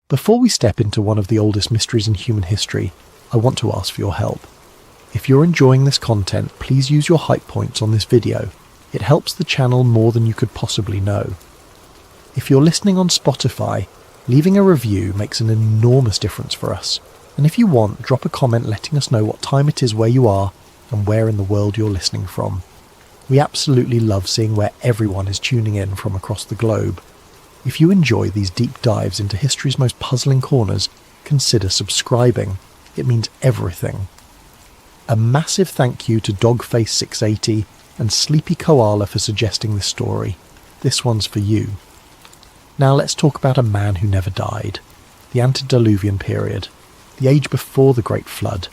Before we step into one of the oldest mysteries in human history, I want to ask for your help. If you're enjoying this content, please use your hype points on this video. It helps the channel more than you could possibly know. If you're listening on Spotify, leaving a review makes an enormous difference for us. And if you want, drop a comment letting us know what time it is where you are and where in the world you're listening from. We absolutely love seeing where everyone is tuning in from across the globe. If you enjoy these deep dives into history's most puzzling corners, consider subscribing. It means everything. A massive thank you to Dogface680 and Sleepy Koala for suggesting this story. This one's for you. Now let's talk about a man who never died. The antediluvian period. The age before the Great Flood.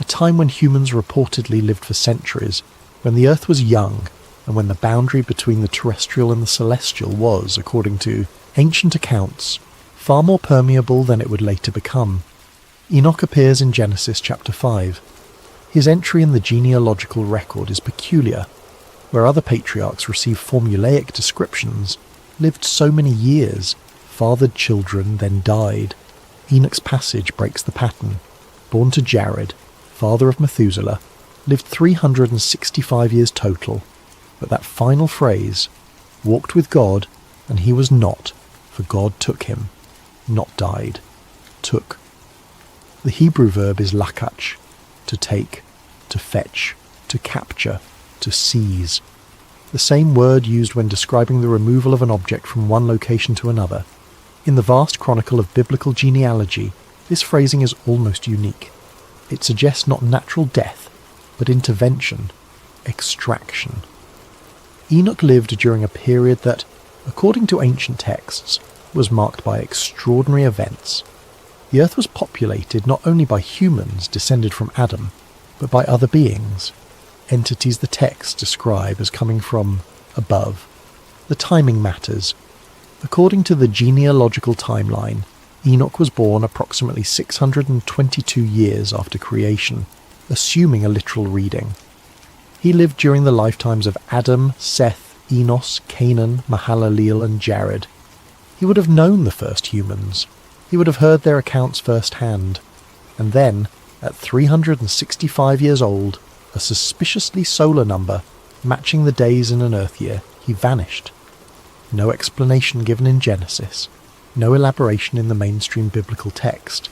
A time when humans reportedly lived for centuries, when the Earth was young, and when the boundary between the terrestrial and the celestial was, according to ancient accounts, far more permeable than it would later become. Enoch appears in Genesis chapter 5. His entry in the genealogical record is peculiar. Where other patriarchs receive formulaic descriptions, lived so many years, fathered children, then died, Enoch's passage breaks the pattern. Born to Jared, father of Methuselah, lived 365 years total, but that final phrase, walked with God, and he was not, for God took him, not died, took. The Hebrew verb is lakach, to take, to fetch, to capture, to seize. The same word used when describing the removal of an object from one location to another. In the vast chronicle of biblical genealogy, this phrasing is almost unique. It suggests not natural death, but intervention, extraction. Enoch lived during a period that, according to ancient texts, was marked by extraordinary events. The earth was populated not only by humans descended from Adam, but by other beings, entities the texts describe as coming from above. The timing matters. According to the genealogical timeline, Enoch was born approximately 622 years after creation, assuming a literal reading. He lived during the lifetimes of Adam, Seth, Enos, Canaan, Mahalaleel and Jared. He would have known the first humans. He would have heard their accounts firsthand. And then, at 365 years old, a suspiciously solar number, matching the days in an Earth year, he vanished. No explanation given in Genesis, no elaboration in the mainstream biblical text,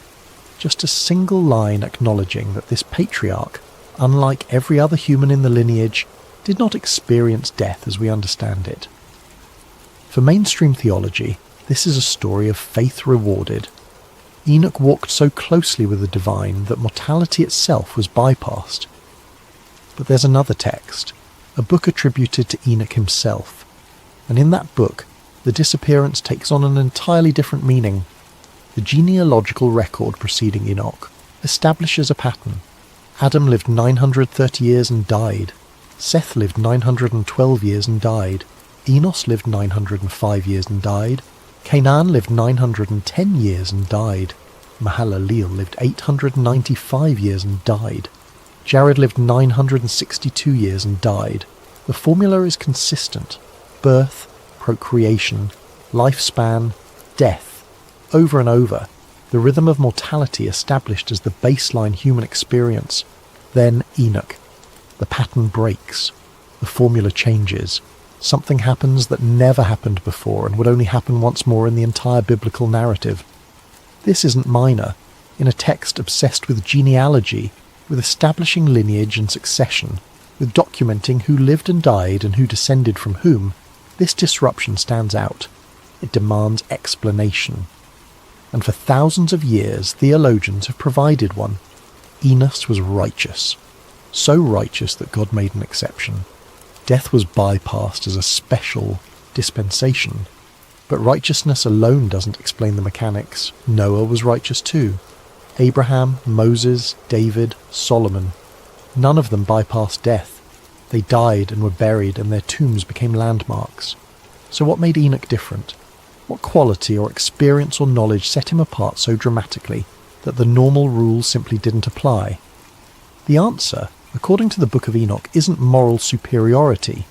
just a single line acknowledging that this patriarch, unlike every other human in the lineage, did not experience death as we understand it. For mainstream theology, this is a story of faith rewarded. Enoch walked so closely with the divine that mortality itself was bypassed. But there's another text, a book attributed to Enoch himself, and in that book, the disappearance takes on an entirely different meaning. The genealogical record preceding Enoch establishes a pattern. Adam lived 930 years and died. Seth lived 912 years and died. Enos lived 905 years and died. Canaan lived 910 years and died. Mahalaleel lived 895 years and died. Jared lived 962 years and died. The formula is consistent. Birth, procreation, lifespan, death. Over and over, the rhythm of mortality established as the baseline human experience. Then Enoch. The pattern breaks. The formula changes. Something happens that never happened before and would only happen once more in the entire biblical narrative. This isn't minor. In a text obsessed with genealogy, with establishing lineage and succession, with documenting who lived and died and who descended from whom, this disruption stands out. It demands explanation. And for thousands of years, theologians have provided one. Enos was righteous. So righteous that God made an exception. Death was bypassed as a special dispensation. But righteousness alone doesn't explain the mechanics. Noah was righteous too. Abraham, Moses, David, Solomon. None of them bypassed death. They died and were buried, and their tombs became landmarks. So what made Enoch different? What quality or experience or knowledge set him apart so dramatically that the normal rules simply didn't apply? The answer, according to the Book of Enoch, isn't moral superiority.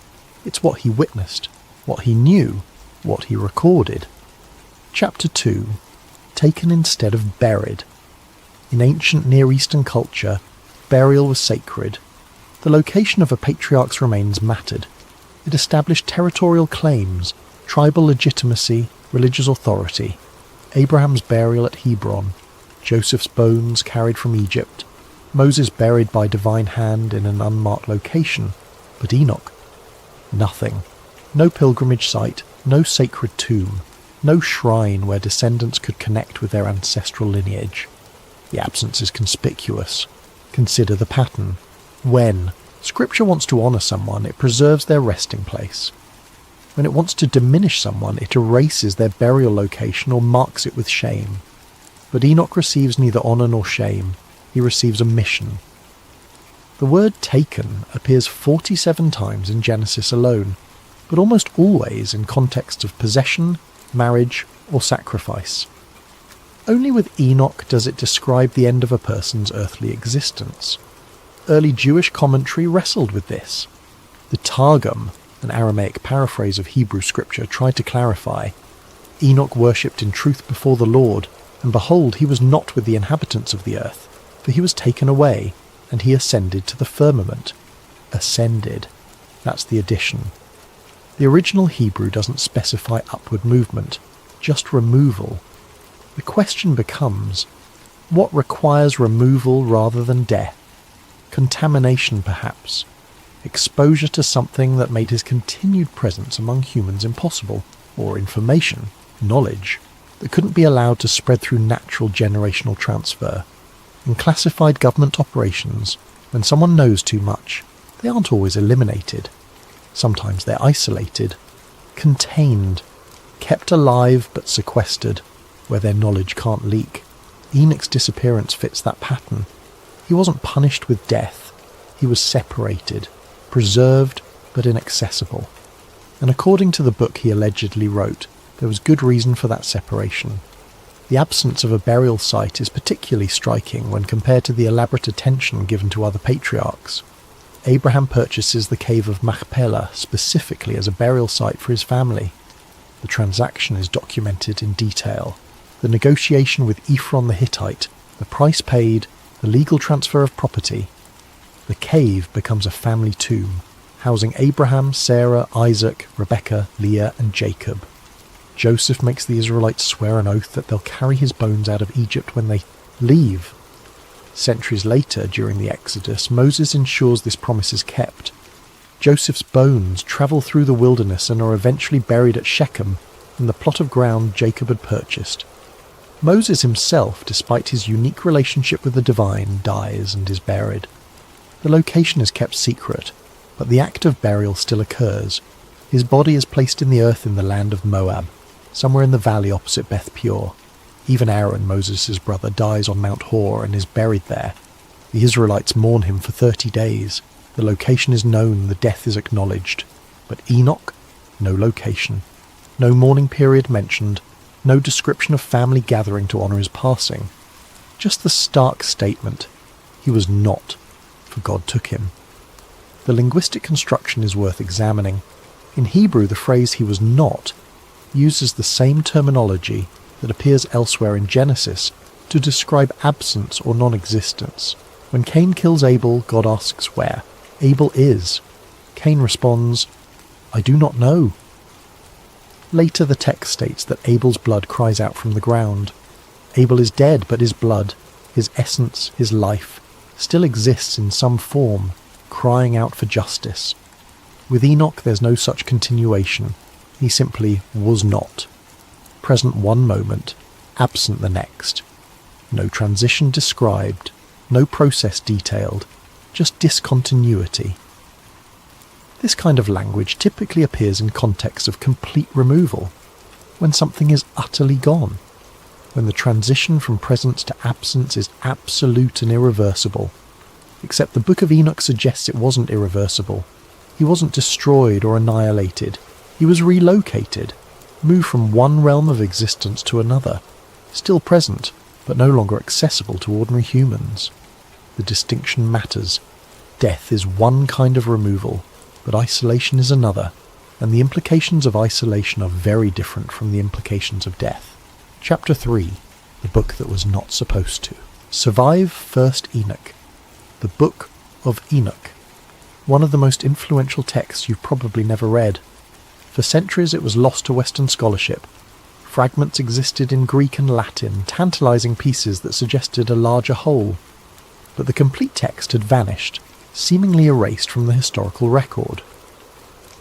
It's what he witnessed, what he knew, what he recorded. Chapter 2. taken instead of buried. In ancient Near Eastern culture, burial was sacred. The location of a patriarch's remains mattered. It established territorial claims, tribal legitimacy, religious authority. Abraham's burial at Hebron, Joseph's bones carried from Egypt, Moses buried by divine hand in an unmarked location, but Enoch, nothing. No pilgrimage site, no sacred tomb, no shrine where descendants could connect with their ancestral lineage. The absence is conspicuous. Consider the pattern. When Scripture wants to honour someone, it preserves their resting place. When it wants to diminish someone, it erases their burial location or marks it with shame. But Enoch receives neither honour nor shame. He receives a mission. The word taken appears 47 times in Genesis alone, but almost always in contexts of possession, marriage, or sacrifice. Only with Enoch does it describe the end of a person's earthly existence. Early Jewish commentary wrestled with this. The Targum, an Aramaic paraphrase of Hebrew scripture, tried to clarify. Enoch worshipped in truth before the Lord, and behold, he was not with the inhabitants of the earth, for he was taken away, and he ascended to the firmament. Ascended. That's the addition. The original Hebrew doesn't specify upward movement, just removal. The question becomes, what requires removal rather than death? Contamination, perhaps. Exposure to something that made his continued presence among humans impossible, or information, knowledge, that couldn't be allowed to spread through natural generational transfer. In classified government operations, when someone knows too much, they aren't always eliminated. Sometimes they're isolated, contained, kept alive but sequestered, where their knowledge can't leak. Enoch's disappearance fits that pattern. He wasn't punished with death. He was separated, preserved but inaccessible. And according to the book he allegedly wrote, there was good reason for that separation. The absence of a burial site is particularly striking when compared to the elaborate attention given to other patriarchs. Abraham purchases the cave of Machpelah specifically as a burial site for his family. The transaction is documented in detail. The negotiation with Ephron the Hittite, the price paid, the legal transfer of property. The cave becomes a family tomb, housing Abraham, Sarah, Isaac, Rebekah, Leah, and Jacob. Joseph makes the Israelites swear an oath that they'll carry his bones out of Egypt when they leave. Centuries later, during the Exodus, Moses ensures this promise is kept. Joseph's bones travel through the wilderness and are eventually buried at Shechem, in the plot of ground Jacob had purchased. Moses himself, despite his unique relationship with the divine, dies and is buried. The location is kept secret, but the act of burial still occurs. His body is placed in the earth in the land of Moab, somewhere in the valley opposite Beth Peor. Even Aaron, Moses' brother, dies on Mount Hor and is buried there. The Israelites mourn him for 30 days. The location is known, the death is acknowledged. But Enoch? No location. No mourning period mentioned. No description of family gathering to honour his passing. Just the stark statement, he was not, for God took him. The linguistic construction is worth examining. In Hebrew, the phrase "he was not" uses the same terminology that appears elsewhere in Genesis to describe absence or non-existence. When Cain kills Abel, God asks where. Abel is. Cain responds, "I do not know." Later the text states that Abel's blood cries out from the ground. Abel is dead, but his blood, his essence, his life, still exists in some form, crying out for justice. With Enoch there's no such continuation. He simply was not. Present one moment, absent the next. No transition described, no process detailed, just discontinuity. This kind of language typically appears in contexts of complete removal, when something is utterly gone, when the transition from presence to absence is absolute and irreversible. Except the Book of Enoch suggests it wasn't irreversible. He wasn't destroyed or annihilated. He was relocated, moved from one realm of existence to another, still present, but no longer accessible to ordinary humans. The distinction matters. Death is one kind of removal, but isolation is another, and the implications of isolation are very different from the implications of death. Chapter 3. the book that was not supposed to. Survive First Enoch. The Book of Enoch. One of the most influential texts you've probably never read. For centuries it was lost to Western scholarship. Fragments existed in Greek and Latin, tantalizing pieces that suggested a larger whole. But the complete text had vanished, seemingly erased from the historical record.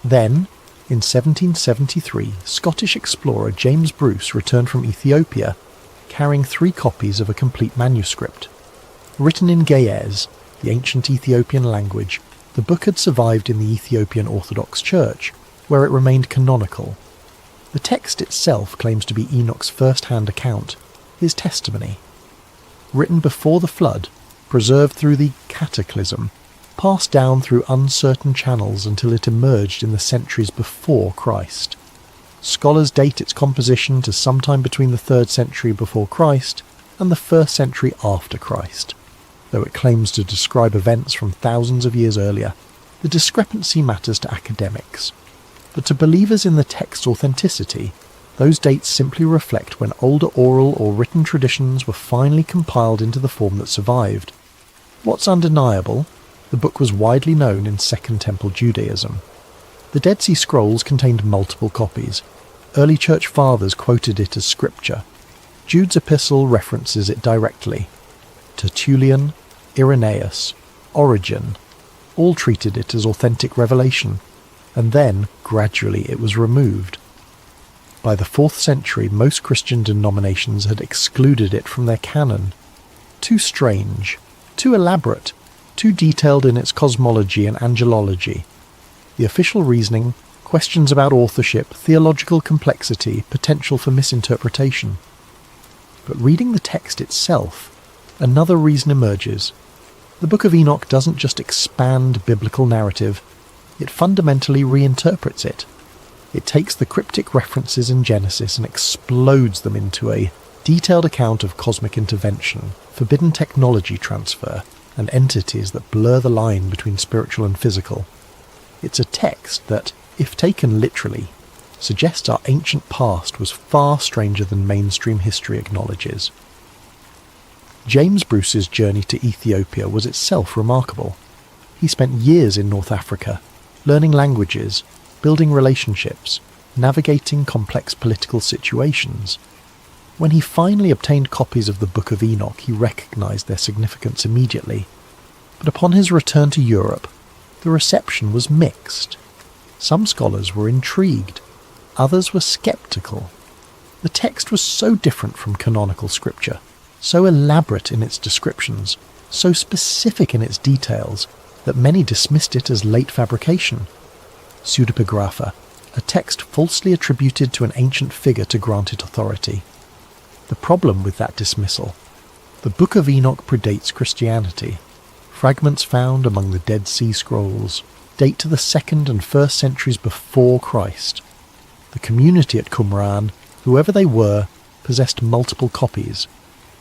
Then, in 1773, Scottish explorer James Bruce returned from Ethiopia, carrying 3 copies of a complete manuscript. Written in Ge'ez, the ancient Ethiopian language, the book had survived in the Ethiopian Orthodox Church, where it remained canonical. The text itself claims to be Enoch's first-hand account, his testimony. Written before the flood, preserved through the cataclysm, passed down through uncertain channels until it emerged in the centuries before Christ. Scholars date its composition to sometime between the 3rd century before Christ and the 1st century after Christ. Though it claims to describe events from thousands of years earlier, the discrepancy matters to academics. But to believers in the text's authenticity, those dates simply reflect when older oral or written traditions were finally compiled into the form that survived. What's undeniable? The book was widely known in Second Temple Judaism. The Dead Sea Scrolls contained multiple copies. Early church fathers quoted it as scripture. Jude's epistle references it directly. Tertullian, Irenaeus, Origen, all treated it as authentic revelation, and then, gradually, it was removed. By the 4th century, most Christian denominations had excluded it from their canon. Too strange, too elaborate, too detailed in its cosmology and angelology. The official reasoning, questions about authorship, theological complexity, potential for misinterpretation. But reading the text itself, another reason emerges. The Book of Enoch doesn't just expand biblical narrative, it fundamentally reinterprets it. It takes the cryptic references in Genesis and explodes them into a detailed account of cosmic intervention, forbidden technology transfer, and entities that blur the line between spiritual and physical. It's a text that, if taken literally, suggests our ancient past was far stranger than mainstream history acknowledges. James Bruce's journey to Ethiopia was itself remarkable. He spent years in North Africa, learning languages, building relationships, navigating complex political situations. When he finally obtained copies of the Book of Enoch, he recognized their significance immediately. But upon his return to Europe, the reception was mixed. Some scholars were intrigued, others were skeptical. The text was so different from canonical scripture, so elaborate in its descriptions, so specific in its details, that many dismissed it as late fabrication. Pseudepigrapha, a text falsely attributed to an ancient figure to grant it authority. The problem with that dismissal: the Book of Enoch predates Christianity. Fragments found among the Dead Sea Scrolls date to the 2nd and 1st centuries before Christ. The community at Qumran, whoever they were, possessed multiple copies.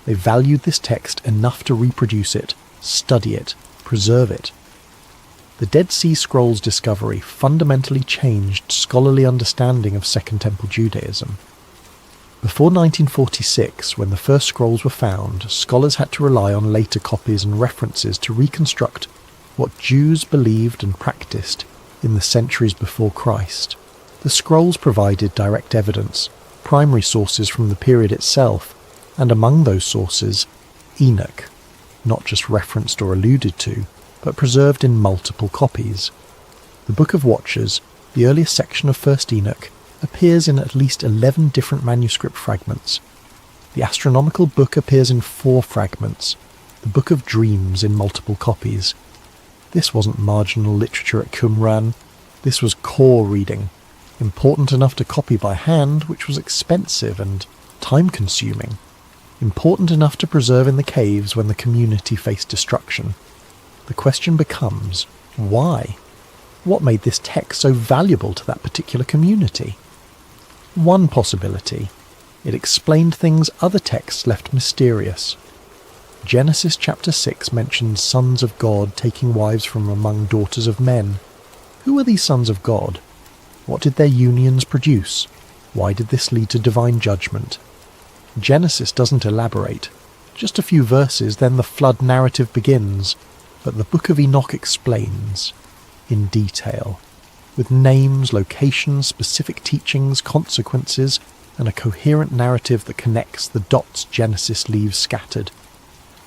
They valued this text enough to reproduce it, study it, preserve it. The Dead Sea Scrolls discovery fundamentally changed scholarly understanding of Second Temple Judaism. Before 1946, when the first scrolls were found, scholars had to rely on later copies and references to reconstruct what Jews believed and practiced in the centuries before Christ. The scrolls provided direct evidence, primary sources from the period itself, and among those sources, Enoch, not just referenced or alluded to, but preserved in multiple copies. The Book of Watchers, the earliest section of First Enoch, appears in at least 11 different manuscript fragments. The astronomical book appears in 4 fragments, the Book of Dreams in multiple copies. This wasn't marginal literature at Qumran, this was core reading, important enough to copy by hand, which was expensive and time-consuming, important enough to preserve in the caves when the community faced destruction. The question becomes, why? What made this text so valuable to that particular community? One possibility: it explained things other texts left mysterious. Genesis chapter 6 mentions sons of God taking wives from among daughters of men. Who are these sons of God? What did their unions produce? Why did this lead to divine judgment? Genesis doesn't elaborate. Just a few verses, then the flood narrative begins, but the Book of Enoch explains, in detail, with names, locations, specific teachings, consequences, and a coherent narrative that connects the dots Genesis leaves scattered.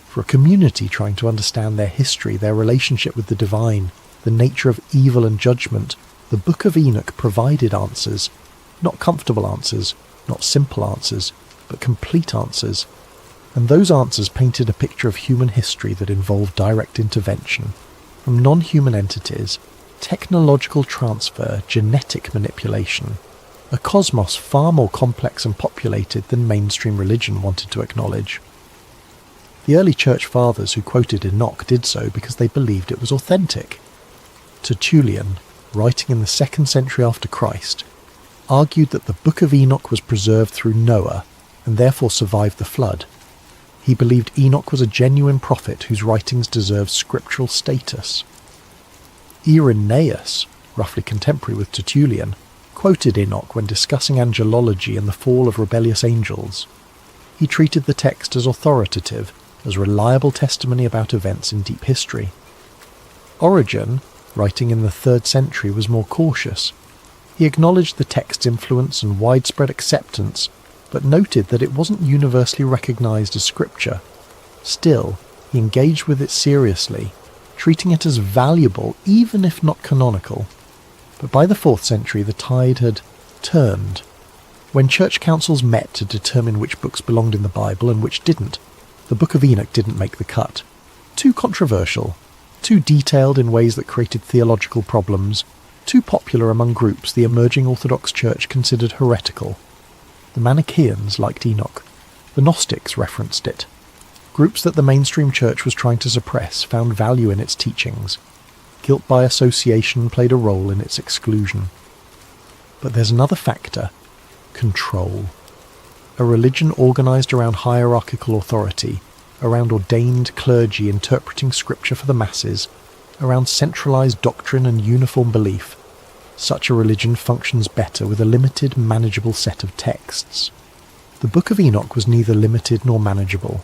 For a community trying to understand their history, their relationship with the divine, the nature of evil and judgment, the Book of Enoch provided answers, not comfortable answers, not simple answers, but complete answers. And those answers painted a picture of human history that involved direct intervention, from non-human entities, technological transfer, genetic manipulation, a cosmos far more complex and populated than mainstream religion wanted to acknowledge. The early church fathers who quoted Enoch did so because they believed it was authentic. Tertullian, writing in the 2nd century after Christ, argued that the Book of Enoch was preserved through Noah and therefore survived the flood. He believed Enoch was a genuine prophet whose writings deserved scriptural status. Irenaeus, roughly contemporary with Tertullian, quoted Enoch when discussing angelology and the fall of rebellious angels. He treated the text as authoritative, as reliable testimony about events in deep history. Origen, writing in the 3rd century, was more cautious. He acknowledged the text's influence and widespread acceptance, but noted that it wasn't universally recognized as scripture. Still, he engaged with it seriously, treating it as valuable even if not canonical. But by the 4th century the tide had turned. When church councils met to determine which books belonged in the Bible and which didn't, the Book of Enoch didn't make the cut. Too controversial, too detailed in ways that created theological problems, too popular among groups the emerging Orthodox Church considered heretical. The Manichaeans liked Enoch. The Gnostics referenced it. Groups that the mainstream church was trying to suppress found value in its teachings. Guilt by association played a role in its exclusion. But there's another factor: control. A religion organised around hierarchical authority, around ordained clergy interpreting scripture for the masses, around centralised doctrine and uniform belief. Such a religion functions better with a limited, manageable set of texts. The Book of Enoch was neither limited nor manageable.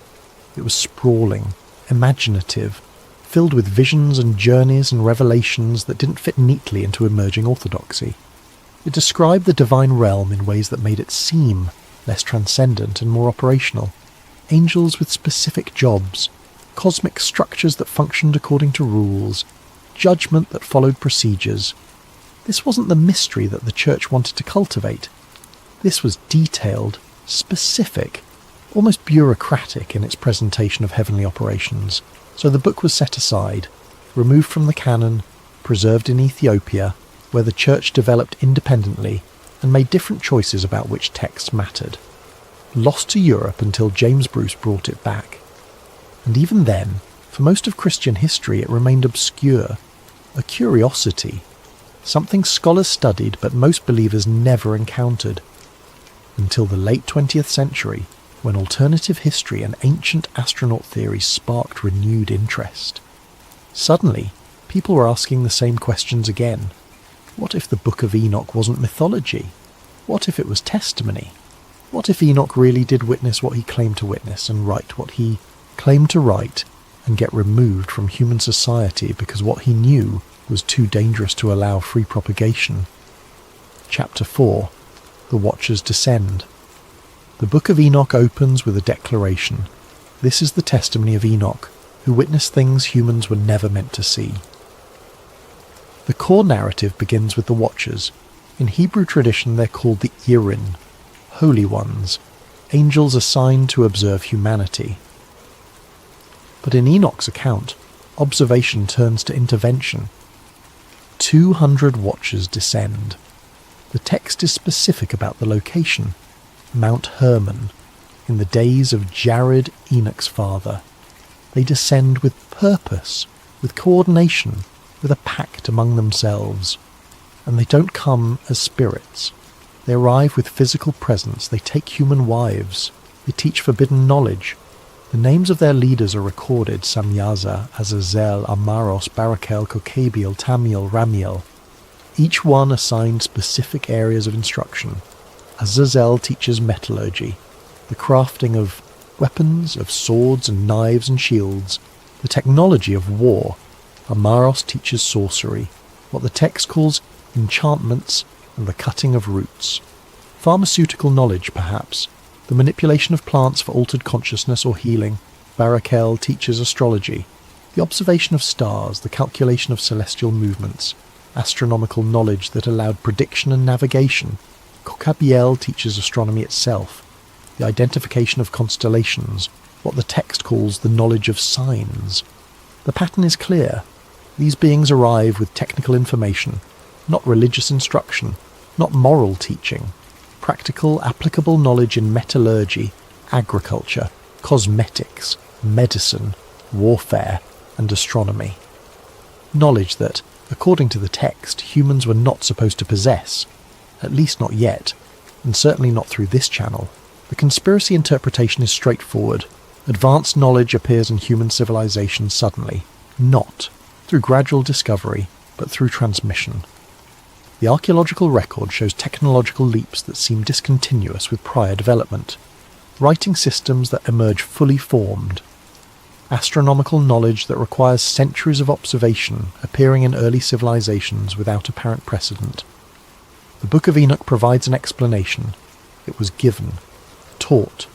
It was sprawling, imaginative, filled with visions and journeys and revelations that didn't fit neatly into emerging orthodoxy. It described the divine realm in ways that made it seem less transcendent and more operational. Angels with specific jobs, cosmic structures that functioned according to rules, judgment that followed procedures. This wasn't the mystery that the church wanted to cultivate. This was detailed, specific, almost bureaucratic in its presentation of heavenly operations. So the book was set aside, removed from the canon, preserved in Ethiopia, where the church developed independently and made different choices about which texts mattered. Lost to Europe until James Bruce brought it back. And even then, for most of Christian history it remained obscure, a curiosity, something scholars studied but most believers never encountered. Until the late 20th century, when alternative history and ancient astronaut theories sparked renewed interest. Suddenly, people were asking the same questions again. What if the Book of Enoch wasn't mythology? What if it was testimony? What if Enoch really did witness what he claimed to witness and write what he claimed to write and get removed from human society because what he knew was too dangerous to allow free propagation? Chapter 4. The Watchers Descend. The Book of Enoch opens with a declaration. This is the testimony of Enoch, who witnessed things humans were never meant to see. The core narrative begins with the Watchers. In Hebrew tradition they're called the Irin, Holy Ones, angels assigned to observe humanity. But in Enoch's account, observation turns to intervention. 200 Watchers descend. The text is specific about the location. Mount Hermon, in the days of Jared, Enoch's father. They descend with purpose, with coordination, with a pact among themselves. And they don't come as spirits. They arrive with physical presence, they take human wives, they teach forbidden knowledge. The names of their leaders are recorded: Samyaza, Azazel, Amaros, Barakel, Kokabiel, Tamiel, Ramiel. Each one assigned specific areas of instruction. Azazel teaches metallurgy, the crafting of weapons, of swords and knives and shields, the technology of war. Amaros teaches sorcery, what the text calls enchantments and the cutting of roots. Pharmaceutical knowledge, perhaps, the manipulation of plants for altered consciousness or healing. Barakel teaches astrology, the observation of stars, the calculation of celestial movements, astronomical knowledge that allowed prediction and navigation. Cocabiel teaches astronomy itself, the identification of constellations, what the text calls the knowledge of signs. The pattern is clear. These beings arrive with technical information, not religious instruction, not moral teaching. Practical, applicable knowledge in metallurgy, agriculture, cosmetics, medicine, warfare, and astronomy. Knowledge that, according to the text, humans were not supposed to possess, at least not yet, and certainly not through this channel. The conspiracy interpretation is straightforward. Advanced knowledge appears in human civilization suddenly, not through gradual discovery, but through transmission. The archaeological record shows technological leaps that seem discontinuous with prior development, writing systems that emerge fully formed, astronomical knowledge that requires centuries of observation appearing in early civilizations without apparent precedent. The Book of Enoch provides an explanation. It was given, taught,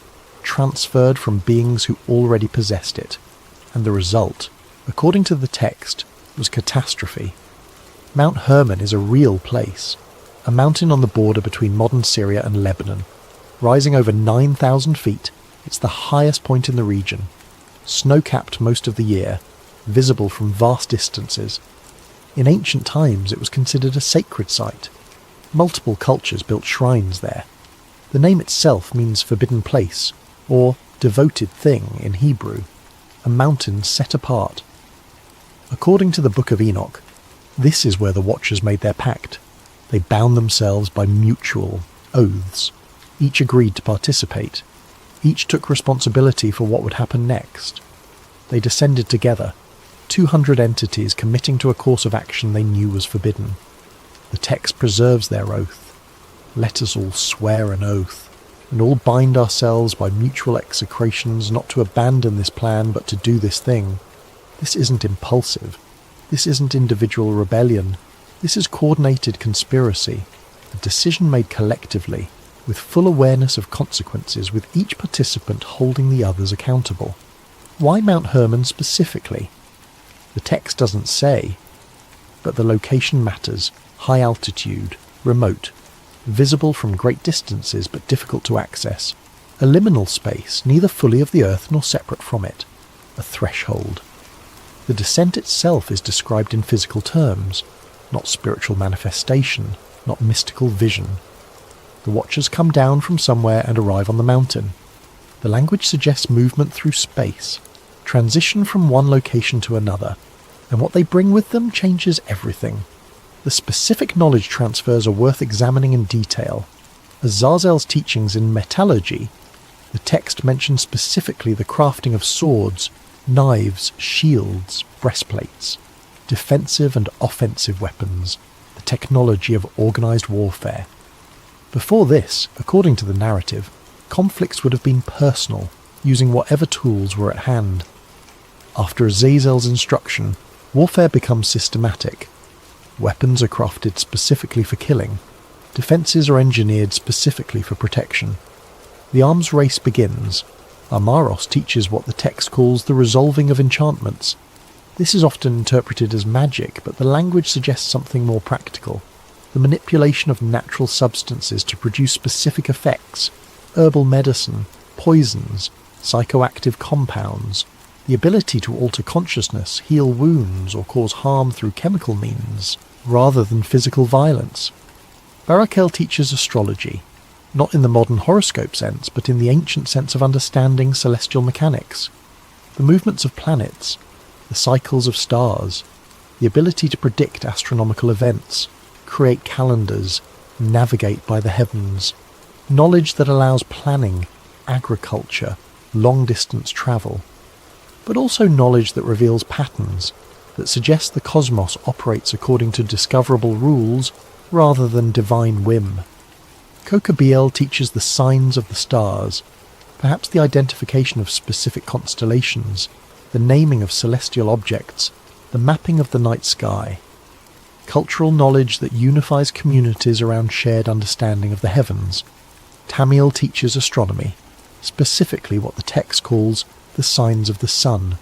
transferred from beings who already possessed it, and the result, according to the text, was catastrophe. Mount Hermon is a real place, a mountain on the border between modern Syria and Lebanon. Rising over 9,000 feet, it's the highest point in the region, snow-capped most of the year, visible from vast distances. In ancient times it was considered a sacred site. Multiple cultures built shrines there. The name itself means forbidden place, or devoted thing in Hebrew, a mountain set apart. According to the Book of Enoch, this is where the Watchers made their pact. They bound themselves by mutual oaths. Each agreed to participate. Each took responsibility for what would happen next. They descended together, 200 entities committing to a course of action they knew was forbidden. The text preserves their oath. Let us all swear an oath, and all bind ourselves by mutual execrations not to abandon this plan but to do this thing. This isn't impulsive. This isn't individual rebellion. This is coordinated conspiracy, a decision made collectively, with full awareness of consequences, with each participant holding the others accountable. Why Mount Hermon specifically? The text doesn't say, but the location matters. High altitude, remote, visible from great distances but difficult to access. A liminal space, neither fully of the earth nor separate from it. A threshold. The descent itself is described in physical terms, not spiritual manifestation, not mystical vision. The Watchers come down from somewhere and arrive on the mountain. The language suggests movement through space, transition from one location to another, and what they bring with them changes everything. The specific knowledge transfers are worth examining in detail. As Zazel's teachings in metallurgy, the text mentions specifically the crafting of swords, knives, shields, breastplates, defensive and offensive weapons, the technology of organized warfare. Before this, according to the narrative, conflicts would have been personal, using whatever tools were at hand. After Azazel's instruction, warfare becomes systematic. Weapons are crafted specifically for killing. Defences are engineered specifically for protection. The arms race begins. Amaros teaches what the text calls the resolving of enchantments. This is often interpreted as magic, but the language suggests something more practical. The manipulation of natural substances to produce specific effects, herbal medicine, poisons, psychoactive compounds, the ability to alter consciousness, heal wounds, or cause harm through chemical means, rather than physical violence. Barakel teaches astrology, not in the modern horoscope sense, but in the ancient sense of understanding celestial mechanics. The movements of planets, the cycles of stars, the ability to predict astronomical events, create calendars, navigate by the heavens, knowledge that allows planning, agriculture, long-distance travel, but also knowledge that reveals patterns, that suggests the cosmos operates according to discoverable rules rather than divine whim. Cocabiel teaches the signs of the stars, Perhaps the identification of specific constellations, the naming of celestial objects, the mapping of the night sky. Cultural knowledge that unifies communities around shared understanding of the heavens. Tamil teaches astronomy, specifically what the text calls the signs of the sun,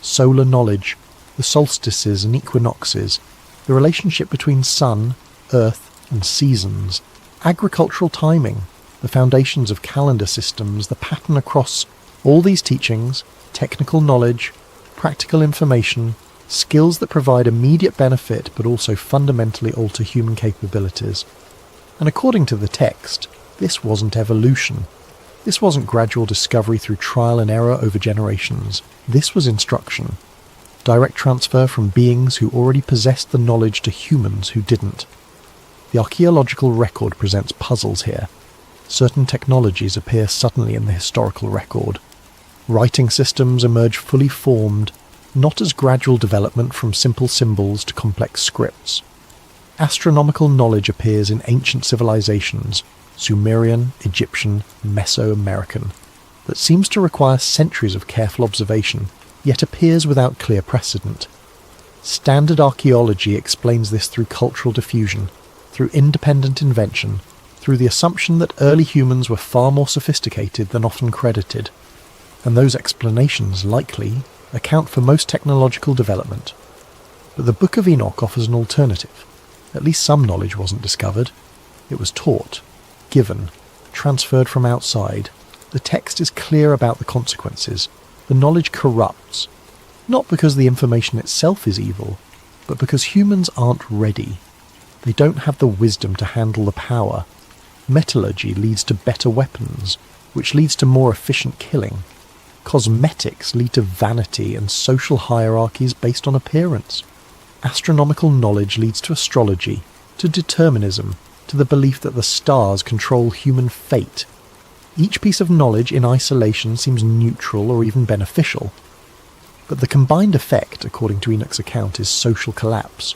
solar knowledge, the solstices and equinoxes, the relationship between sun, earth and seasons, agricultural timing, the foundations of calendar systems, the pattern across all these teachings, technical knowledge, practical information, skills that provide immediate benefit but also fundamentally alter human capabilities. And according to the text, this wasn't evolution. This wasn't gradual discovery through trial and error over generations. This was instruction. Direct transfer from beings who already possessed the knowledge to humans who didn't. The archaeological record presents puzzles here. Certain technologies appear suddenly in the historical record. Writing systems emerge fully formed, not as gradual development from simple symbols to complex scripts. Astronomical knowledge appears in ancient civilizations, Sumerian, Egyptian, Mesoamerican, that seems to require centuries of careful observation, yet appears without clear precedent. Standard archaeology explains this through cultural diffusion, through independent invention, through the assumption that early humans were far more sophisticated than often credited, and those explanations likely account for most technological development. But the Book of Enoch offers an alternative. At least some knowledge wasn't discovered. It was taught, given, transferred from outside. The text is clear about the consequences. The knowledge corrupts, not because the information itself is evil, but because humans aren't ready. They don't have the wisdom to handle the power. Metallurgy leads to better weapons, which leads to more efficient killing. Cosmetics lead to vanity and social hierarchies based on appearance. Astronomical knowledge leads to astrology, to determinism, to the belief that the stars control human fate. Each piece of knowledge in isolation seems neutral or even beneficial. But the combined effect, according to Enoch's account, is social collapse.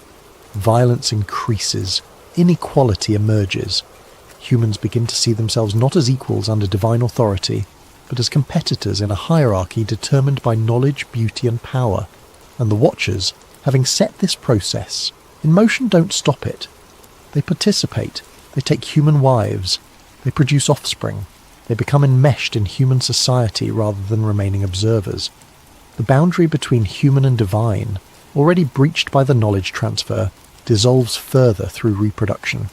Violence increases, inequality emerges. Humans begin to see themselves not as equals under divine authority, but as competitors in a hierarchy determined by knowledge, beauty and power. And the Watchers, having set this process in motion, don't stop it. They participate, they take human wives, they produce offspring, they become enmeshed in human society rather than remaining observers. The boundary between human and divine, already breached by the knowledge transfer, dissolves further through reproduction.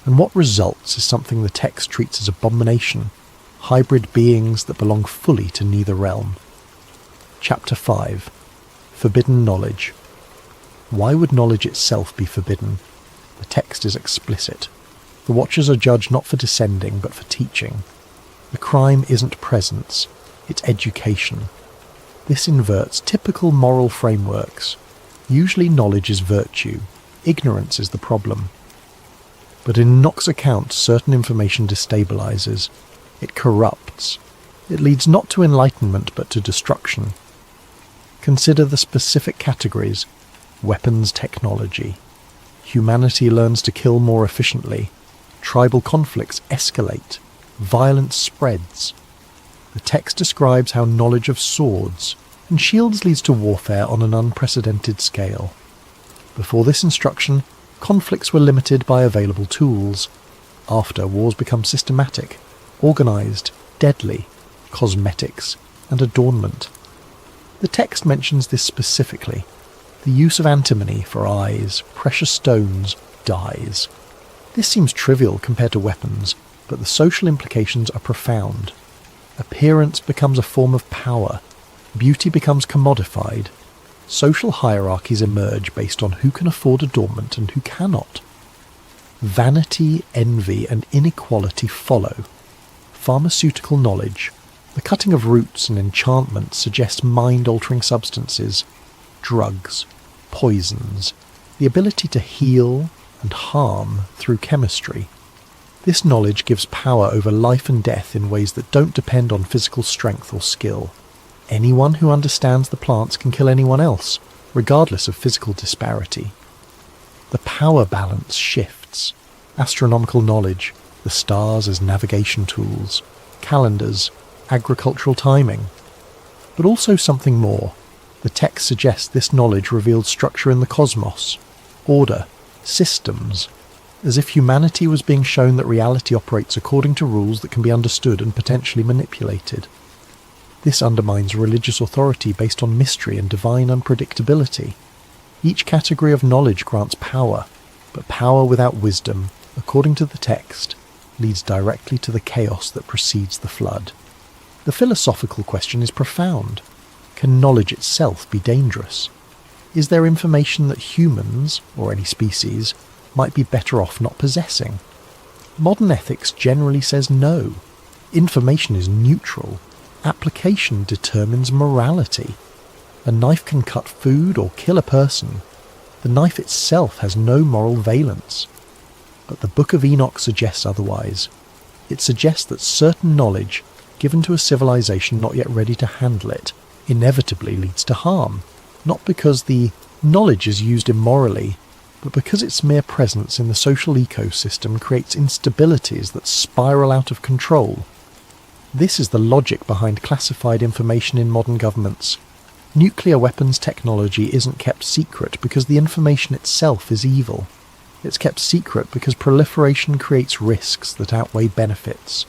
And what results is something the text treats as abomination, hybrid beings that belong fully to neither realm. Chapter 5. Forbidden Knowledge. Why would knowledge itself be forbidden? The text is explicit. The Watchers are judged not for descending, but for teaching. The crime isn't presence, it's education. This inverts typical moral frameworks. Usually knowledge is virtue, ignorance is the problem. But in Enoch's account, certain information destabilizes. It corrupts. It leads not to enlightenment, but to destruction. Consider the specific categories. Weapons technology. Humanity learns to kill more efficiently. Tribal conflicts escalate. Violence spreads. The text describes how knowledge of swords and shields leads to warfare on an unprecedented scale. Before this instruction, conflicts were limited by available tools. After, wars become systematic, organized, deadly, cosmetics, and adornment. The text mentions this specifically. The use of antimony for eyes, precious stones, dyes. This seems trivial compared to weapons, but the social implications are profound. Appearance becomes a form of power. Beauty becomes commodified. Social hierarchies emerge based on who can afford adornment and who cannot. Vanity, envy, and inequality follow. Pharmaceutical knowledge. The cutting of roots and enchantment suggests mind-altering substances. Drugs, poisons, the ability to heal and harm through chemistry. This knowledge gives power over life and death in ways that don't depend on physical strength or skill. Anyone who understands the plants can kill anyone else, regardless of physical disparity. The power balance shifts. Astronomical knowledge, the stars as navigation tools, calendars, agricultural timing. But also something more. The text suggests this knowledge revealed structure in the cosmos, order, systems, as if humanity was being shown that reality operates according to rules that can be understood and potentially manipulated. This undermines religious authority based on mystery and divine unpredictability. Each category of knowledge grants power, but power without wisdom, according to the text, leads directly to the chaos that precedes the flood. The philosophical question is profound. Can knowledge itself be dangerous? Is there information that humans, or any species, might be better off not possessing? Modern ethics generally says no. Information is neutral. Application determines morality. A knife can cut food or kill a person. The knife itself has no moral valence. But the Book of Enoch suggests otherwise. It suggests that certain knowledge, given to a civilization not yet ready to handle it, inevitably leads to harm, not because the knowledge is used immorally, but because its mere presence in the social ecosystem creates instabilities that spiral out of control. This is the logic behind classified information in modern governments. Nuclear weapons technology isn't kept secret because the information itself is evil. It's kept secret because proliferation creates risks that outweigh benefits.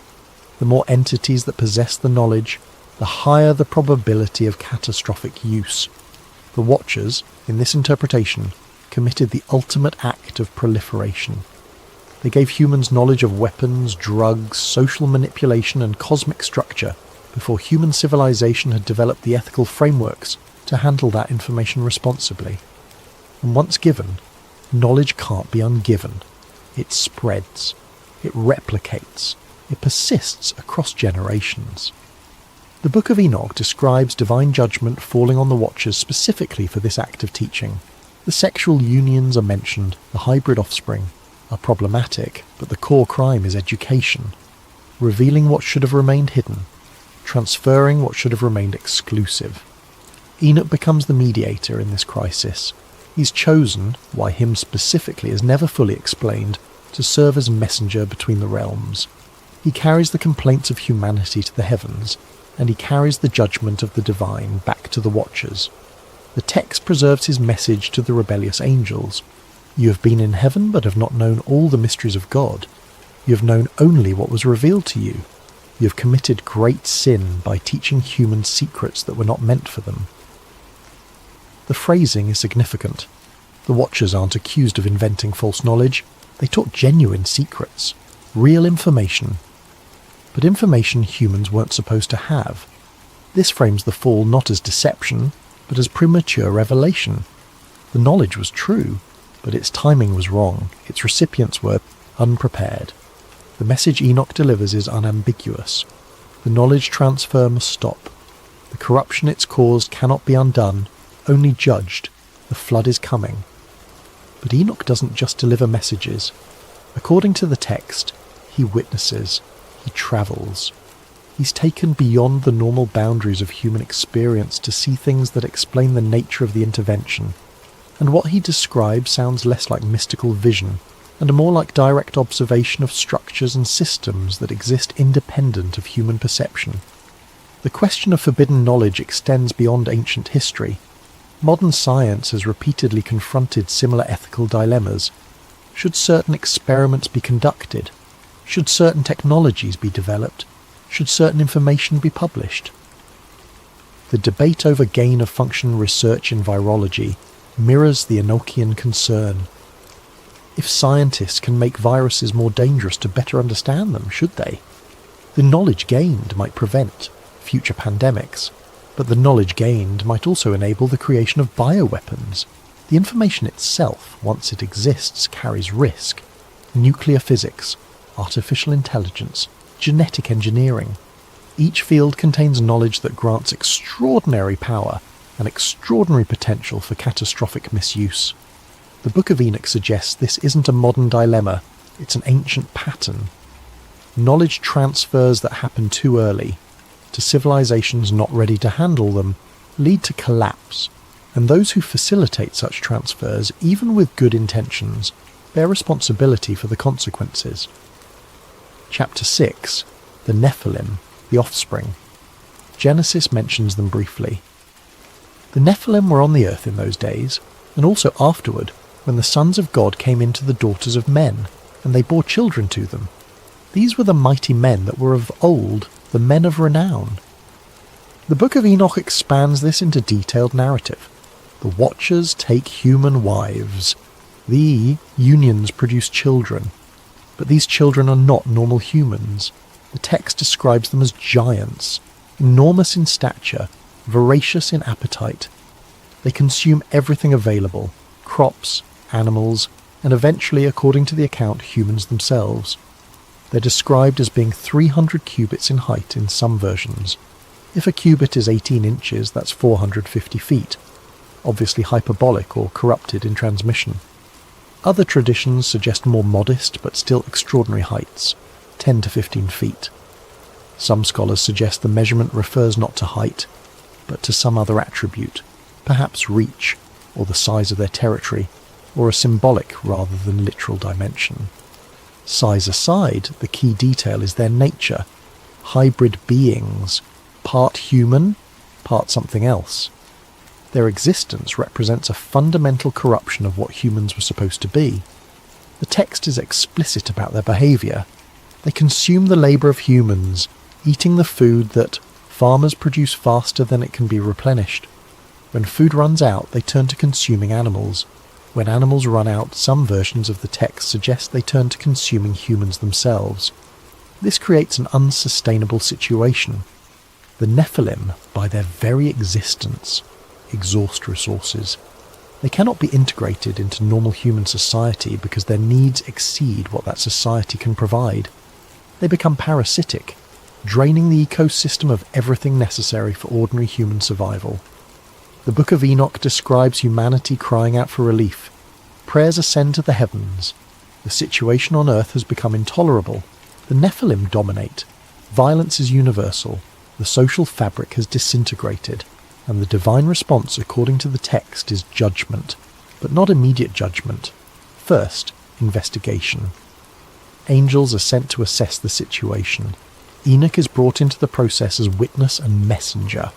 The more entities that possess the knowledge, the higher the probability of catastrophic use. The Watchers, in this interpretation, committed the ultimate act of proliferation. They gave humans knowledge of weapons, drugs, social manipulation and cosmic structure before human civilization had developed the ethical frameworks to handle that information responsibly. And once given, knowledge can't be ungiven. It spreads. It replicates. It persists across generations. The Book of Enoch describes divine judgment falling on the Watchers specifically for this act of teaching. The sexual unions are mentioned, the hybrid offspring are problematic, but the core crime is education. Revealing what should have remained hidden, transferring what should have remained exclusive. Enoch becomes the mediator in this crisis. He's chosen, why him specifically is never fully explained, to serve as messenger between the realms. He carries the complaints of humanity to the heavens, and he carries the judgment of the divine back to the Watchers. The text preserves his message to the rebellious angels. You have been in heaven but have not known all the mysteries of God. You have known only what was revealed to you. You have committed great sin by teaching humans secrets that were not meant for them. The phrasing is significant. The Watchers aren't accused of inventing false knowledge. They taught genuine secrets, real information. But information humans weren't supposed to have. This frames the fall not as deception, but as premature revelation. The knowledge was true, but its timing was wrong. Its recipients were unprepared. The message Enoch delivers is unambiguous. The knowledge transfer must stop. The corruption it's caused cannot be undone, only judged. The flood is coming. But Enoch doesn't just deliver messages. According to the text, he witnesses. He travels. He's taken beyond the normal boundaries of human experience to see things that explain the nature of the intervention. And what he describes sounds less like mystical vision, and more like direct observation of structures and systems that exist independent of human perception. The question of forbidden knowledge extends beyond ancient history. Modern science has repeatedly confronted similar ethical dilemmas. Should certain experiments be conducted? Should certain technologies be developed? Should certain information be published? The debate over gain-of-function research in virology mirrors the Enochian concern. If scientists can make viruses more dangerous to better understand them, should they? The knowledge gained might prevent future pandemics, but the knowledge gained might also enable the creation of bioweapons. The information itself, once it exists, carries risk. Nuclear physics, artificial intelligence, genetic engineering. Each field contains knowledge that grants extraordinary power and extraordinary potential for catastrophic misuse. The Book of Enoch suggests this isn't a modern dilemma, it's an ancient pattern. Knowledge transfers that happen too early, to civilizations not ready to handle them, lead to collapse, and those who facilitate such transfers, even with good intentions, bear responsibility for the consequences. Chapter 6, The Nephilim, the Offspring. Genesis mentions them briefly. The Nephilim were on the earth in those days, and also afterward, when the sons of God came into the daughters of men, and they bore children to them. These were the mighty men that were of old, the men of renown. The Book of Enoch expands this into detailed narrative. The Watchers take human wives. The unions produce children. But these children are not normal humans. The text describes them as giants, enormous in stature, voracious in appetite. They consume everything available, crops, animals, and eventually, according to the account, humans themselves. They're described as being 300 cubits in height in some versions. If a cubit is 18 inches, that's 450 feet, obviously hyperbolic or corrupted in transmission. Other traditions suggest more modest but still extraordinary heights, 10 to 15 feet. Some scholars suggest the measurement refers not to height, but to some other attribute, perhaps reach, or the size of their territory, or a symbolic rather than literal dimension. Size aside, the key detail is their nature. Hybrid beings, part human, part something else. Their existence represents a fundamental corruption of what humans were supposed to be. The text is explicit about their behaviour. They consume the labour of humans, eating the food that farmers produce faster than it can be replenished. When food runs out, they turn to consuming animals. When animals run out, some versions of the text suggest they turn to consuming humans themselves. This creates an unsustainable situation. The Nephilim, by their very existence, exhaust resources. They cannot be integrated into normal human society because their needs exceed what that society can provide. They become parasitic, draining the ecosystem of everything necessary for ordinary human survival. The Book of Enoch describes humanity crying out for relief. Prayers ascend to the heavens. The situation on earth has become intolerable. The Nephilim dominate. Violence is universal. The social fabric has disintegrated. And the divine response, according to the text, is judgment. But not immediate judgment. First, investigation. Angels are sent to assess the situation. Enoch is brought into the process as witness and messenger.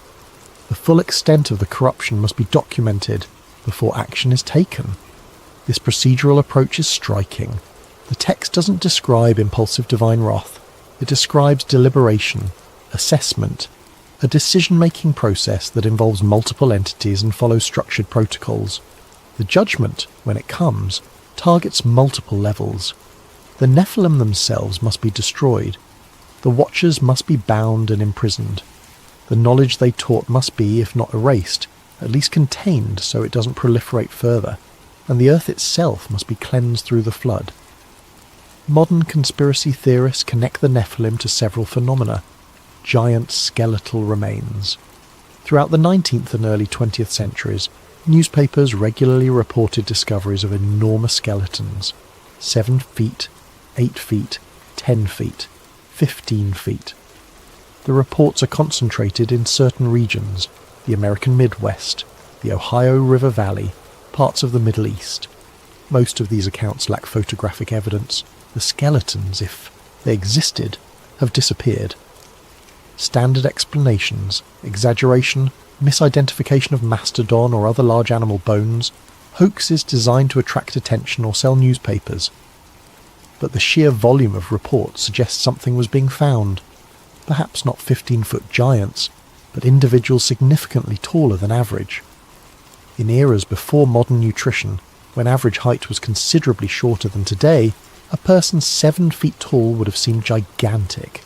The full extent of the corruption must be documented before action is taken. This procedural approach is striking. The text doesn't describe impulsive divine wrath. It describes deliberation, assessment, a decision-making process that involves multiple entities and follows structured protocols. The judgment, when it comes, targets multiple levels. The Nephilim themselves must be destroyed. The Watchers must be bound and imprisoned. The knowledge they taught must be, if not erased, at least contained so it doesn't proliferate further, and the earth itself must be cleansed through the flood. Modern conspiracy theorists connect the Nephilim to several phenomena: giant skeletal remains. Throughout the 19th and early 20th centuries, newspapers regularly reported discoveries of enormous skeletons, 7 feet, 8 feet, 10 feet, 15 feet. The reports are concentrated in certain regions: the American Midwest, the Ohio River Valley, parts of the Middle East. Most of these accounts lack photographic evidence. The skeletons, if they existed, have disappeared. Standard explanations, exaggeration, misidentification of mastodon or other large animal bones, hoaxes designed to attract attention or sell newspapers. But the sheer volume of reports suggests something was being found. Perhaps not 15-foot giants, but individuals significantly taller than average. In eras before modern nutrition, when average height was considerably shorter than today, a person 7 feet tall would have seemed gigantic.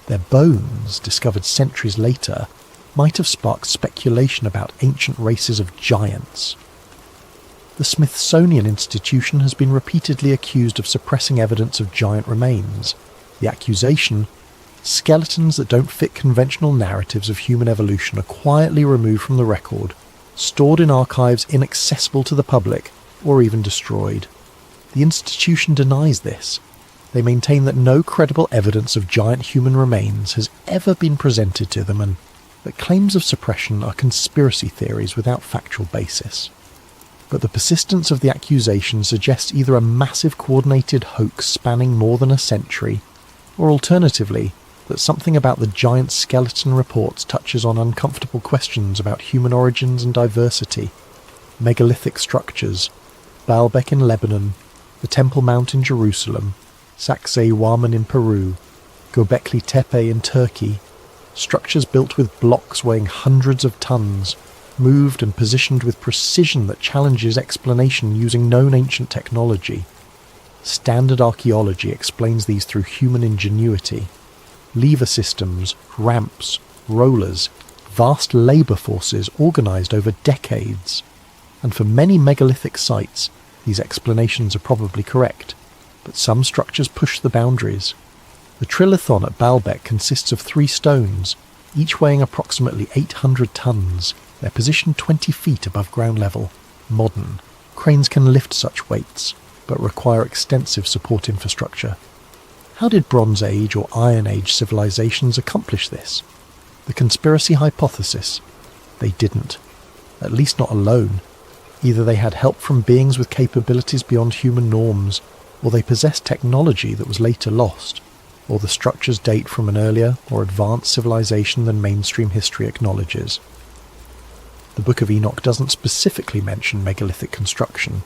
Their bones, discovered centuries later, might have sparked speculation about ancient races of giants. The Smithsonian Institution has been repeatedly accused of suppressing evidence of giant remains. The accusation: skeletons that don't fit conventional narratives of human evolution are quietly removed from the record, stored in archives inaccessible to the public, or even destroyed. The institution denies this. They maintain that no credible evidence of giant human remains has ever been presented to them, and that claims of suppression are conspiracy theories without factual basis. But the persistence of the accusation suggests either a massive coordinated hoax spanning more than a century, or alternatively, that something about the giant skeleton reports touches on uncomfortable questions about human origins and diversity, megalithic structures, Baalbek in Lebanon, the Temple Mount in Jerusalem, Sacsayhuaman in Peru, Göbekli Tepe in Turkey, structures built with blocks weighing hundreds of tons, moved and positioned with precision that challenges explanation using known ancient technology. Standard archaeology explains these through human ingenuity. Lever systems, ramps, rollers, vast labour forces organised over decades. And for many megalithic sites, these explanations are probably correct, but some structures push the boundaries. The trilithon at Baalbek consists of 3 stones, each weighing approximately 800 tons. They're positioned 20 feet above ground level. Modern. Cranes can lift such weights, but require extensive support infrastructure. How did Bronze Age or Iron Age civilizations accomplish this? The conspiracy hypothesis: they didn't. At least not alone. Either they had help from beings with capabilities beyond human norms, or they possessed technology that was later lost, or the structures date from an earlier or advanced civilization than mainstream history acknowledges. The Book of Enoch doesn't specifically mention megalithic construction,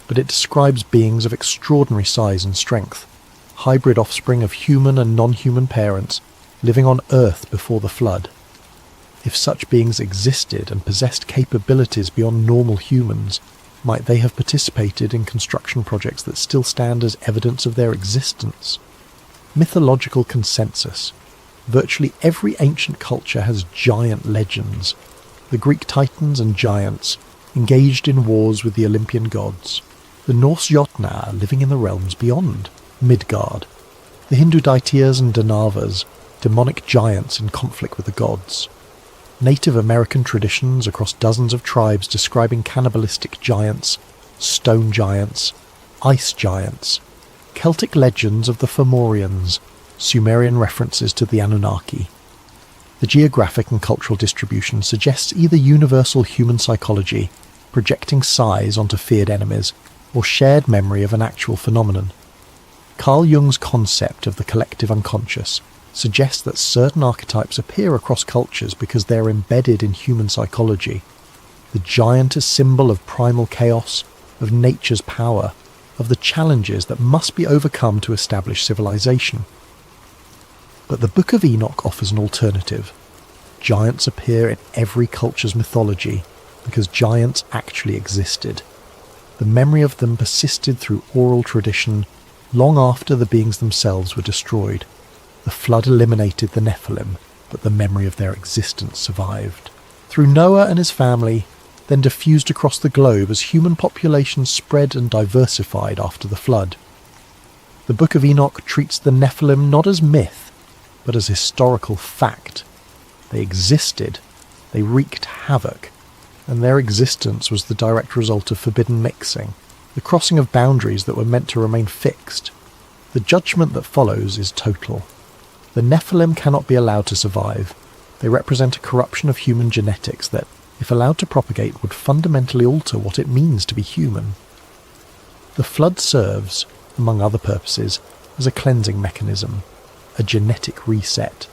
but it describes beings of extraordinary size and strength, hybrid offspring of human and non-human parents, living on Earth before the flood. If such beings existed and possessed capabilities beyond normal humans, might they have participated in construction projects that still stand as evidence of their existence? Mythological consensus. Virtually every ancient culture has giant legends. The Greek titans and giants engaged in wars with the Olympian gods. The Norse Jotnar living in the realms beyond, Midgard. The Hindu Daityas and Danavas, demonic giants in conflict with the gods. Native American traditions across dozens of tribes describing cannibalistic giants, stone giants, ice giants. Celtic legends of the Fomorians, Sumerian references to the Anunnaki. The geographic and cultural distribution suggests either universal human psychology, projecting size onto feared enemies, or shared memory of an actual phenomenon. Carl Jung's concept of the collective unconscious suggests that certain archetypes appear across cultures because they're embedded in human psychology. The giant as symbol of primal chaos, of nature's power, of the challenges that must be overcome to establish civilization. But the Book of Enoch offers an alternative. Giants appear in every culture's mythology because giants actually existed. The memory of them persisted through oral tradition long after the beings themselves were destroyed. The flood eliminated the Nephilim, but the memory of their existence survived. Through Noah and his family, then diffused across the globe as human populations spread and diversified after the flood. The Book of Enoch treats the Nephilim not as myth, but as historical fact. They existed, they wreaked havoc, and their existence was the direct result of forbidden mixing, the crossing of boundaries that were meant to remain fixed. The judgment that follows is total. The Nephilim cannot be allowed to survive. They represent a corruption of human genetics that, if allowed to propagate, would fundamentally alter what it means to be human. The flood serves, among other purposes, as a cleansing mechanism, a genetic reset.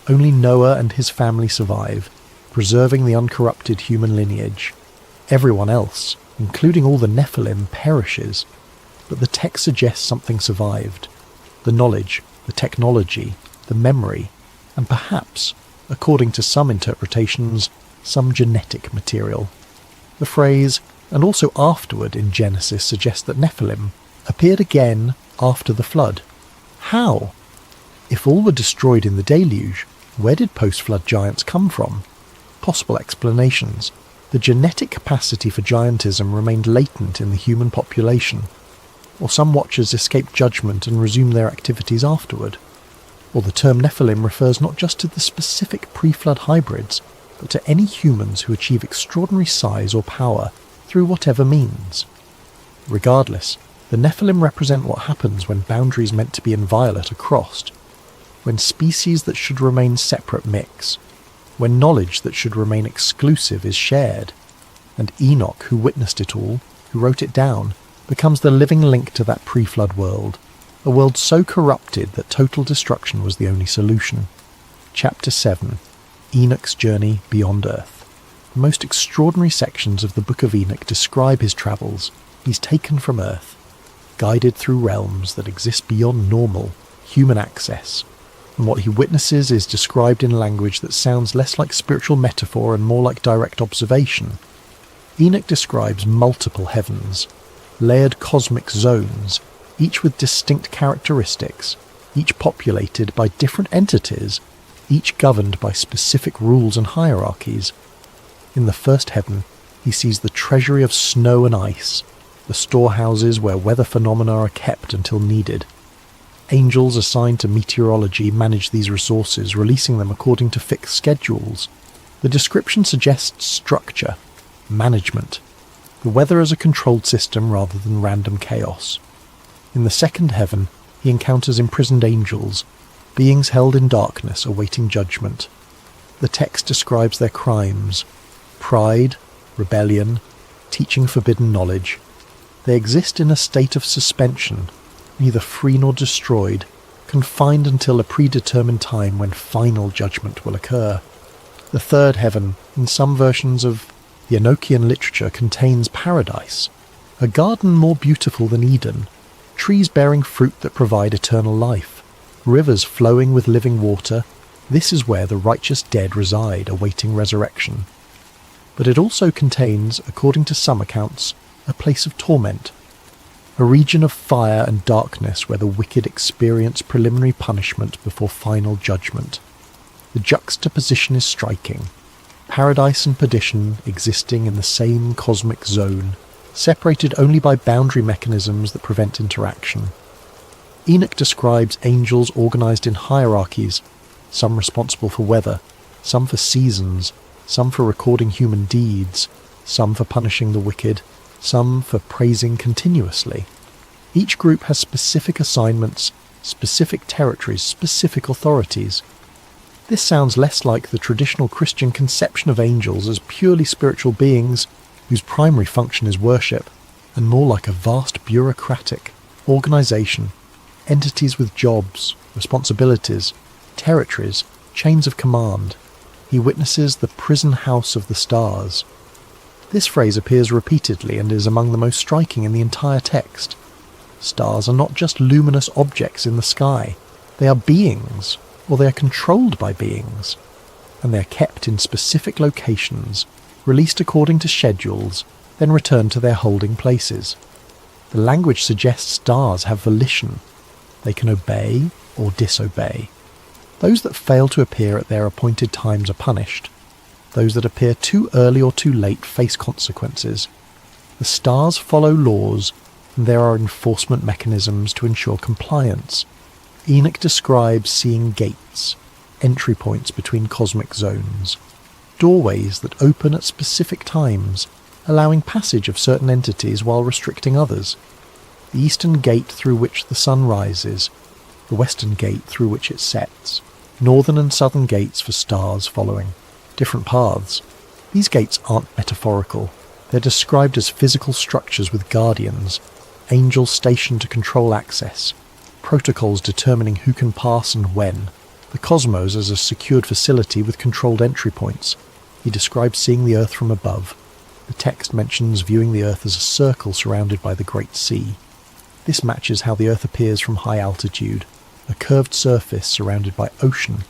Only Noah and his family survive, preserving the uncorrupted human lineage. Everyone else, including all the Nephilim, perishes, but the text suggests something survived. The knowledge, the technology, the memory, and perhaps, according to some interpretations, some genetic material. The phrase, and also afterward in Genesis, suggests that Nephilim appeared again after the flood. How? If all were destroyed in the deluge, where did post-flood giants come from? Possible explanations. The genetic capacity for giantism remained latent in the human population, or some watchers escaped judgment and resumed their activities afterward. Or the term Nephilim refers not just to the specific pre-flood hybrids, but to any humans who achieve extraordinary size or power through whatever means. Regardless, the Nephilim represent what happens when boundaries meant to be inviolate are crossed, when species that should remain separate mix, when knowledge that should remain exclusive is shared, and Enoch, who witnessed it all, who wrote it down, becomes the living link to that pre-flood world, a world so corrupted that total destruction was the only solution. Chapter 7. Enoch's Journey Beyond Earth. The most extraordinary sections of the Book of Enoch describe his travels. He's taken from Earth, guided through realms that exist beyond normal human access, and what he witnesses is described in language that sounds less like spiritual metaphor and more like direct observation. Enoch describes multiple heavens, layered cosmic zones, each with distinct characteristics, each populated by different entities, each governed by specific rules and hierarchies. In the first heaven, he sees the treasury of snow and ice, the storehouses where weather phenomena are kept until needed. Angels assigned to meteorology manage these resources, releasing them according to fixed schedules. The description suggests structure, management, the weather as a controlled system rather than random chaos. In the second heaven, he encounters imprisoned angels, beings held in darkness awaiting judgment. The text describes their crimes: pride, rebellion, teaching forbidden knowledge. They exist in a state of suspension, neither free nor destroyed, confined until a predetermined time when final judgment will occur. The third heaven, in some versions of the Enochian literature, contains paradise, a garden more beautiful than Eden, trees bearing fruit that provide eternal life, rivers flowing with living water. This is where the righteous dead reside, awaiting resurrection. But it also contains, according to some accounts, a place of torment, a region of fire and darkness where the wicked experience preliminary punishment before final judgment. The juxtaposition is striking. Paradise and perdition existing in the same cosmic zone, separated only by boundary mechanisms that prevent interaction. Enoch describes angels organized in hierarchies, some responsible for weather, some for seasons, some for recording human deeds, some for punishing the wicked, some for praising continuously. Each group has specific assignments, specific territories, specific authorities. This sounds less like the traditional Christian conception of angels as purely spiritual beings whose primary function is worship, and more like a vast bureaucratic organization, entities with jobs, responsibilities, territories, chains of command. He witnesses the prison house of the stars. This phrase appears repeatedly and is among the most striking in the entire text. Stars are not just luminous objects in the sky. They are beings, or they are controlled by beings, and they are kept in specific locations, released according to schedules, then returned to their holding places. The language suggests stars have volition. They can obey or disobey. Those that fail to appear at their appointed times are punished. Those that appear too early or too late face consequences. The stars follow laws, and there are enforcement mechanisms to ensure compliance. Enoch describes seeing gates, entry points between cosmic zones, doorways that open at specific times, allowing passage of certain entities while restricting others. The eastern gate through which the sun rises, the western gate through which it sets, northern and southern gates for stars following different paths. These gates aren't metaphorical. They're described as physical structures with guardians, angels stationed to control access, protocols determining who can pass and when, the cosmos as a secured facility with controlled entry points. He describes seeing the earth from above. The text mentions viewing the earth as a circle surrounded by the Great Sea. This matches how the earth appears from high altitude, a curved surface surrounded by ocean.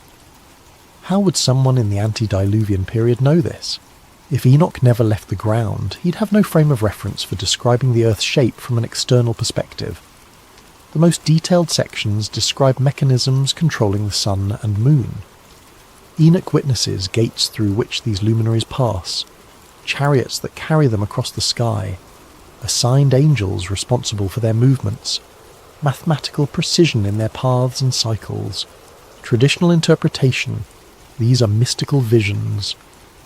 How would someone in the antediluvian period know this? If Enoch never left the ground, he'd have no frame of reference for describing the earth's shape from an external perspective. The most detailed sections describe mechanisms controlling the sun and moon. Enoch witnesses gates through which these luminaries pass, chariots that carry them across the sky, assigned angels responsible for their movements, mathematical precision in their paths and cycles, traditional interpretation. These are mystical visions,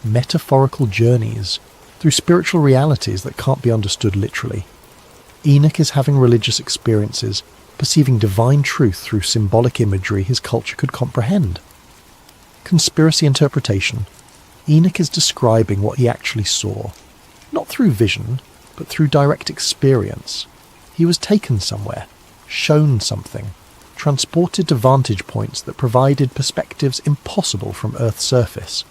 metaphorical journeys through spiritual realities that can't be understood literally. Enoch is having religious experiences, perceiving divine truth through symbolic imagery his culture could comprehend. Conspiracy interpretation. Enoch is describing what he actually saw, not through vision, but through direct experience. He was taken somewhere, shown something, transported to vantage points that provided perspectives impossible from Earth's surface.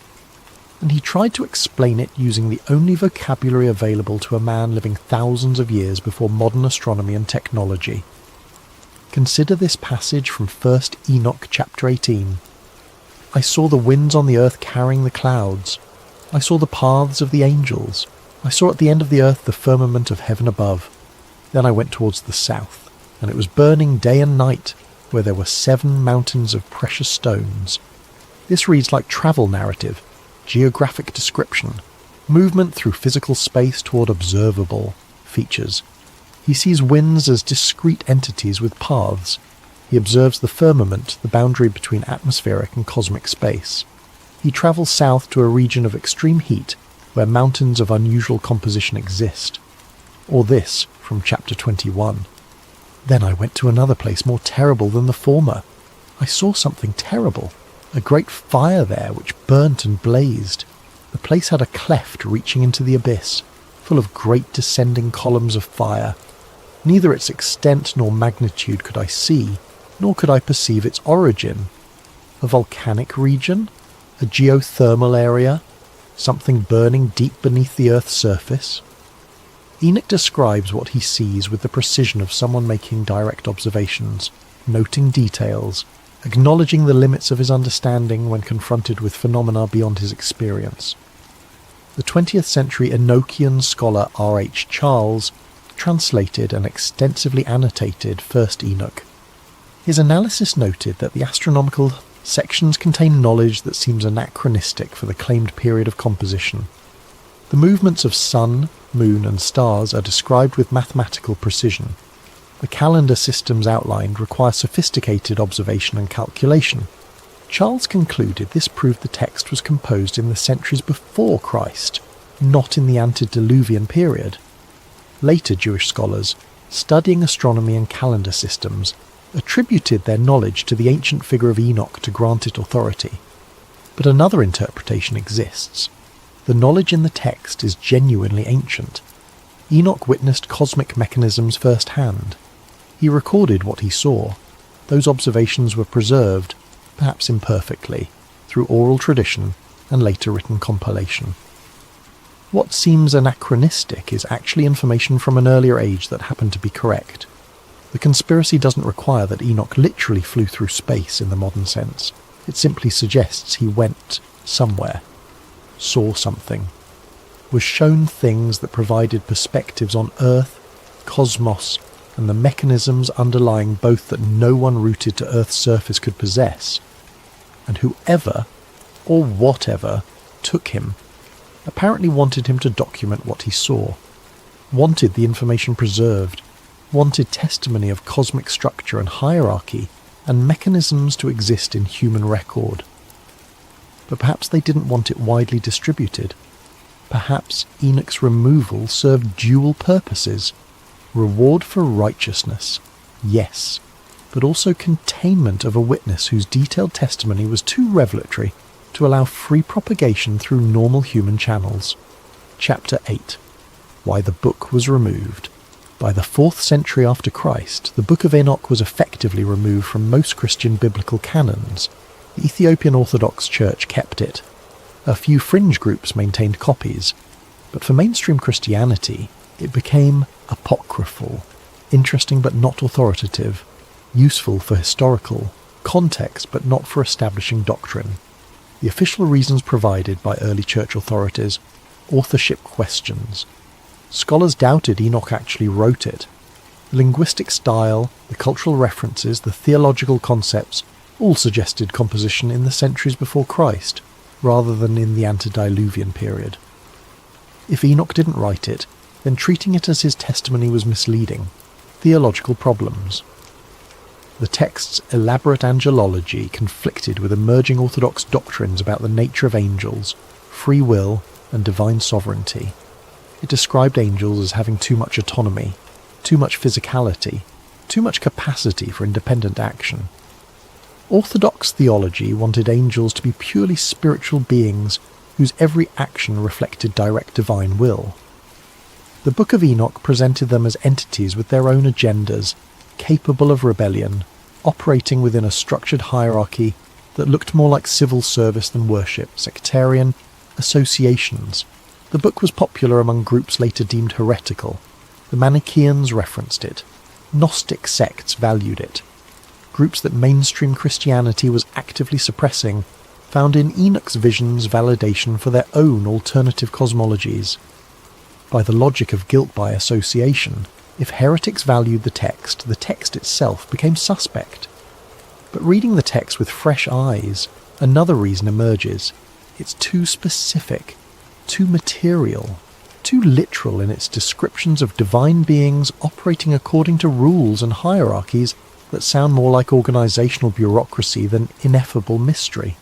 And he tried to explain it using the only vocabulary available to a man living thousands of years before modern astronomy and technology. Consider this passage from 1 Enoch chapter 18. I saw the winds on the earth carrying the clouds. I saw the paths of the angels. I saw at the end of the earth the firmament of heaven above. Then I went towards the south, and it was burning day and night, where there were 7 mountains of precious stones. This reads like travel narrative, geographic description, movement through physical space toward observable features. He sees winds as discrete entities with paths. He observes the firmament, the boundary between atmospheric and cosmic space. He travels south to a region of extreme heat where mountains of unusual composition exist. Or this, from chapter 21. Then I went to another place more terrible than the former. I saw something terrible. A great fire there which burnt and blazed. The place had a cleft reaching into the abyss, full of great descending columns of fire. Neither its extent nor magnitude could I see, nor could I perceive its origin. A volcanic region? A geothermal area? Something burning deep beneath the Earth's surface? Enoch describes what he sees with the precision of someone making direct observations, noting details, acknowledging the limits of his understanding when confronted with phenomena beyond his experience. The 20th century Enochian scholar R.H. Charles translated and extensively annotated 1st Enoch. His analysis noted that the astronomical sections contain knowledge that seems anachronistic for the claimed period of composition. The movements of sun, moon and stars are described with mathematical precision. The calendar systems outlined require sophisticated observation and calculation. Charles concluded this proved the text was composed in the centuries before Christ, not in the antediluvian period. Later Jewish scholars, studying astronomy and calendar systems, attributed their knowledge to the ancient figure of Enoch to grant it authority. But another interpretation exists. The knowledge in the text is genuinely ancient. Enoch witnessed cosmic mechanisms firsthand. He recorded what he saw. Those observations were preserved, perhaps imperfectly, through oral tradition and later written compilation. What seems anachronistic is actually information from an earlier age that happened to be correct. The conspiracy doesn't require that Enoch literally flew through space in the modern sense. It simply suggests he went somewhere, saw something, was shown things that provided perspectives on Earth, cosmos, and the mechanisms underlying both that no one rooted to Earth's surface could possess, and whoever, or whatever, took him, apparently wanted him to document what he saw, wanted the information preserved, wanted testimony of cosmic structure and hierarchy, and mechanisms to exist in human record. But perhaps they didn't want it widely distributed. Perhaps Enoch's removal served dual purposes. Reward for righteousness, yes, but also containment of a witness whose detailed testimony was too revelatory to allow free propagation through normal human channels. Chapter 8. Why the book was removed. By the 4th century after Christ, the Book of Enoch was effectively removed from most Christian biblical canons. The Ethiopian Orthodox Church kept it. A few fringe groups maintained copies, but for mainstream Christianity, it became apocryphal, interesting but not authoritative, useful for historical context but not for establishing doctrine. The official reasons provided by early church authorities, authorship questions. Scholars doubted Enoch actually wrote it. The linguistic style, the cultural references, the theological concepts all suggested composition in the centuries before Christ, rather than in the antediluvian period. If Enoch didn't write it, then treating it as his testimony was misleading. Theological problems. The text's elaborate angelology conflicted with emerging orthodox doctrines about the nature of angels, free will, and divine sovereignty. It described angels as having too much autonomy, too much physicality, too much capacity for independent action. Orthodox theology wanted angels to be purely spiritual beings whose every action reflected direct divine will. The Book of Enoch presented them as entities with their own agendas, capable of rebellion, operating within a structured hierarchy that looked more like civil service than worship, sectarian associations. The book was popular among groups later deemed heretical. The Manichaeans referenced it. Gnostic sects valued it. Groups that mainstream Christianity was actively suppressing found in Enoch's visions validation for their own alternative cosmologies. By the logic of guilt by association, if heretics valued the text itself became suspect. But reading the text with fresh eyes, another reason emerges. It's too specific, too material, too literal in its descriptions of divine beings operating according to rules and hierarchies that sound more like organisational bureaucracy than ineffable mystery.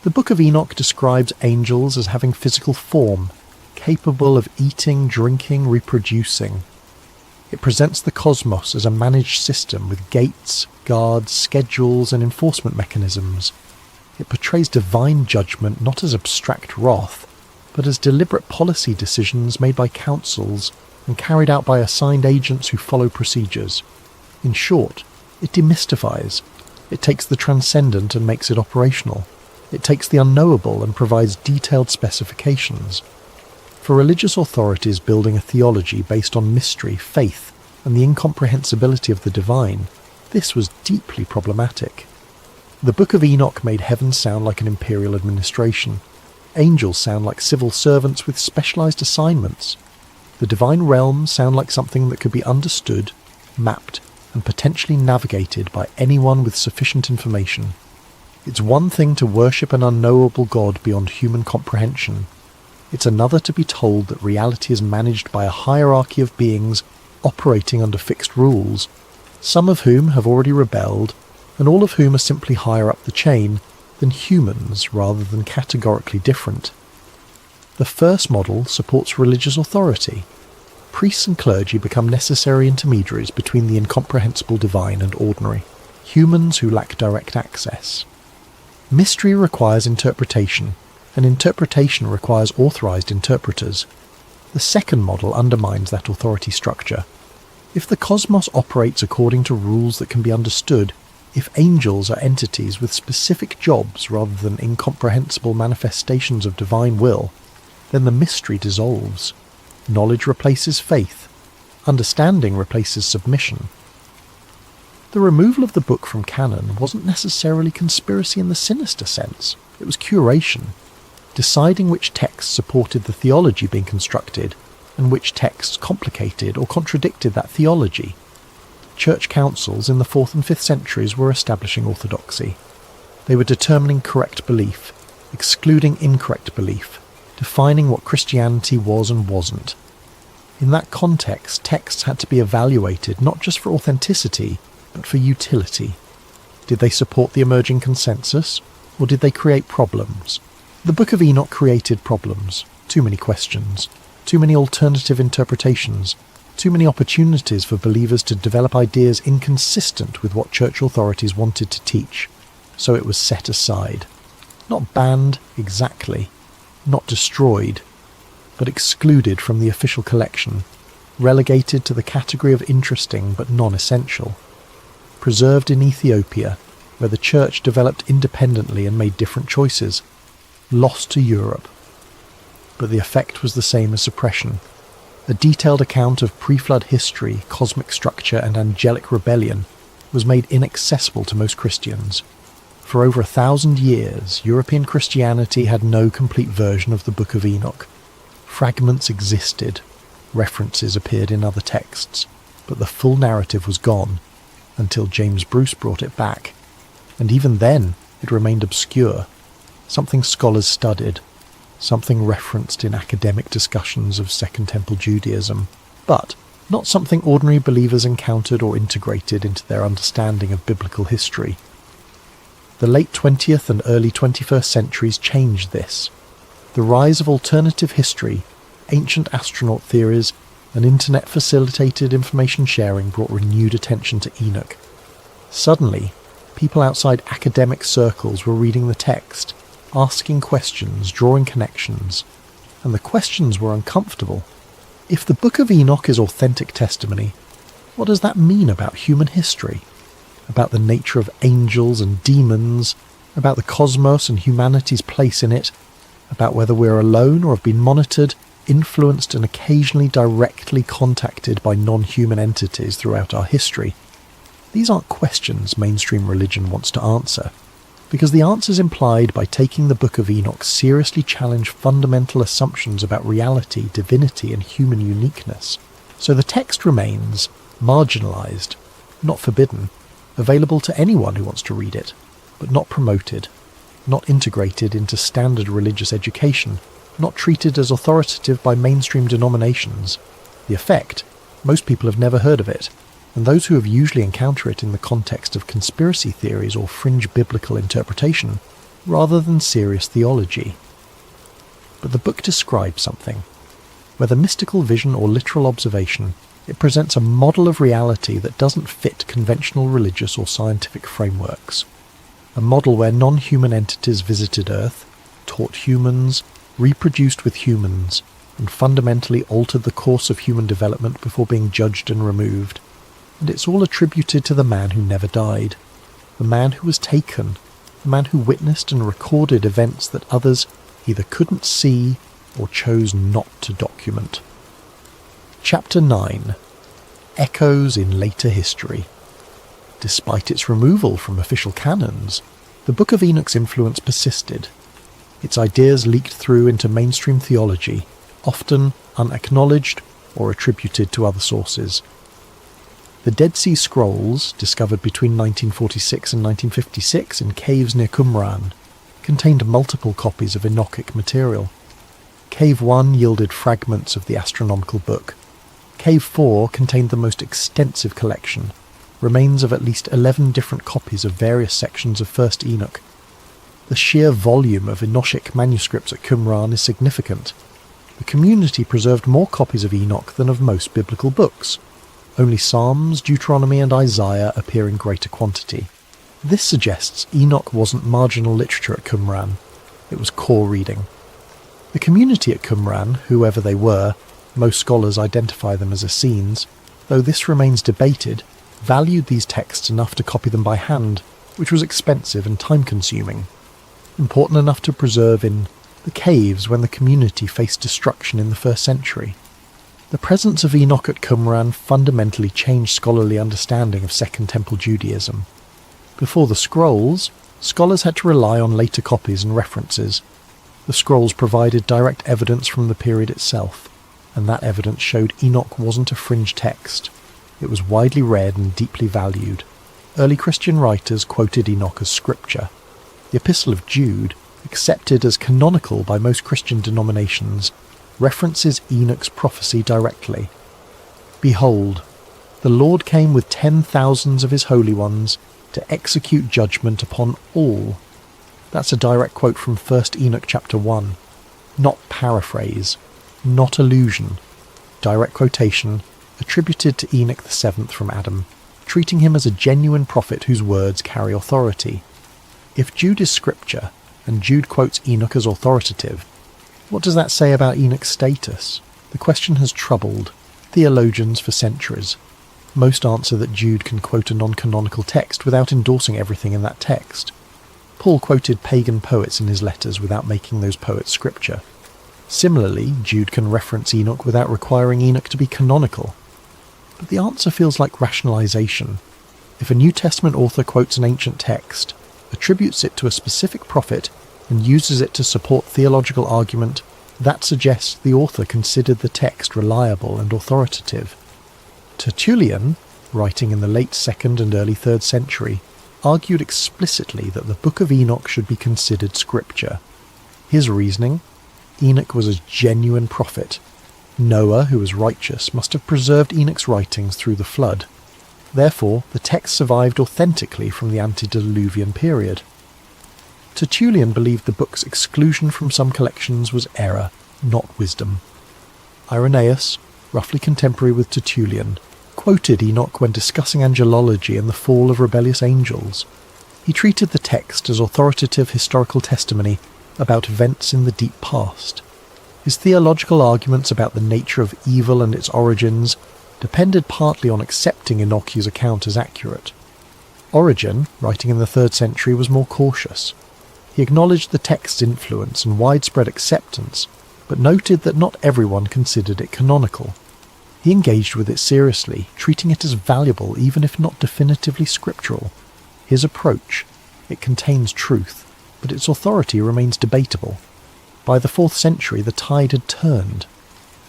The Book of Enoch describes angels as having physical form, capable of eating, drinking, reproducing. It presents the cosmos as a managed system with gates, guards, schedules, and enforcement mechanisms. It portrays divine judgment not as abstract wrath, but as deliberate policy decisions made by councils and carried out by assigned agents who follow procedures. In short, it demystifies. It takes the transcendent and makes it operational. It takes the unknowable and provides detailed specifications. For religious authorities building a theology based on mystery, faith, and the incomprehensibility of the divine, this was deeply problematic. The Book of Enoch made heaven sound like an imperial administration. Angels sound like civil servants with specialized assignments. The divine realms sound like something that could be understood, mapped, and potentially navigated by anyone with sufficient information. It's one thing to worship an unknowable God beyond human comprehension. It's another to be told that reality is managed by a hierarchy of beings operating under fixed rules, some of whom have already rebelled, and all of whom are simply higher up the chain than humans rather than categorically different. The first model supports religious authority. Priests and clergy become necessary intermediaries between the incomprehensible divine and ordinary, humans who lack direct access. Mystery requires interpretation, and interpretation requires authorized interpreters. The second model undermines that authority structure. If the cosmos operates according to rules that can be understood, if angels are entities with specific jobs rather than incomprehensible manifestations of divine will, then the mystery dissolves. Knowledge replaces faith. Understanding replaces submission. The removal of the book from canon wasn't necessarily conspiracy in the sinister sense. It was curation, deciding which texts supported the theology being constructed and which texts complicated or contradicted that theology. Church councils in the 4th and 5th centuries were establishing orthodoxy. They were determining correct belief, excluding incorrect belief, defining what Christianity was and wasn't. In that context, texts had to be evaluated not just for authenticity, but for utility. Did they support the emerging consensus, or did they create problems? The Book of Enoch created problems, too many questions, too many alternative interpretations, too many opportunities for believers to develop ideas inconsistent with what church authorities wanted to teach, so it was set aside. Not banned, exactly, not destroyed, but excluded from the official collection, relegated to the category of interesting but non-essential. Preserved in Ethiopia, where the church developed independently and made different choices. Lost to Europe. But the effect was the same as suppression. A detailed account of pre-flood history, cosmic structure, and angelic rebellion was made inaccessible to most Christians. For over 1,000 years, European Christianity had no complete version of the Book of Enoch. Fragments existed, references appeared in other texts, but the full narrative was gone, until James Bruce brought it back. And even then, it remained obscure, something scholars studied, something referenced in academic discussions of Second Temple Judaism, but not something ordinary believers encountered or integrated into their understanding of biblical history. The late 20th and early 21st centuries changed this. The rise of alternative history, ancient astronaut theories, and internet-facilitated information sharing brought renewed attention to Enoch. Suddenly, people outside academic circles were reading the text, asking questions, drawing connections, and the questions were uncomfortable. If the Book of Enoch is authentic testimony, What does that mean about human history? About the nature of angels and demons? About the cosmos and humanity's place in it? About whether we're alone or have been monitored, influenced and occasionally directly contacted by non-human entities throughout our history? These aren't questions mainstream religion wants to answer, because the answers implied by taking the Book of Enoch seriously challenge fundamental assumptions about reality, divinity and human uniqueness. So the text remains marginalised, not forbidden, available to anyone who wants to read it, but not promoted, not integrated into standard religious education, not treated as authoritative by mainstream denominations. The effect? Most people have never heard of it, and those who have usually encounter it in the context of conspiracy theories or fringe biblical interpretation, rather than serious theology. But the book describes something. Whether mystical vision or literal observation, it presents a model of reality that doesn't fit conventional religious or scientific frameworks. A model where non-human entities visited Earth, taught humans, reproduced with humans, and fundamentally altered the course of human development before being judged and removed. And it's all attributed to the man who never died, the man who was taken, the man who witnessed and recorded events that others either couldn't see or chose not to document. Chapter 9. Echoes in Later History. Despite its removal from official canons, the Book of Enoch's influence persisted. Its ideas leaked through into mainstream theology, often unacknowledged or attributed to other sources. The Dead Sea Scrolls, discovered between 1946 and 1956 in caves near Qumran, contained multiple copies of Enochic material. Cave 1 yielded fragments of the astronomical book. Cave 4 contained the most extensive collection, remains of at least 11 different copies of various sections of 1st Enoch. The sheer volume of Enochic manuscripts at Qumran is significant. The community preserved more copies of Enoch than of most biblical books. Only Psalms, Deuteronomy and Isaiah appear in greater quantity. This suggests Enoch wasn't marginal literature at Qumran. It was core reading. The community at Qumran, whoever they were, most scholars identify them as Essenes, though this remains debated, valued these texts enough to copy them by hand, which was expensive and time-consuming. Important enough to preserve in the caves when the community faced destruction in the 1st century. The presence of Enoch at Qumran fundamentally changed scholarly understanding of Second Temple Judaism. Before the scrolls, scholars had to rely on later copies and references. The scrolls provided direct evidence from the period itself, and that evidence showed Enoch wasn't a fringe text. It was widely read and deeply valued. Early Christian writers quoted Enoch as scripture. The Epistle of Jude, accepted as canonical by most Christian denominations, references Enoch's prophecy directly. Behold, the Lord came with 10,000s of his holy ones to execute judgment upon all. That's a direct quote from 1st Enoch chapter 1. Not paraphrase, not allusion. Direct quotation, attributed to Enoch the 7th from Adam, treating him as a genuine prophet whose words carry authority. If Jude is scripture, and Jude quotes Enoch as authoritative, what does that say about Enoch's status? The question has troubled theologians for centuries. Most answer that Jude can quote a non-canonical text without endorsing everything in that text. Paul quoted pagan poets in his letters without making those poets scripture. Similarly, Jude can reference Enoch without requiring Enoch to be canonical. But the answer feels like rationalization. If a New Testament author quotes an ancient text, attributes it to a specific prophet, and uses it to support theological argument, that suggests the author considered the text reliable and authoritative. Tertullian, writing in the late 2nd and early 3rd century, argued explicitly that the Book of Enoch should be considered scripture. His reasoning? Enoch was a genuine prophet. Noah, who was righteous, must have preserved Enoch's writings through the flood. Therefore, the text survived authentically from the antediluvian period. Tertullian believed the book's exclusion from some collections was error, not wisdom. Irenaeus, roughly contemporary with Tertullian, quoted Enoch when discussing angelology and the fall of rebellious angels. He treated the text as authoritative historical testimony about events in the deep past. His theological arguments about the nature of evil and its origins depended partly on accepting Enoch's account as accurate. Origen, writing in the 3rd century, was more cautious. He acknowledged the text's influence and widespread acceptance, but noted that not everyone considered it canonical. He engaged with it seriously, treating it as valuable even if not definitively scriptural. His approach: it contains truth, but its authority remains debatable. By the 4th century, the tide had turned.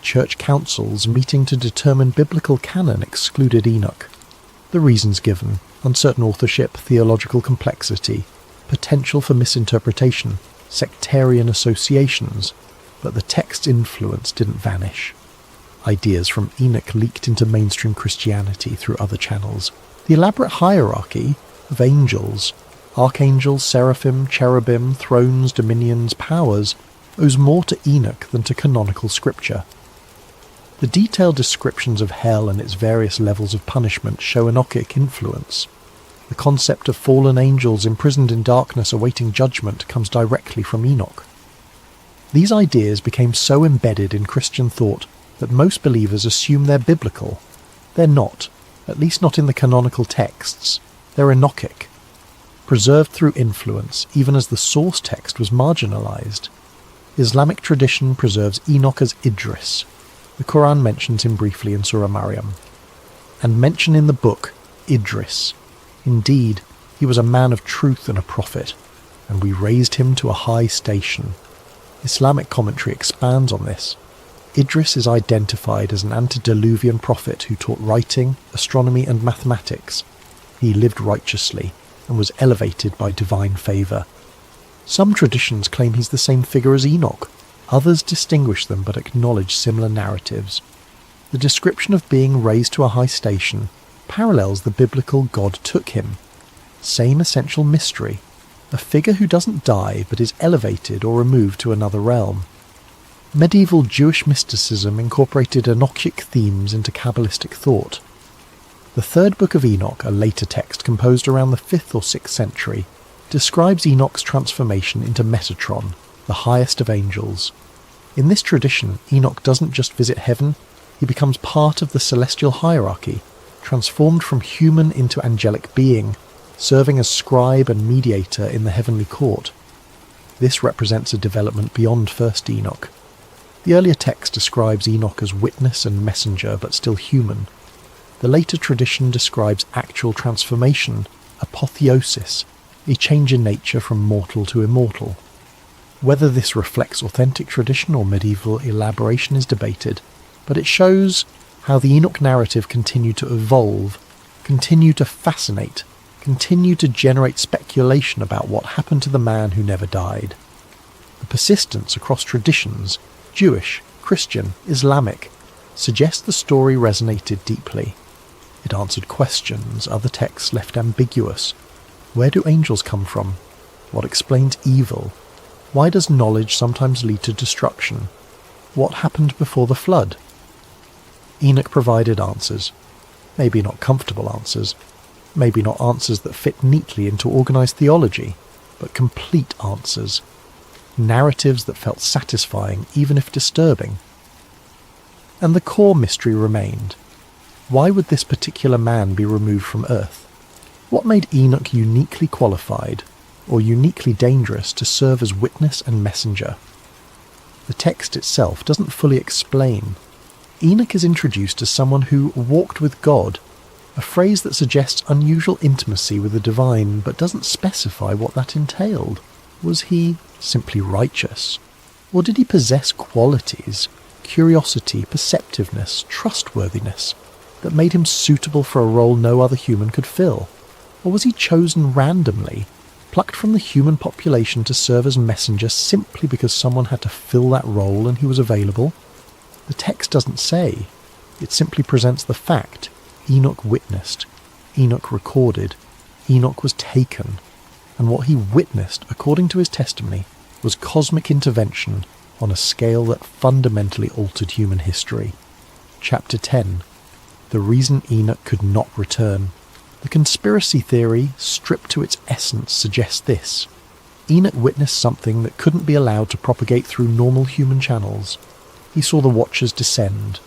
Church councils meeting to determine biblical canon excluded Enoch. The reasons given: uncertain authorship, theological complexity, potential for misinterpretation, sectarian associations, but the text's influence didn't vanish. Ideas from Enoch leaked into mainstream Christianity through other channels. The elaborate hierarchy of angels, archangels, seraphim, cherubim, thrones, dominions, powers, owes more to Enoch than to canonical scripture. The detailed descriptions of hell and its various levels of punishment show Enochic influence. The concept of fallen angels imprisoned in darkness awaiting judgment comes directly from Enoch. These ideas became so embedded in Christian thought that most believers assume they're biblical. They're not, at least not in the canonical texts. They're Enochic, preserved through influence, even as the source text was marginalized. Islamic tradition preserves Enoch as Idris. The Quran mentions him briefly in Surah Maryam, and mention in the book Idris. Indeed, he was a man of truth and a prophet, and we raised him to a high station. Islamic commentary expands on this. Idris is identified as an antediluvian prophet who taught writing, astronomy and mathematics. He lived righteously and was elevated by divine favour. Some traditions claim he's the same figure as Enoch. Others distinguish them but acknowledge similar narratives. The description of being raised to a high station parallels the biblical God took him. Same essential mystery. A figure who doesn't die but is elevated or removed to another realm. Medieval Jewish mysticism incorporated Enochic themes into Kabbalistic thought. The 3rd book of Enoch, a later text composed around the 5th or 6th century, describes Enoch's transformation into Metatron, the highest of angels. In this tradition, Enoch doesn't just visit heaven, he becomes part of the celestial hierarchy, transformed from human into angelic being, serving as scribe and mediator in the heavenly court. This represents a development beyond first Enoch. The earlier text describes Enoch as witness and messenger, but still human. The later tradition describes actual transformation, apotheosis, a change in nature from mortal to immortal. Whether this reflects authentic tradition or medieval elaboration is debated, but it shows how the Enoch narrative continued to evolve, continued to fascinate, continued to generate speculation about what happened to the man who never died. The persistence across traditions, Jewish, Christian, Islamic, suggests the story resonated deeply. It answered questions other texts left ambiguous. Where do angels come from? What explains evil? Why does knowledge sometimes lead to destruction? What happened before the flood? Enoch provided answers. Maybe not comfortable answers. Maybe not answers that fit neatly into organized theology, but complete answers. Narratives that felt satisfying, even if disturbing. And the core mystery remained. Why would this particular man be removed from Earth? What made Enoch uniquely qualified, or uniquely dangerous to serve as witness and messenger? The text itself doesn't fully explain. Enoch is introduced as someone who walked with God, a phrase that suggests unusual intimacy with the divine, but doesn't specify what that entailed. Was he simply righteous? Or did he possess qualities, curiosity, perceptiveness, trustworthiness, that made him suitable for a role no other human could fill? Or was he chosen randomly, plucked from the human population to serve as messenger simply because someone had to fill that role and he was available? The text doesn't say. It simply presents the fact. Enoch witnessed. Enoch recorded. Enoch was taken. And what he witnessed, according to his testimony, was cosmic intervention on a scale that fundamentally altered human history. Chapter 10. The reason Enoch could not return. The conspiracy theory, stripped to its essence, suggests this. Enoch witnessed something that couldn't be allowed to propagate through normal human channels. He saw the Watchers descend.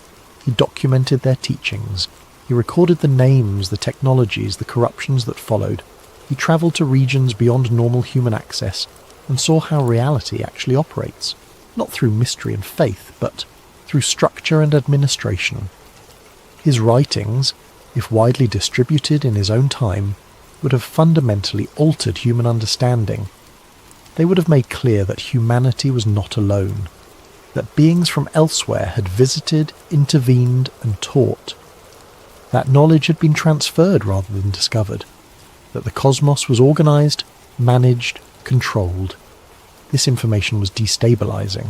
He documented their teachings. He recorded the names, the technologies, the corruptions that followed. He travelled to regions beyond normal human access and saw how reality actually operates, not through mystery and faith, but through structure and administration. His writings, if widely distributed in his own time, would have fundamentally altered human understanding. They would have made clear that humanity was not alone, that beings from elsewhere had visited, intervened, and taught. That knowledge had been transferred rather than discovered, that the cosmos was organised, managed, controlled. This information was destabilising,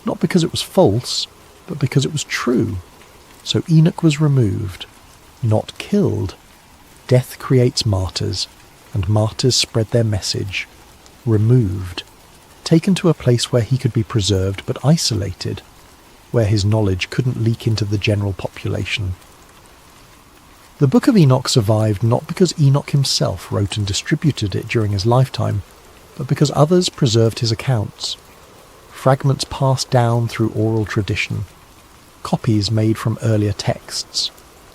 not because it was false, but because it was true. So Enoch was removed, not killed. Death creates martyrs, and martyrs spread their message. Removed, taken to a place where he could be preserved but isolated, where his knowledge couldn't leak into the general population. The Book of Enoch survived not because Enoch himself wrote and distributed it during his lifetime, but because others preserved his accounts. Fragments passed down through oral tradition, copies made from earlier texts,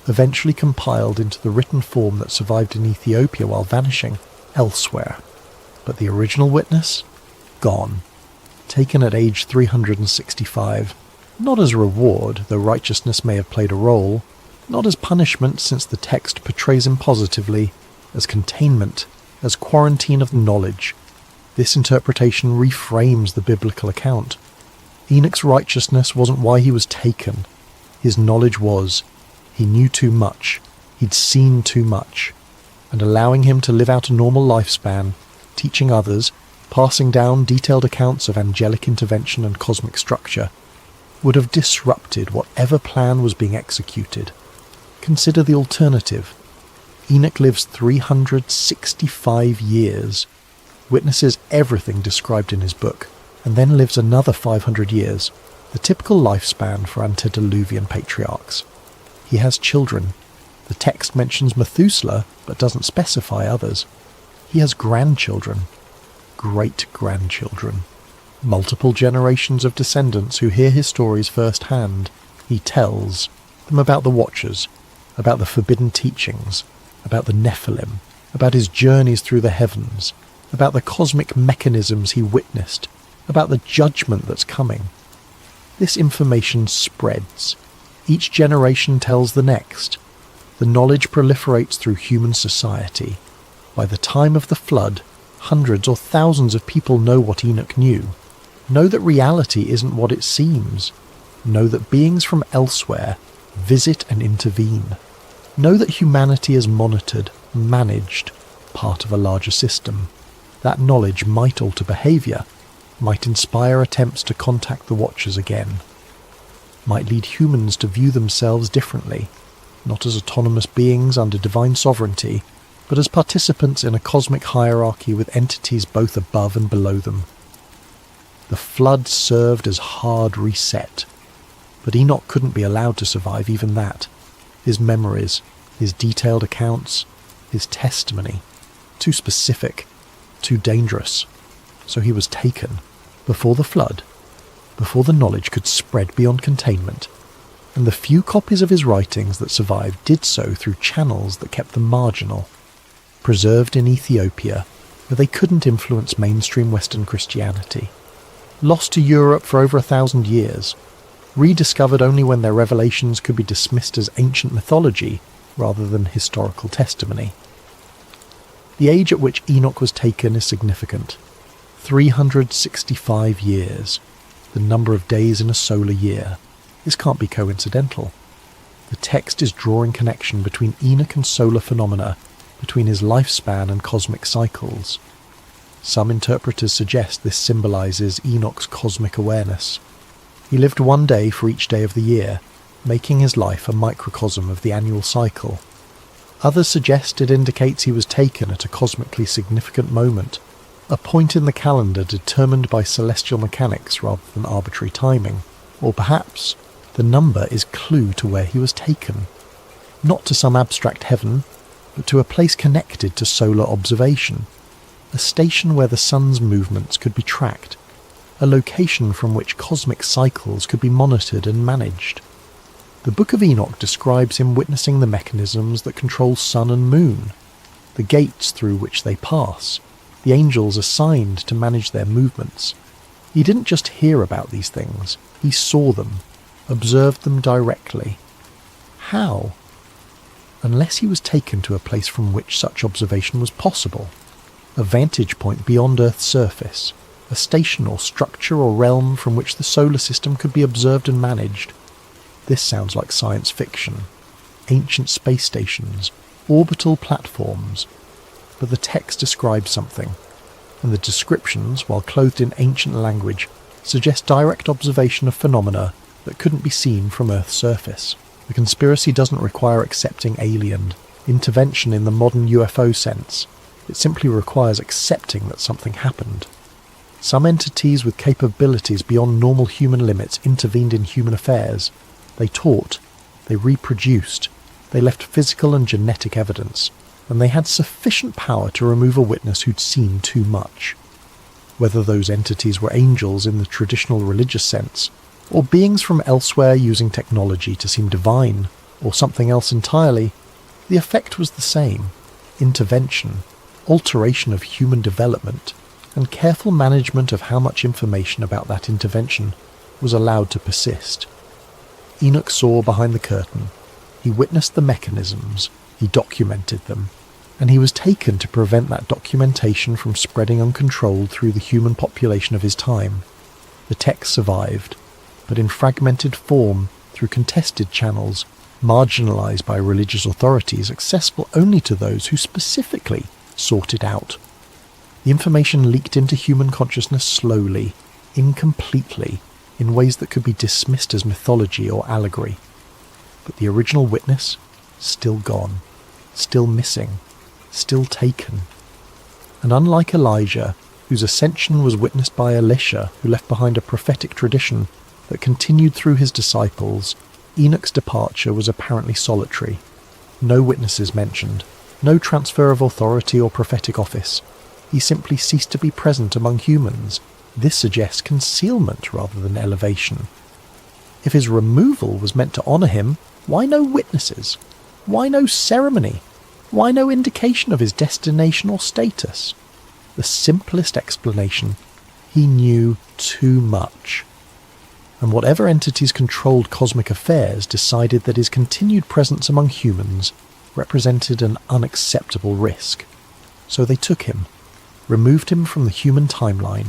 eventually compiled into the written form that survived in Ethiopia while vanishing elsewhere. But the original witness? Gone. Taken at age 365, not as a reward, though righteousness may have played a role, not as punishment since the text portrays him positively, as containment, as quarantine of knowledge. This interpretation reframes the biblical account. Enoch's righteousness wasn't why he was taken. His knowledge was. He knew too much. He'd seen too much. And allowing him to live out a normal lifespan, teaching others, passing down detailed accounts of angelic intervention and cosmic structure, would have disrupted whatever plan was being executed. Consider the alternative. Enoch lives 365 years, witnesses everything described in his book, and then lives another 500 years, the typical lifespan for antediluvian patriarchs. He has children. The text mentions Methuselah, but doesn't specify others. He has grandchildren, great-grandchildren, multiple generations of descendants who hear his stories firsthand. He tells them about the Watchers, about the forbidden teachings, about the Nephilim, about his journeys through the heavens, about the cosmic mechanisms he witnessed, about the judgment that's coming. This information spreads. Each generation tells the next. The knowledge proliferates through human society. By the time of the flood, hundreds or thousands of people know what Enoch knew. Know that reality isn't what it seems. Know that beings from elsewhere visit and intervene. Know that humanity is monitored, managed, part of a larger system. That knowledge might alter behaviour, might inspire attempts to contact the Watchers again, might lead humans to view themselves differently, not as autonomous beings under divine sovereignty, but as participants in a cosmic hierarchy with entities both above and below them. The flood served as hard reset, but Enoch couldn't be allowed to survive even that. His memories, his detailed accounts, his testimony, too specific, too dangerous. So he was taken, before the flood, before the knowledge could spread beyond containment, and the few copies of his writings that survived did so through channels that kept them marginal, preserved in Ethiopia, where they couldn't influence mainstream Western Christianity, lost to Europe for over 1,000 years, rediscovered only when their revelations could be dismissed as ancient mythology rather than historical testimony. The age at which Enoch was taken is significant. 365 years, the number of days in a solar year. This can't be coincidental. The text is drawing connection between Enoch and solar phenomena, between his lifespan and cosmic cycles. Some interpreters suggest this symbolises Enoch's cosmic awareness. He lived one day for each day of the year, making his life a microcosm of the annual cycle. Others suggest it indicates he was taken at a cosmically significant moment, a point in the calendar determined by celestial mechanics rather than arbitrary timing. Or perhaps the number is clue to where he was taken, not to some abstract heaven, but to a place connected to solar observation, a station where the sun's movements could be tracked, a location from which cosmic cycles could be monitored and managed. The Book of Enoch describes him witnessing the mechanisms that control sun and moon, the gates through which they pass, the angels assigned to manage their movements. He didn't just hear about these things, he saw them, observed them directly. How? Unless he was taken to a place from which such observation was possible, a vantage point beyond Earth's surface, a station or structure or realm from which the solar system could be observed and managed. This sounds like science fiction. Ancient space stations, orbital platforms. But the text describes something, and the descriptions, while clothed in ancient language, suggest direct observation of phenomena that couldn't be seen from Earth's surface. The conspiracy doesn't require accepting alien intervention in the modern UFO sense. It simply requires accepting that something happened. Some entities with capabilities beyond normal human limits intervened in human affairs. They taught, they reproduced, they left physical and genetic evidence, and they had sufficient power to remove a witness who'd seen too much. Whether those entities were angels in the traditional religious sense, or beings from elsewhere using technology to seem divine, or something else entirely, the effect was the same: intervention, alteration of human development, and careful management of how much information about that intervention was allowed to persist. Enoch saw behind the curtain. He witnessed the mechanisms, he documented them, and he was taken to prevent that documentation from spreading uncontrolled through the human population of his time. The text survived, but in fragmented form through contested channels, marginalized by religious authorities, accessible only to those who specifically sought it out. The information leaked into human consciousness slowly, incompletely, in ways that could be dismissed as mythology or allegory. But the original witness, still gone, still missing, still taken. And unlike Elijah, whose ascension was witnessed by Elisha, who left behind a prophetic tradition that continued through his disciples, Enoch's departure was apparently solitary. No witnesses mentioned, no transfer of authority or prophetic office. He simply ceased to be present among humans. This suggests concealment rather than elevation. If his removal was meant to honour him, why no witnesses? Why no ceremony? Why no indication of his destination or status? The simplest explanation: he knew too much. And whatever entities controlled cosmic affairs decided that his continued presence among humans represented an unacceptable risk. So they took him, removed him from the human timeline,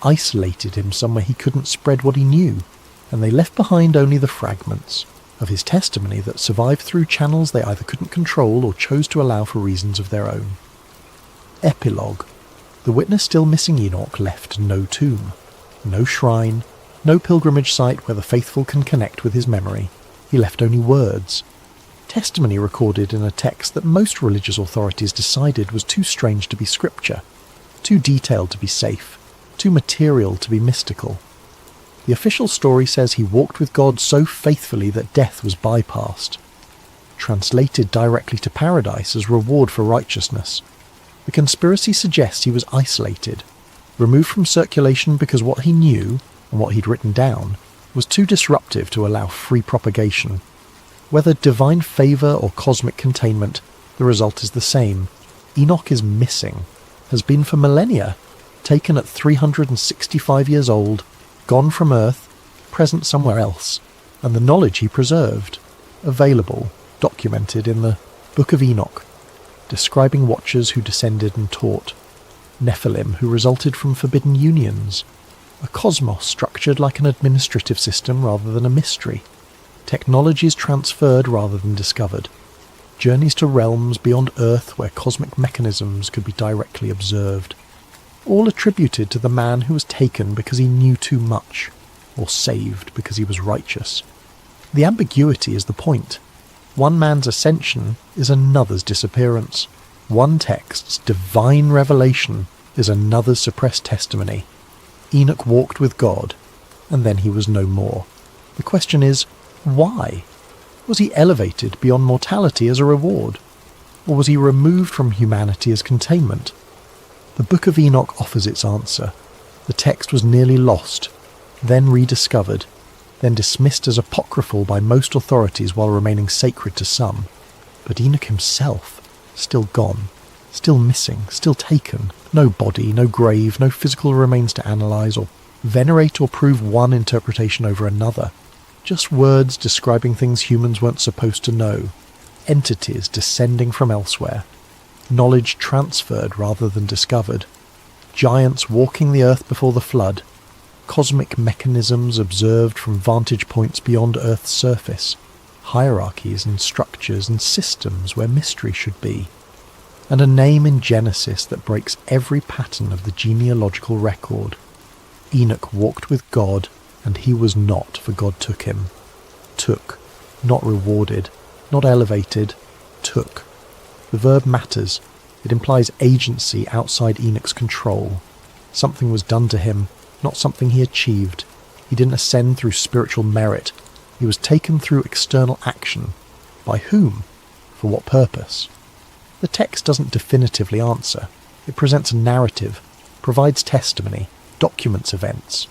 isolated him somewhere he couldn't spread what he knew, and they left behind only the fragments of his testimony that survived through channels they either couldn't control or chose to allow for reasons of their own. Epilogue. The witness still missing Enoch left no tomb, no shrine, no pilgrimage site where the faithful can connect with his memory. He left only words. Testimony recorded in a text that most religious authorities decided was too strange to be scripture, too detailed to be safe, too material to be mystical. The official story says he walked with God so faithfully that death was bypassed, translated directly to paradise as reward for righteousness. The conspiracy suggests he was isolated, removed from circulation because what he knew, and what he'd written down, was too disruptive to allow free propagation. Whether divine favour or cosmic containment, the result is the same. Enoch is missing, has been for millennia, taken at 365 years old, gone from Earth, present somewhere else, and the knowledge he preserved, available, documented in the Book of Enoch, describing watchers who descended and taught, Nephilim who resulted from forbidden unions, a cosmos structured like an administrative system rather than a mystery, technologies transferred rather than discovered, journeys to realms beyond Earth where cosmic mechanisms could be directly observed, all attributed to the man who was taken because he knew too much, or saved because he was righteous. The ambiguity is the point. One man's ascension is another's disappearance. One text's divine revelation is another's suppressed testimony. Enoch walked with God, and then he was no more. The question is, why? Was he elevated beyond mortality as a reward? Or was he removed from humanity as containment? The Book of Enoch offers its answer. The text was nearly lost, then rediscovered, then dismissed as apocryphal by most authorities while remaining sacred to some. But Enoch himself, still gone, still missing, still taken, no body, no grave, no physical remains to analyse or venerate or prove one interpretation over another. Just words describing things humans weren't supposed to know, entities descending from elsewhere, knowledge transferred rather than discovered, giants walking the earth before the flood, cosmic mechanisms observed from vantage points beyond Earth's surface, hierarchies and structures and systems where mystery should be, and a name in Genesis that breaks every pattern of the genealogical record. Enoch walked with God, and he was not, for God took him. Took, not rewarded, not elevated, took. The verb matters. It implies agency outside Enoch's control. Something was done to him, not something he achieved. He didn't ascend through spiritual merit. He was taken through external action. By whom? For what purpose? The text doesn't definitively answer. It presents a narrative, provides testimony, documents events.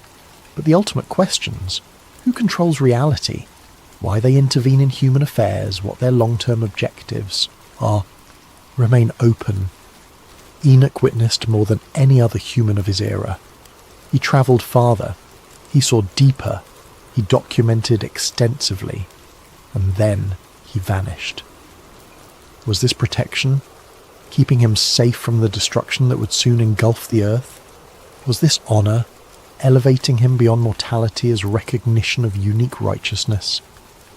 But the ultimate questions, who controls reality, why they intervene in human affairs, what their long-term objectives are, remain open. Enoch witnessed more than any other human of his era. He travelled farther, he saw deeper, he documented extensively, and then he vanished. Was this protection, keeping him safe from the destruction that would soon engulf the earth? Was this honour, elevating him beyond mortality as recognition of unique righteousness?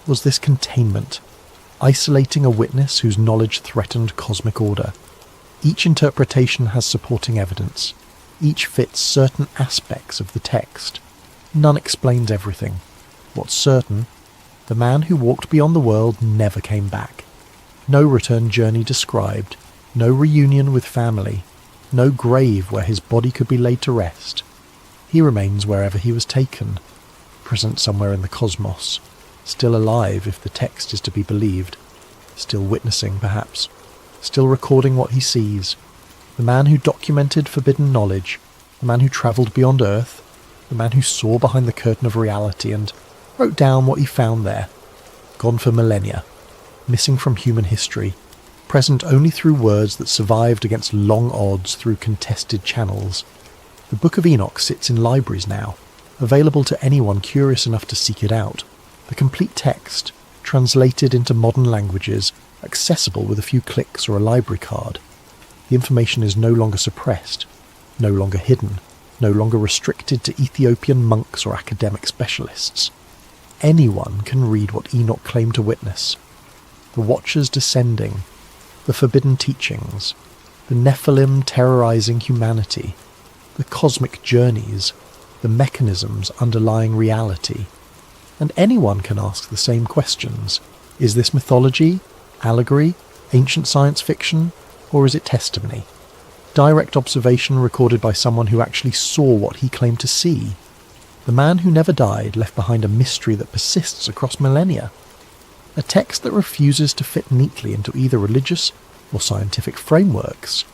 Was this containment, isolating a witness whose knowledge threatened cosmic order? Each interpretation has supporting evidence. Each fits certain aspects of the text. None explains everything. What's certain, the man who walked beyond the world never came back. No return journey described, no reunion with family, no grave where his body could be laid to rest. He remains wherever he was taken, present somewhere in the cosmos, still alive if the text is to be believed, still witnessing perhaps, still recording what he sees. The man who documented forbidden knowledge, the man who travelled beyond Earth, the man who saw behind the curtain of reality and wrote down what he found there, gone for millennia, missing from human history, present only through words that survived against long odds through contested channels. The Book of Enoch sits in libraries now, available to anyone curious enough to seek it out. The complete text, translated into modern languages, accessible with a few clicks or a library card. The information is no longer suppressed, no longer hidden, no longer restricted to Ethiopian monks or academic specialists. Anyone can read what Enoch claimed to witness. The Watchers descending, the forbidden teachings, the Nephilim terrorizing humanity, the cosmic journeys, the mechanisms underlying reality. And anyone can ask the same questions. Is this mythology, allegory, ancient science fiction, or is it testimony? Direct observation recorded by someone who actually saw what he claimed to see. The man who never died left behind a mystery that persists across millennia. A text that refuses to fit neatly into either religious or scientific frameworks.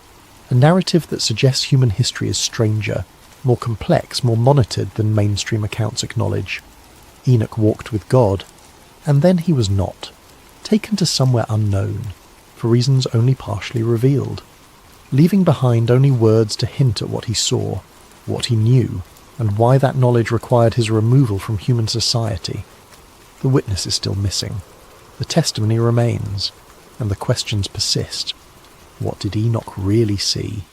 A narrative that suggests human history is stranger, more complex, more monitored than mainstream accounts acknowledge. Enoch walked with God, and then he was not, taken to somewhere unknown, for reasons only partially revealed, leaving behind only words to hint at what he saw, what he knew, and why that knowledge required his removal from human society. The witness is still missing. The testimony remains, and the questions persist. What did Enoch really see?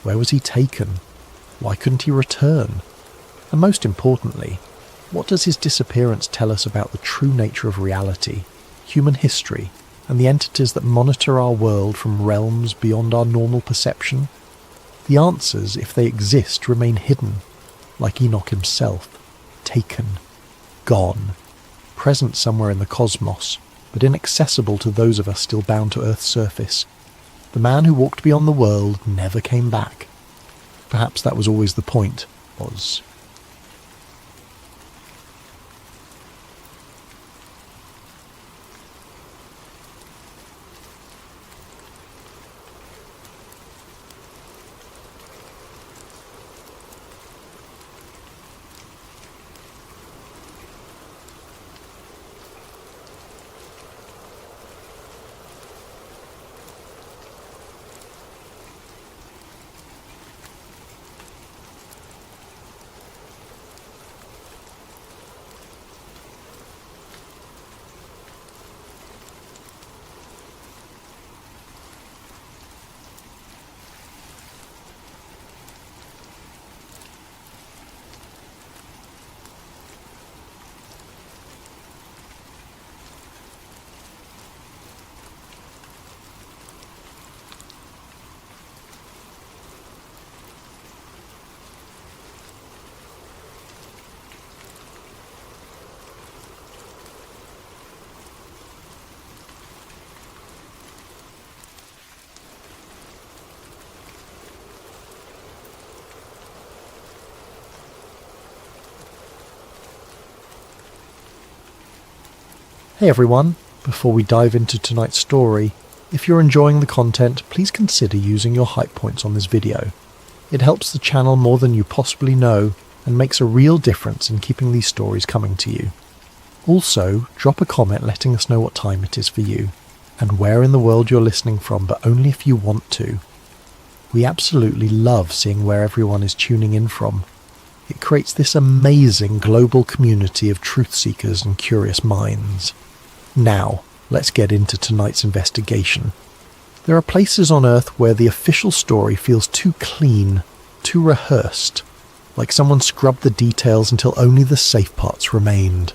Where was he taken? Why couldn't he return? And most importantly, what does his disappearance tell us about the true nature of reality, human history, and the entities that monitor our world from realms beyond our normal perception? The answers, if they exist, remain hidden, like Enoch himself, taken, gone, present somewhere in the cosmos, but inaccessible to those of us still bound to Earth's surface. The man who walked beyond the world never came back. Perhaps that was always the point, was. Hey everyone, before we dive into tonight's story, if you're enjoying the content, please consider using your hype points on this video. It helps the channel more than you possibly know and makes a real difference in keeping these stories coming to you. Also, drop a comment letting us know what time it is for you, and where in the world you're listening from, but only if you want to. We absolutely love seeing where everyone is tuning in from. It creates this amazing global community of truth seekers and curious minds. Now, let's get into tonight's investigation. There are places on Earth where the official story feels too clean, too rehearsed, like someone scrubbed the details until only the safe parts remained.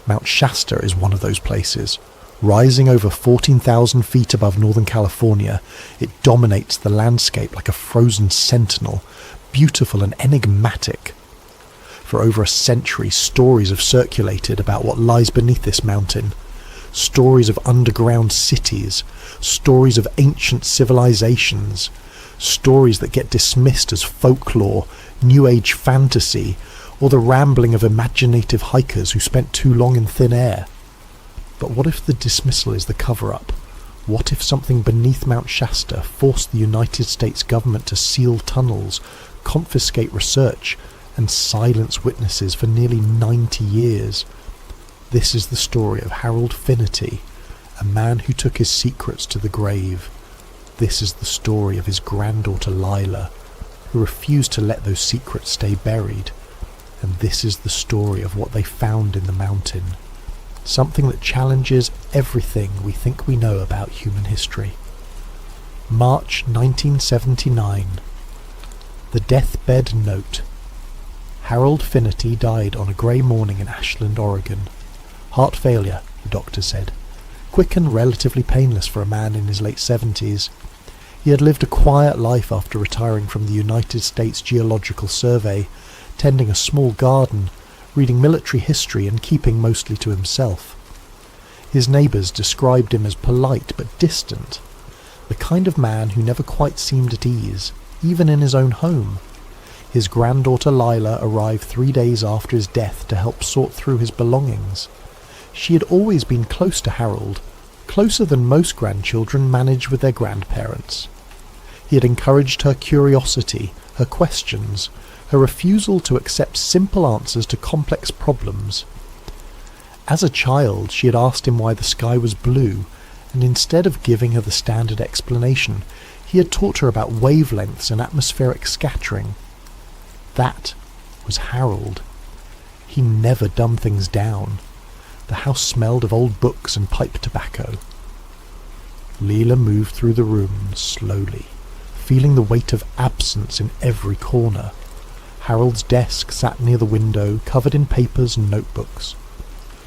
Mount Shasta is one of those places. Rising over 14,000 feet above Northern California, it dominates the landscape like a frozen sentinel, beautiful and enigmatic. For over a century, stories have circulated about what lies beneath this mountain. Stories of underground cities, stories of ancient civilizations, stories that get dismissed as folklore, New Age fantasy, or the rambling of imaginative hikers who spent too long in thin air. But what if the dismissal is the cover-up? What if something beneath Mount Shasta forced the United States government to seal tunnels, confiscate research, and silence witnesses for nearly 90 years? This is the story of Harold Finnerty, a man who took his secrets to the grave. This is the story of his granddaughter Lila, who refused to let those secrets stay buried. And this is the story of what they found in the mountain. Something that challenges everything we think we know about human history. March 1979. The deathbed note. Harold Finnerty died on a grey morning in Ashland, Oregon. Heart failure, the doctor said. Quick and relatively painless for a man in his late 70s. He had lived a quiet life after retiring from the United States Geological Survey, tending a small garden, reading military history and keeping mostly to himself. His neighbours described him as polite but distant, the kind of man who never quite seemed at ease, even in his own home. His granddaughter Lila arrived 3 days after his death to help sort through his belongings. She had always been close to Harold, closer than most grandchildren manage with their grandparents. He had encouraged her curiosity, her questions, her refusal to accept simple answers to complex problems. As a child, she had asked him why the sky was blue, and instead of giving her the standard explanation, he had taught her about wavelengths and atmospheric scattering. That was Harold. He never dumbed things down. The house smelled of old books and pipe tobacco. Leela moved through the room slowly, feeling the weight of absence in every corner. Harold's desk sat near the window, covered in papers and notebooks.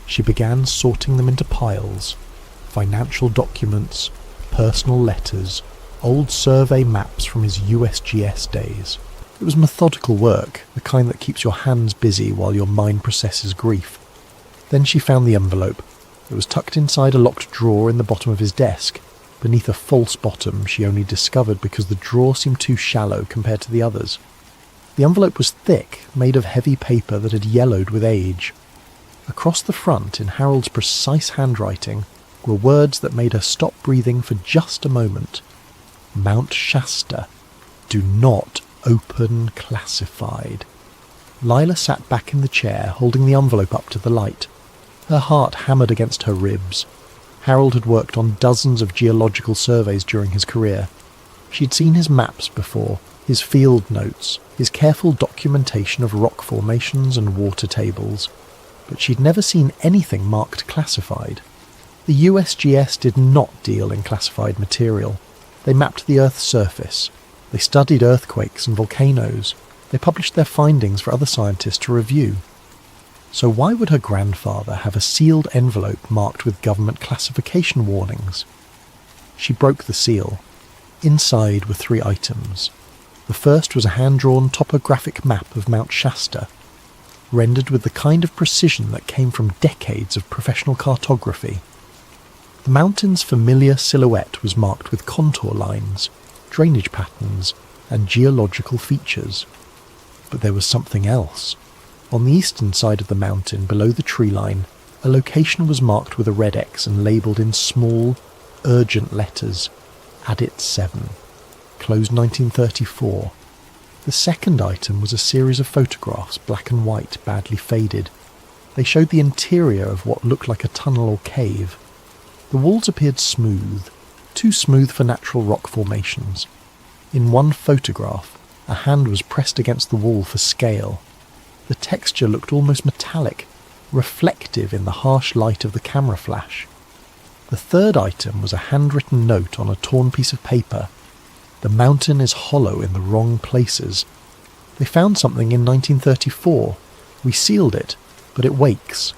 She began sorting them into piles: financial documents, personal letters, old survey maps from his USGS days. It was methodical work, the kind that keeps your hands busy while your mind processes grief. Then she found the envelope. It was tucked inside a locked drawer in the bottom of his desk, beneath a false bottom she only discovered because the drawer seemed too shallow compared to the others. The envelope was thick, made of heavy paper that had yellowed with age. Across the front, in Harold's precise handwriting, were words that made her stop breathing for just a moment. Mount Shasta. Do not open classified. Lila sat back in the chair, holding the envelope up to the light. Her heart hammered against her ribs. Harold had worked on dozens of geological surveys during his career. She'd seen his maps before, his field notes, his careful documentation of rock formations and water tables, but she'd never seen anything marked classified. The USGS did not deal in classified material. They mapped the Earth's surface. They studied earthquakes and volcanoes. They published their findings for other scientists to review. So why would her grandfather have a sealed envelope marked with government classification warnings? She broke the seal. Inside were 3 items. The first was a hand-drawn topographic map of Mount Shasta, rendered with the kind of precision that came from decades of professional cartography. The mountain's familiar silhouette was marked with contour lines, drainage patterns, and geological features. But there was something else. On the eastern side of the mountain, below the tree line, A location was marked with a red X and labelled in small, urgent letters, Addit 7, closed 1934. The second item was a series of photographs, black and white, badly faded. They showed the interior of what looked like a tunnel or cave. The walls appeared smooth, too smooth for natural rock formations. In one photograph, a hand was pressed against the wall for scale. The texture looked almost metallic, reflective in the harsh light of the camera flash. The third item was a handwritten note on a torn piece of paper. The mountain is hollow in the wrong places. They found something in 1934. We sealed it, but it wakes.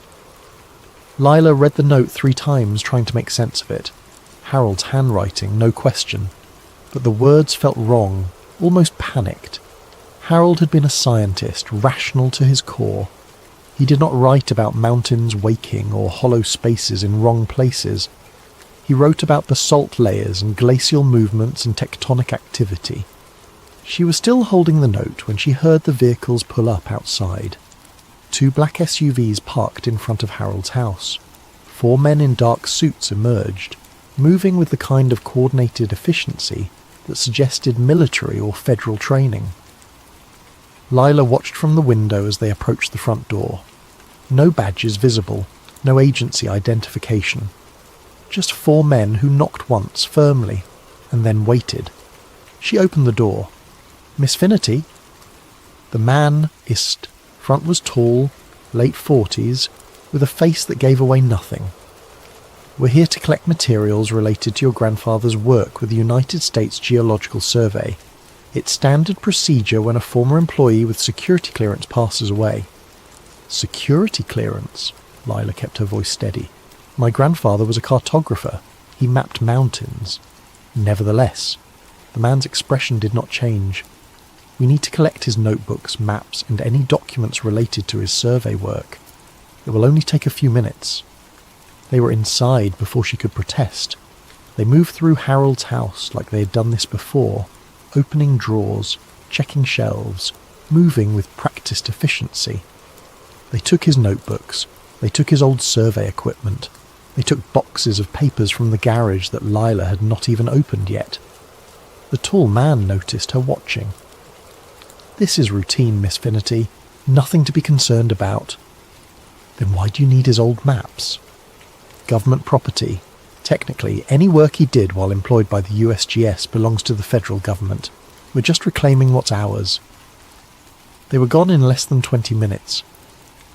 Lila read the note 3 times, trying to make sense of it. Harold's handwriting, no question. But the words felt wrong, almost panicked. Harold had been a scientist, rational to his core. He did not write about mountains waking or hollow spaces in wrong places. He wrote about basalt layers and glacial movements and tectonic activity. She was still holding the note when she heard the vehicles pull up outside. 2 black SUVs parked in front of Harold's house. 4 men in dark suits emerged, moving with the kind of coordinated efficiency that suggested military or federal training. Lila watched from the window as they approached the front door. No badges visible, no agency identification. Just 4 men who knocked once, firmly, and then waited. She opened the door. "Miss Finnerty?" The man hissed. Front was tall, late 40s, with a face that gave away nothing. "We're here to collect materials related to your grandfather's work with the United States Geological Survey. It's standard procedure when a former employee with security clearance passes away." "Security clearance?" Lila kept her voice steady. "My grandfather was a cartographer. He mapped mountains." Nevertheless, the man's expression did not change. "We need to collect his notebooks, maps, and any documents related to his survey work. It will only take a few minutes." They were inside before she could protest. They moved through Harold's house like they had done this before, opening drawers, checking shelves, moving with practiced efficiency. They took his notebooks. They took his old survey equipment. They took boxes of papers from the garage that Lila had not even opened yet. The tall man noticed her watching. "This is routine, Miss Finnerty. Nothing to be concerned about." "Then why do you need his old maps?" "Government property. Technically, any work he did while employed by the USGS belongs to the federal government. We're just reclaiming what's ours." They were gone in less than 20 minutes.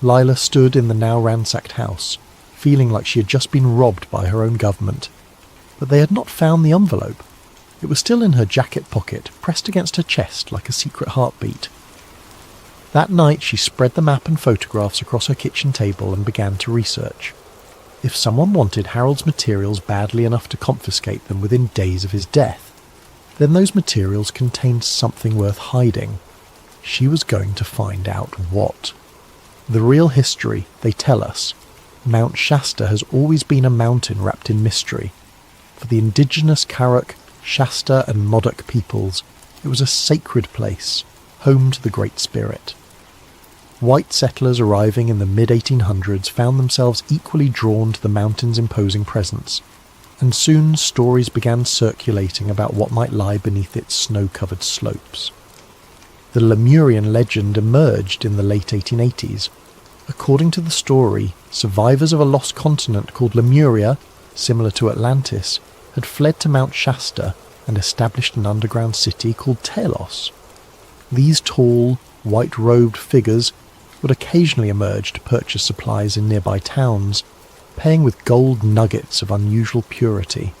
Lila stood in the now ransacked house, feeling like she had just been robbed by her own government. But they had not found the envelope. It was still in her jacket pocket, pressed against her chest like a secret heartbeat. That night she spread the map and photographs across her kitchen table and began to research. If someone wanted Harold's materials badly enough to confiscate them within days of his death, then those materials contained something worth hiding. She was going to find out what. The real history, they tell us, Mount Shasta has always been a mountain wrapped in mystery. For the indigenous Karuk, Shasta and Modoc peoples, it was a sacred place, home to the Great Spirit. White settlers arriving in the mid-1800s found themselves equally drawn to the mountain's imposing presence, and soon stories began circulating about what might lie beneath its snow-covered slopes. The Lemurian legend emerged in the late 1880s. According to the story, survivors of a lost continent called Lemuria, similar to Atlantis, had fled to Mount Shasta and established an underground city called Telos. These tall, white-robed figures would occasionally emerge to purchase supplies in nearby towns, paying with gold nuggets of unusual purity.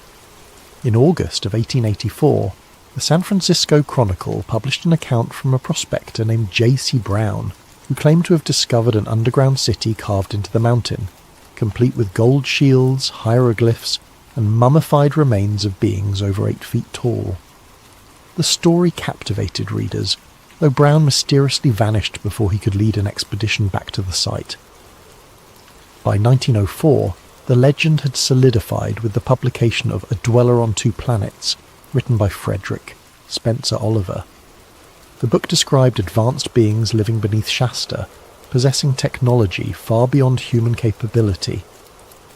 In August of 1884, the San Francisco Chronicle published an account from a prospector named J.C. Brown, who claimed to have discovered an underground city carved into the mountain, complete with gold shields, hieroglyphs, and mummified remains of beings over 8 feet tall. The story captivated readers, though Brown mysteriously vanished before he could lead an expedition back to the site. By 1904, the legend had solidified with the publication of A Dweller on Two Planets, written by Frederick Spencer Oliver. The book described advanced beings living beneath Shasta, possessing technology far beyond human capability.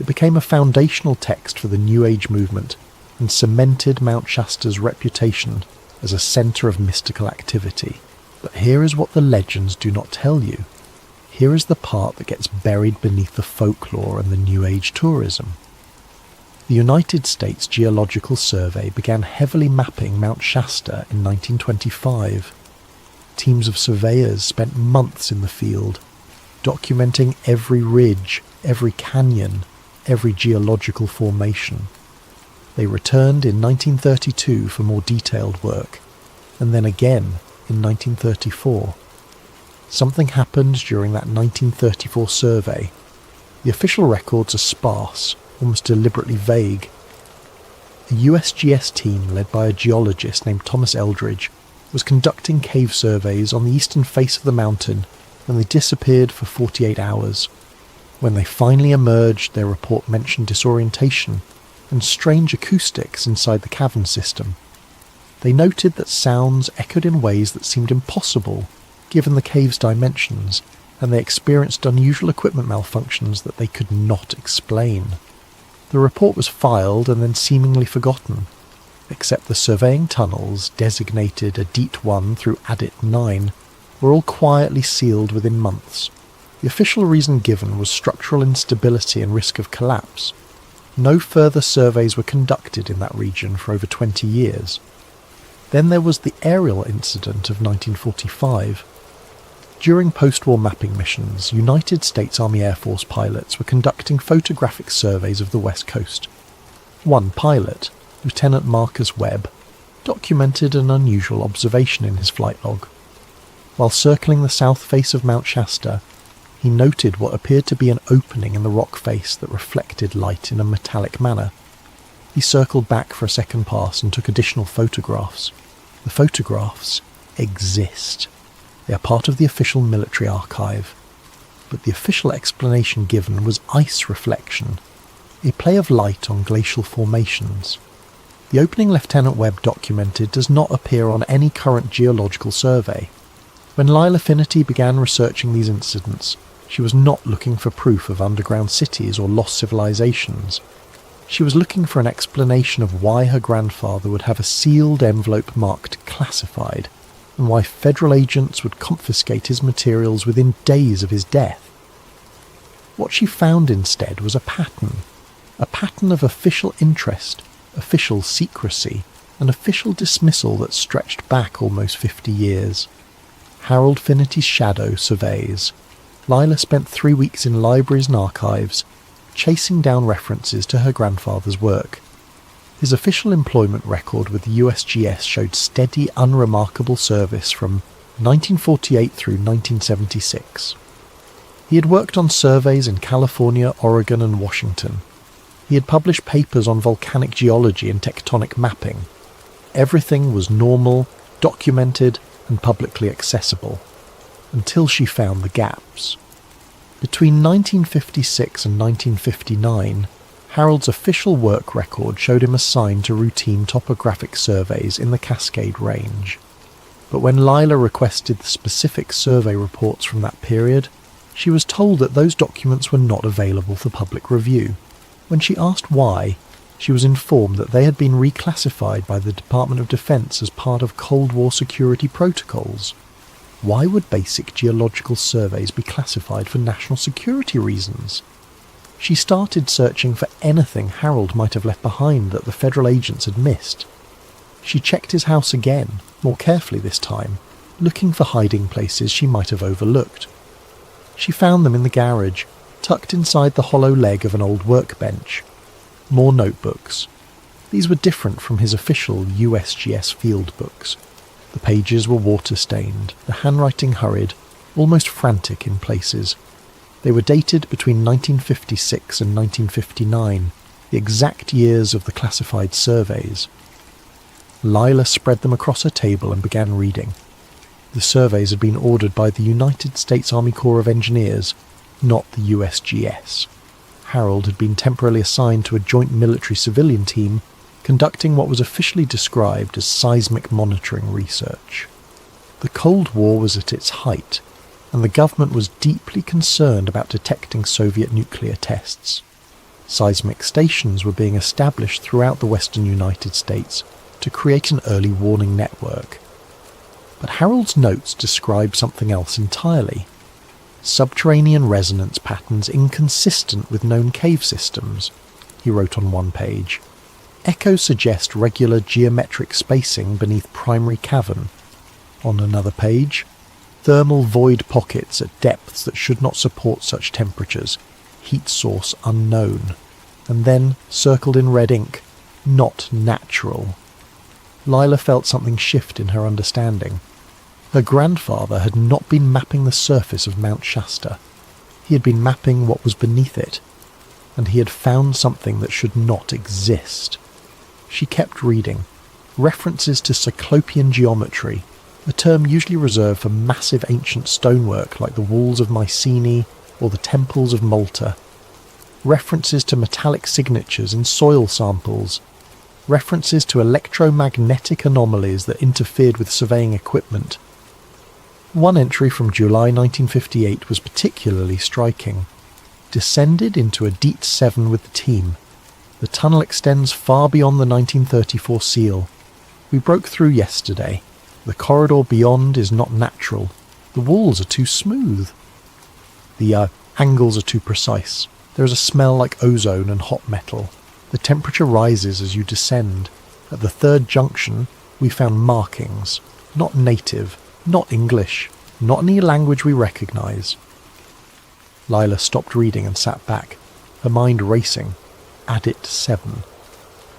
It became a foundational text for the New Age movement and cemented Mount Shasta's reputation as a centre of mystical activity. But here is what the legends do not tell you. Here is the part that gets buried beneath the folklore and the New Age tourism. The United States Geological Survey began heavily mapping Mount Shasta in 1925. Teams of surveyors spent months in the field, documenting every ridge, every canyon, every geological formation. They returned in 1932 for more detailed work, and then again in 1934. Something happened during that 1934 survey. The official records are sparse, almost deliberately vague. A USGS team led by a geologist named Thomas Eldridge was conducting cave surveys on the eastern face of the mountain when they disappeared for 48 hours. When they finally emerged, their report mentioned disorientation and strange acoustics inside the cavern system. They noted that sounds echoed in ways that seemed impossible given the cave's dimensions, and they experienced unusual equipment malfunctions that they could not explain. The report was filed and then seemingly forgotten, except the surveying tunnels, designated Adit 1 through Adit 9, were all quietly sealed within months. The official reason given was structural instability and risk of collapse. No further surveys were conducted in that region for over 20 years. Then there was the aerial incident of 1945. During post-war mapping missions, United States Army Air Force pilots were conducting photographic surveys of the West Coast. One pilot, Lieutenant Marcus Webb, documented an unusual observation in his flight log. While circling the south face of Mount Shasta, he noted what appeared to be an opening in the rock face that reflected light in a metallic manner. He circled back for a second pass and took additional photographs. The photographs exist. They are part of the official military archive. But the official explanation given was ice reflection, a play of light on glacial formations. The opening Lieutenant Webb documented does not appear on any current geological survey. When Lila Finnerty began researching these incidents, she was not looking for proof of underground cities or lost civilizations. She was looking for an explanation of why her grandfather would have a sealed envelope marked classified, and why federal agents would confiscate his materials within days of his death. What she found instead was a pattern of official interest, official secrecy, and official dismissal that stretched back almost 50 years. Harold Finnerty's shadow surveys. Lila spent 3 weeks in libraries and archives, chasing down references to her grandfather's work. His official employment record with the USGS showed steady, unremarkable service from 1948 through 1976. He had worked on surveys in California, Oregon, and Washington. He had published papers on volcanic geology and tectonic mapping. Everything was normal, documented, and publicly accessible, until she found the gaps. Between 1956 and 1959, Harold's official work record showed him assigned to routine topographic surveys in the Cascade Range. But when Lila requested the specific survey reports from that period, she was told that those documents were not available for public review. When she asked why, she was informed that they had been reclassified by the Department of Defense as part of Cold War security protocols. Why would basic geological surveys be classified for national security reasons? She started searching for anything Harold might have left behind that the federal agents had missed. She checked his house again, more carefully this time, looking for hiding places she might have overlooked. She found them in the garage, tucked inside the hollow leg of an old workbench. More notebooks. These were different from his official USGS field books. The pages were water-stained, the handwriting hurried, almost frantic in places. They were dated between 1956 and 1959, the exact years of the classified surveys. Lila spread them across her table and began reading. The surveys had been ordered by the United States Army Corps of Engineers, not the USGS. Harold had been temporarily assigned to a joint military-civilian team conducting what was officially described as seismic monitoring research. The Cold War was at its height. and the government was deeply concerned about detecting Soviet nuclear tests. Seismic stations were being established throughout the western United States to create an early warning network. But Harold's notes describe something else entirely. Subterranean resonance patterns inconsistent with known cave systems, he wrote on one page. Echoes suggest regular geometric spacing beneath primary cavern. On another page, thermal void pockets at depths that should not support such temperatures, heat source unknown. And then, circled in red ink, not natural. Lila felt something shift in her understanding. Her grandfather had not been mapping the surface of Mount Shasta. He had been mapping what was beneath it, and he had found something that should not exist. She kept reading. References to cyclopean geometry, a term usually reserved for massive ancient stonework like the walls of Mycenae or the temples of Malta. References to metallic signatures in soil samples. References to electromagnetic anomalies that interfered with surveying equipment. One entry from July 1958 was particularly striking. Descended into a DEET 7 with the team. The tunnel extends far beyond the 1934 seal. We broke through yesterday. The corridor beyond is not natural. The walls are too smooth. The angles are too precise. There is a smell like ozone and hot metal. The temperature rises as you descend. At the third junction, we found markings. Not native, not English, not any language we recognise. Lila stopped reading and sat back, her mind racing. Adit 7.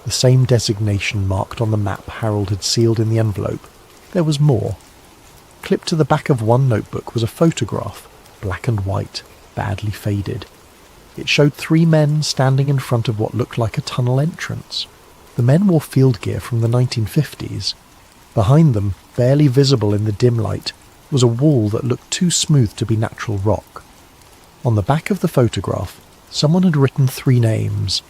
The same designation marked on the map Harold had sealed in the envelope. There was more. Clipped to the back of one notebook was a photograph, black and white, badly faded. It showed 3 men standing in front of what looked like a tunnel entrance. The men wore field gear from the 1950s. Behind them, barely visible in the dim light, was a wall that looked too smooth to be natural rock. On the back of the photograph, someone had written 3 names: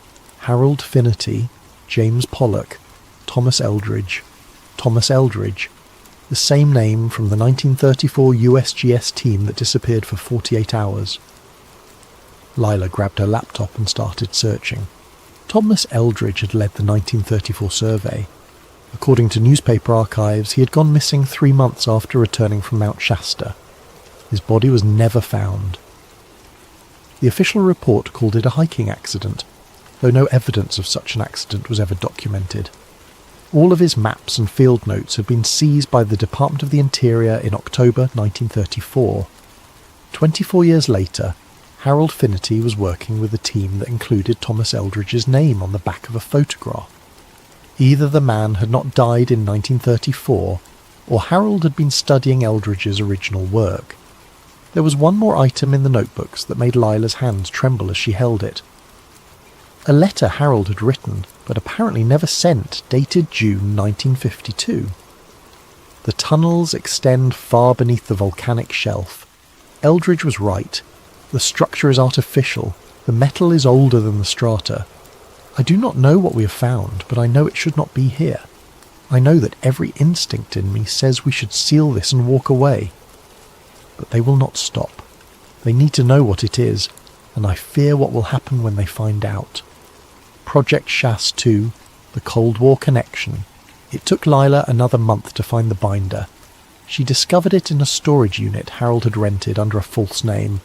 Harold Finnerty, James Pollock, Thomas Eldridge. Thomas Eldridge, the same name from the 1934 USGS team that disappeared for 48 hours. Lila grabbed her laptop and started searching. Thomas Eldridge had led the 1934 survey. According to newspaper archives, he had gone missing 3 months after returning from Mount Shasta. His body was never found. The official report called it a hiking accident, though no evidence of such an accident was ever documented. All of his maps and field notes had been seized by the Department of the Interior in October 1934. 24 years later, Harold Finnerty was working with a team that included Thomas Eldridge's name on the back of a photograph. Either the man had not died in 1934, or Harold had been studying Eldridge's original work. There was one more item in the notebooks that made Lila's hands tremble as she held it. A letter Harold had written, but apparently never sent, dated June 1952. The tunnels extend far beneath the volcanic shelf. Eldridge was right. The structure is artificial. The metal is older than the strata. I do not know what we have found, but I know it should not be here. I know that every instinct in me says we should seal this and walk away. But they will not stop. They need to know what it is, and I fear what will happen when they find out. Project Shas 2, the Cold War connection. It took Lila another month to find the binder. She discovered it in a storage unit Harold had rented under a false name,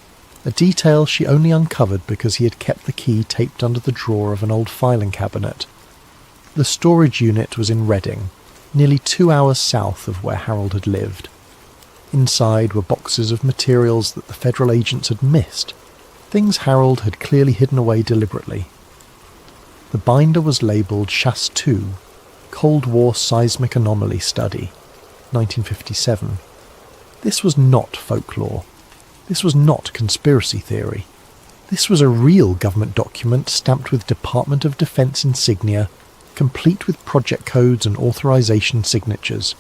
a detail she only uncovered because he had kept the key taped under the drawer of an old filing cabinet. The storage unit was in Reading, nearly 2 hours south of where Harold had lived. Inside were boxes of materials that the federal agents had missed, things Harold had clearly hidden away deliberately. The binder was labelled Shas 2, Cold War Seismic Anomaly Study, 1957. This was not folklore. This was not conspiracy theory. This was a real government document stamped with Department of Defense insignia, complete with project codes and authorization signatures.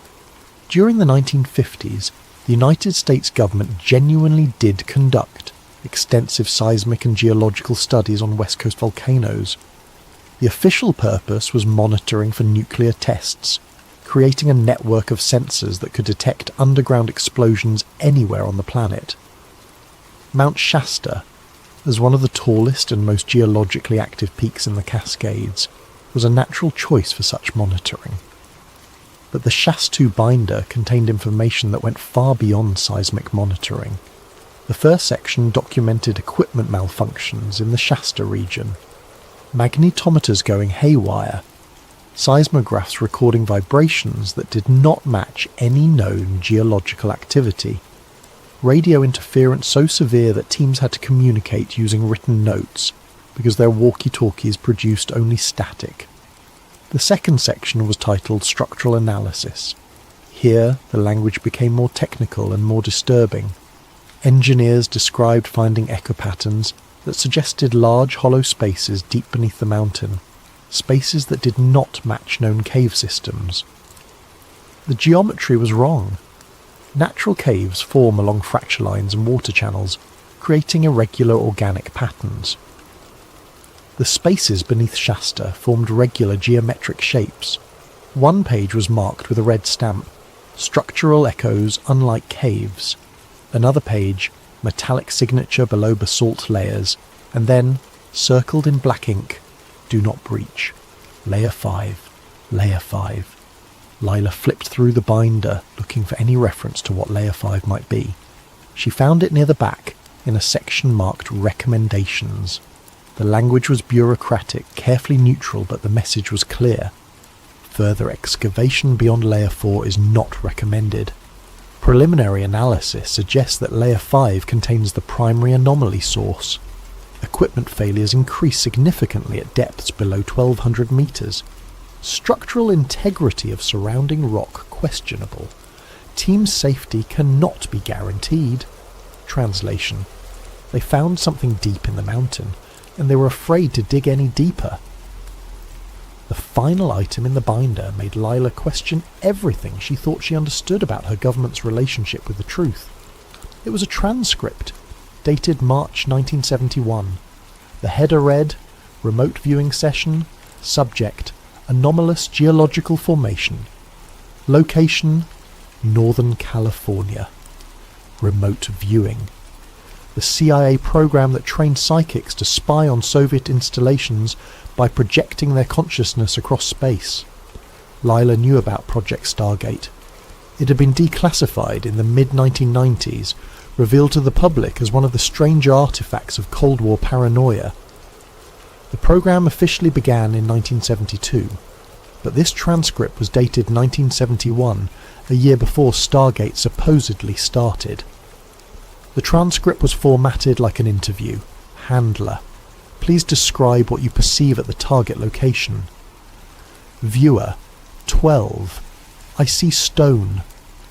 During the 1950s, the United States government genuinely did conduct extensive seismic and geological studies on West Coast volcanoes. The official purpose was monitoring for nuclear tests, creating a network of sensors that could detect underground explosions anywhere on the planet. Mount Shasta, as one of the tallest and most geologically active peaks in the Cascades, was a natural choice for such monitoring. But the Shasta binder contained information that went far beyond seismic monitoring. The first section documented equipment malfunctions in the Shasta region, magnetometers going haywire, seismographs recording vibrations that did not match any known geological activity, radio interference so severe that teams had to communicate using written notes because their walkie-talkies produced only static. The second section was titled Structural Analysis. Here, the language became more technical and more disturbing. Engineers described finding echo patterns that suggested large hollow spaces deep beneath the mountain, spaces that did not match known cave systems. The geometry was wrong. Natural caves form along fracture lines and water channels, creating irregular organic patterns. The spaces beneath Shasta formed regular geometric shapes. One page was marked with a red stamp, structural echoes unlike caves. Another page, metallic signature below basalt layers, and then, circled in black ink, do not breach. Layer 5, Layer 5. Lila flipped through the binder, looking for any reference to what Layer 5 might be. She found it near the back, in a section marked Recommendations. The language was bureaucratic, carefully neutral, but the message was clear. Further excavation beyond Layer 4 is not recommended. Preliminary analysis suggests that Layer 5 contains the primary anomaly source. Equipment failures increase significantly at depths below 1200 meters. Structural integrity of surrounding rock questionable. Team safety cannot be guaranteed. Translation: they found something deep in the mountain, and they were afraid to dig any deeper. The final item in the binder made Lila question everything she thought she understood about her government's relationship with the truth. It was a transcript, dated March 1971. The header read, Remote Viewing Session, Subject, Anomalous Geological Formation. Location, Northern California. Remote viewing. The CIA program that trained psychics to spy on Soviet installations by projecting their consciousness across space. Lila knew about Project Stargate. It had been declassified in the mid-1990s, revealed to the public as one of the strange artifacts of Cold War paranoia. The program officially began in 1972, but this transcript was dated 1971, a year before Stargate supposedly started. The transcript was formatted like an interview. Handler: please describe what you perceive at the target location. Viewer: 12. I see stone.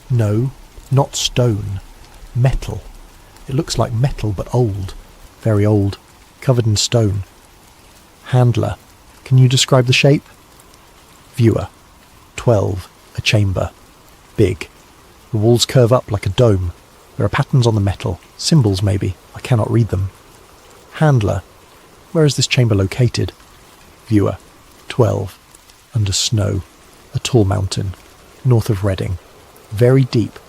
No, not stone. Metal. It looks like metal but old. Very old. Covered in stone. Handler: can you describe the shape? Viewer: 12. A chamber. Big. The walls curve up like a dome. There are patterns on the metal. Symbols maybe. I cannot read them. Handler: where is this chamber located? Viewer: 12. Under snow. A tall mountain. North of Reading. Very deep.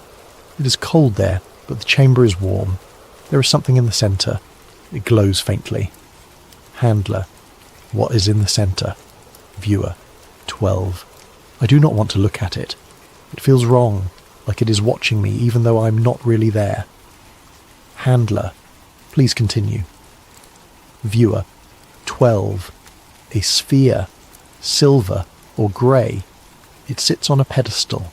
It is cold there, but the chamber is warm. There is something in the centre. It glows faintly. Handler: what is in the centre? Viewer: 12. I do not want to look at it. It feels wrong, like it is watching me even though I am not really there. Handler: please continue. Viewer: 12. A sphere, silver or grey. It sits on a pedestal.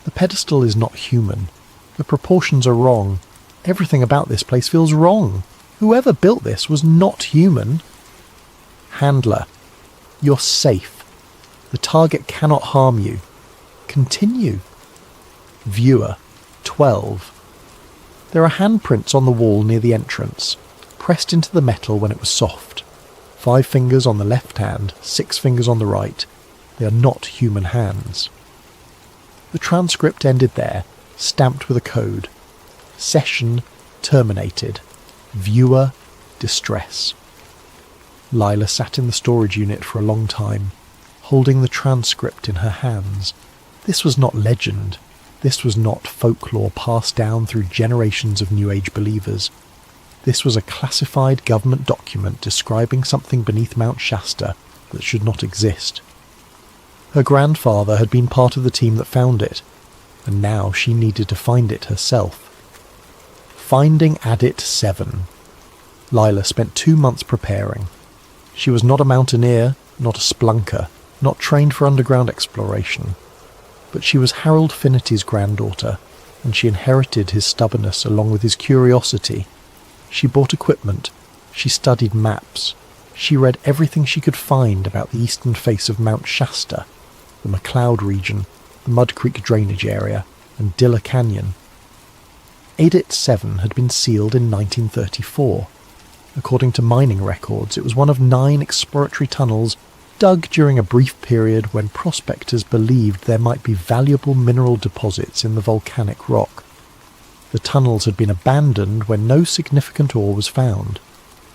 The pedestal is not human. The proportions are wrong. Everything about this place feels wrong. Whoever built this was not human. Handler: you're safe. The target cannot harm you. Continue. Viewer: 12. There are handprints on the wall near the entrance, pressed into the metal when it was soft. 5 fingers on the left hand, 6 fingers on the right. They are not human hands. The transcript ended there, stamped with a code. Session terminated. Viewer distress. Lila sat in the storage unit for a long time, holding the transcript in her hands. This was not legend. This was not folklore passed down through generations of New Age believers. This was a classified government document describing something beneath Mount Shasta that should not exist. Her grandfather had been part of the team that found it, and now she needed to find it herself. Finding Adit 7. Lila spent 2 months preparing. She was not a mountaineer, not a splunker, not trained for underground exploration. But she was Harold Finnerty's granddaughter, and she inherited his stubbornness along with his curiosity. She bought equipment, she studied maps, she read everything she could find about the eastern face of Mount Shasta, the McCloud region, the Mud Creek drainage area, and Dilla Canyon. Adit 7 had been sealed in 1934. According to mining records, it was one of 9 exploratory tunnels dug during a brief period when prospectors believed there might be valuable mineral deposits in the volcanic rock. The tunnels had been abandoned when no significant ore was found,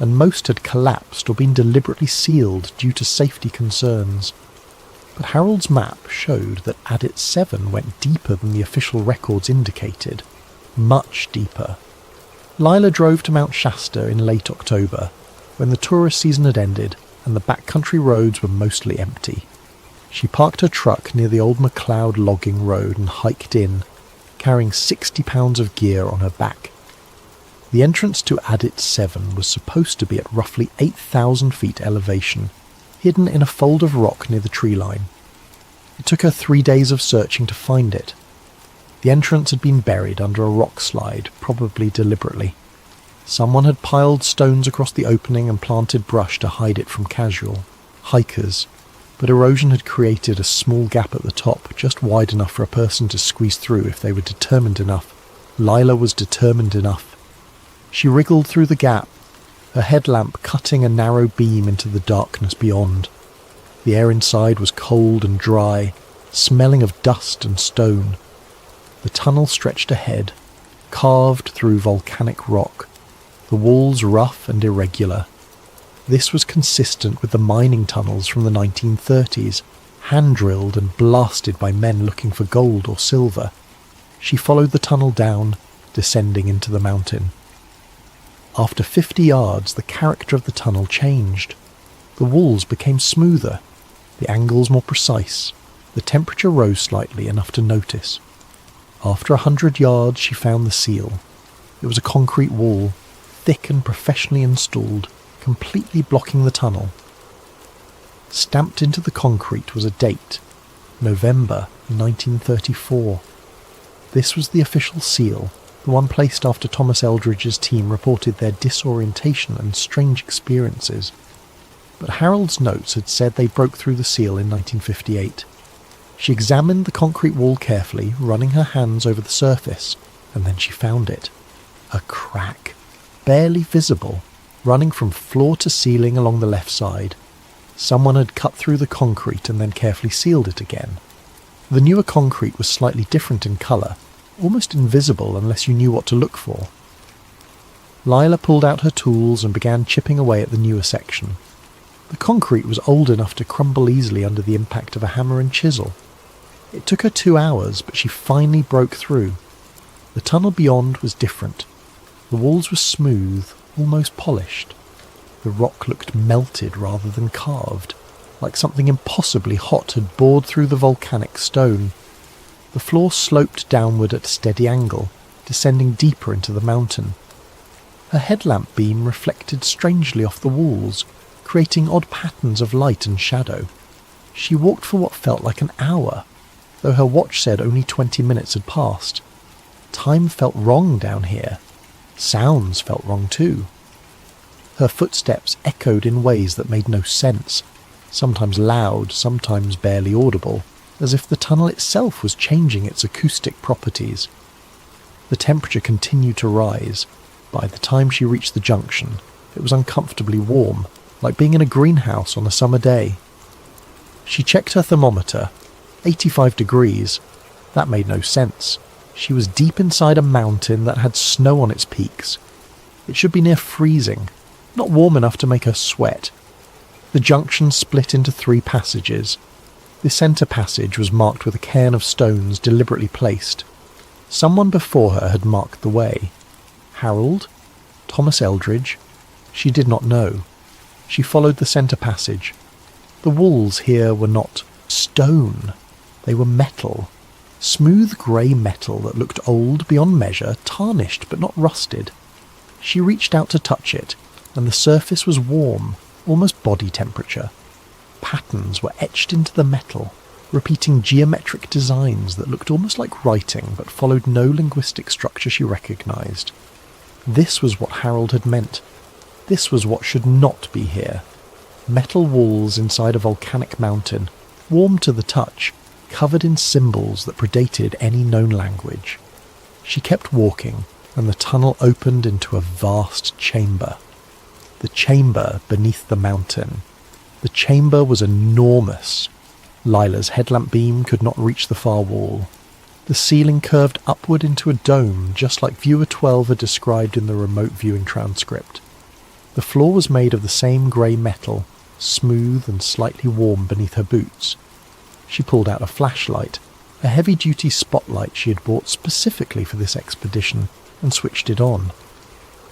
and most had collapsed or been deliberately sealed due to safety concerns. But Harold's map showed that Adit 7 went deeper than the official records indicated. Much deeper. Lila drove to Mount Shasta in late October, when the tourist season had ended and the backcountry roads were mostly empty. She parked her truck near the old McCloud logging road and hiked in, carrying 60 pounds of gear on her back. The entrance to Adit 7 was supposed to be at roughly 8,000 feet elevation, hidden in a fold of rock near the tree line. It took her 3 days of searching to find it. The entrance had been buried under a rock slide, probably deliberately. Someone had piled stones across the opening and planted brush to hide it from casual hikers, but erosion had created a small gap at the top, just wide enough for a person to squeeze through if they were determined enough. Lila was determined enough. She wriggled through the gap, her headlamp cutting a narrow beam into the darkness beyond. The air inside was cold and dry, smelling of dust and stone. The tunnel stretched ahead, carved through volcanic rock, the walls rough and irregular. This was consistent with the mining tunnels from the 1930s, hand-drilled and blasted by men looking for gold or silver. She followed the tunnel down, descending into the mountain. After 50 yards, the character of the tunnel changed. The walls became smoother, the angles more precise, the temperature rose slightly enough to notice. After 100 yards, she found the seal. It was a concrete wall, thick and professionally installed, completely blocking the tunnel. Stamped into the concrete was a date, November 1934. This was the official seal, the one placed after Thomas Eldridge's team reported their disorientation and strange experiences. But Harold's notes had said they broke through the seal in 1958. She examined the concrete wall carefully, running her hands over the surface, and then she found it. A crack, barely visible, running from floor to ceiling along the left side. Someone had cut through the concrete and then carefully sealed it again. The newer concrete was slightly different in colour, almost invisible unless you knew what to look for. Lila pulled out her tools and began chipping away at the newer section. The concrete was old enough to crumble easily under the impact of a hammer and chisel. It took her 2 hours, but she finally broke through. The tunnel beyond was different. The walls were smooth, almost polished. The rock looked melted rather than carved, like something impossibly hot had bored through the volcanic stone. The floor sloped downward at a steady angle, descending deeper into the mountain. Her headlamp beam reflected strangely off the walls, creating odd patterns of light and shadow. She walked for what felt like an hour, though her watch said only 20 minutes had passed. Time felt wrong down here. Sounds felt wrong too. Her footsteps echoed in ways that made no sense, sometimes loud, sometimes barely audible, as if the tunnel itself was changing its acoustic properties. The temperature continued to rise. By the time she reached the junction, it was uncomfortably warm, like being in a greenhouse on a summer day. She checked her thermometer. 85 degrees. That made no sense. She was deep inside a mountain that had snow on its peaks. It should be near freezing, not warm enough to make her sweat. The junction split into 3 passages. The centre passage was marked with a cairn of stones deliberately placed. Someone before her had marked the way. Harold? Thomas Eldridge? She did not know. She followed the centre passage. The walls here were not stone. They were metal. Smooth grey metal that looked old beyond measure, tarnished but not rusted. She reached out to touch it, and the surface was warm, almost body temperature. Patterns were etched into the metal, repeating geometric designs that looked almost like writing but followed no linguistic structure she recognised. This was what Harold had meant. This was what should not be here. Metal walls inside a volcanic mountain, warm to the touch, covered in symbols that predated any known language. She kept walking, and the tunnel opened into a vast chamber. The chamber beneath the mountain. The chamber was enormous. Lila's headlamp beam could not reach the far wall. The ceiling curved upward into a dome, just like Viewer 12 had described in the remote viewing transcript. The floor was made of the same grey metal, smooth and slightly warm beneath her boots. She pulled out a flashlight, a heavy-duty spotlight she had bought specifically for this expedition, and switched it on.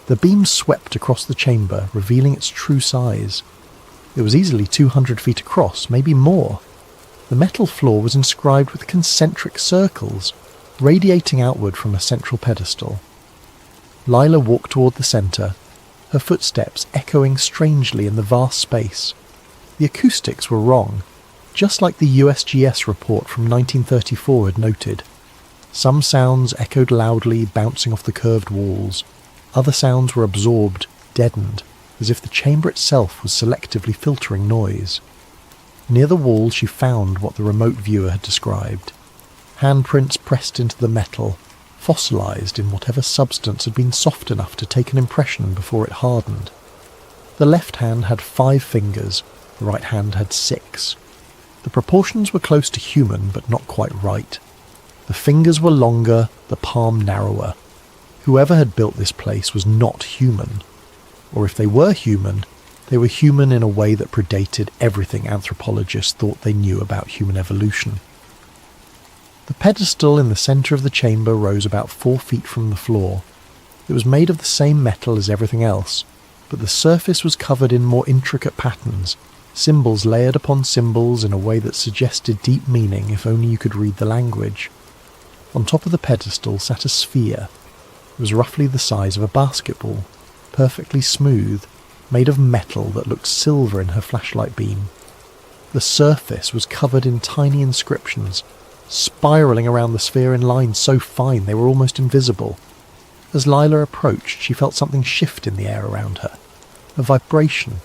The beam swept across the chamber, revealing its true size. It was easily 200 feet across, maybe more. The metal floor was inscribed with concentric circles, radiating outward from a central pedestal. Lila walked toward the centre, her footsteps echoing strangely in the vast space. The acoustics were wrong, just like the USGS report from 1934 had noted. Some sounds echoed loudly, bouncing off the curved walls. Other sounds were absorbed, deadened, as if the chamber itself was selectively filtering noise. Near the wall she found what the remote viewer had described. Handprints pressed into the metal, fossilised in whatever substance had been soft enough to take an impression before it hardened. The left hand had 5 fingers, the right hand had 6. The proportions were close to human, but not quite right. The fingers were longer, the palm narrower. Whoever had built this place was not human. Or if they were human in a way that predated everything anthropologists thought they knew about human evolution. The pedestal in the centre of the chamber rose about 4 feet from the floor. It was made of the same metal as everything else, but the surface was covered in more intricate patterns, symbols layered upon symbols in a way that suggested deep meaning if only you could read the language. On top of the pedestal sat a sphere. It was roughly the size of a basketball, perfectly smooth, made of metal that looked silver in her flashlight beam. The surface was covered in tiny inscriptions, spiralling around the sphere in lines so fine they were almost invisible. As Lila approached, she felt something shift in the air around her. A vibration,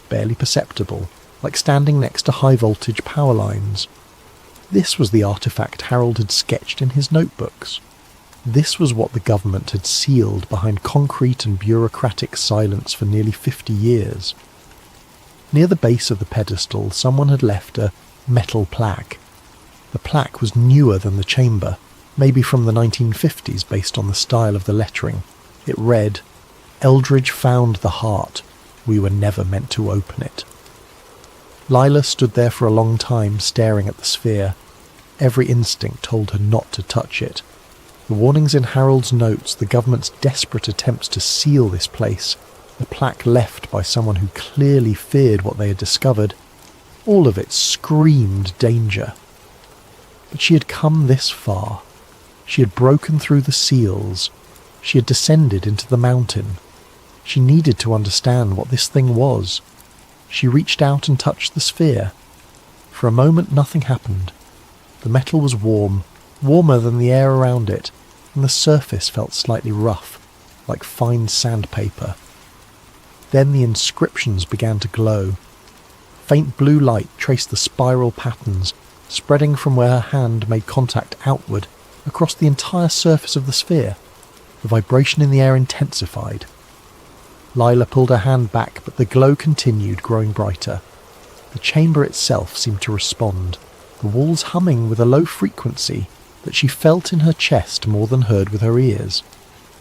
barely perceptible, like standing next to high-voltage power lines. This was the artefact Harold had sketched in his notebooks. This was what the government had sealed behind concrete and bureaucratic silence for nearly 50 years. Near the base of the pedestal, someone had left a metal plaque. The plaque was newer than the chamber, maybe from the 1950s based on the style of the lettering. It read, "Eldridge found the heart. We were never meant to open it." Lila stood there for a long time staring at the sphere. Every instinct told her not to touch it. The warnings in Harold's notes, the government's desperate attempts to seal this place, the plaque left by someone who clearly feared what they had discovered, all of it screamed danger. But she had come this far. She had broken through the seals. She had descended into the mountain. She needed to understand what this thing was. She reached out and touched the sphere. For a moment nothing happened. The metal was warm, warmer than the air around it, and the surface felt slightly rough, like fine sandpaper. Then the inscriptions began to glow. Faint blue light traced the spiral patterns, spreading from where her hand made contact outward, across the entire surface of the sphere. The vibration in the air intensified. Lila pulled her hand back, but the glow continued, growing brighter. The chamber itself seemed to respond, the walls humming with a low frequency that she felt in her chest more than heard with her ears.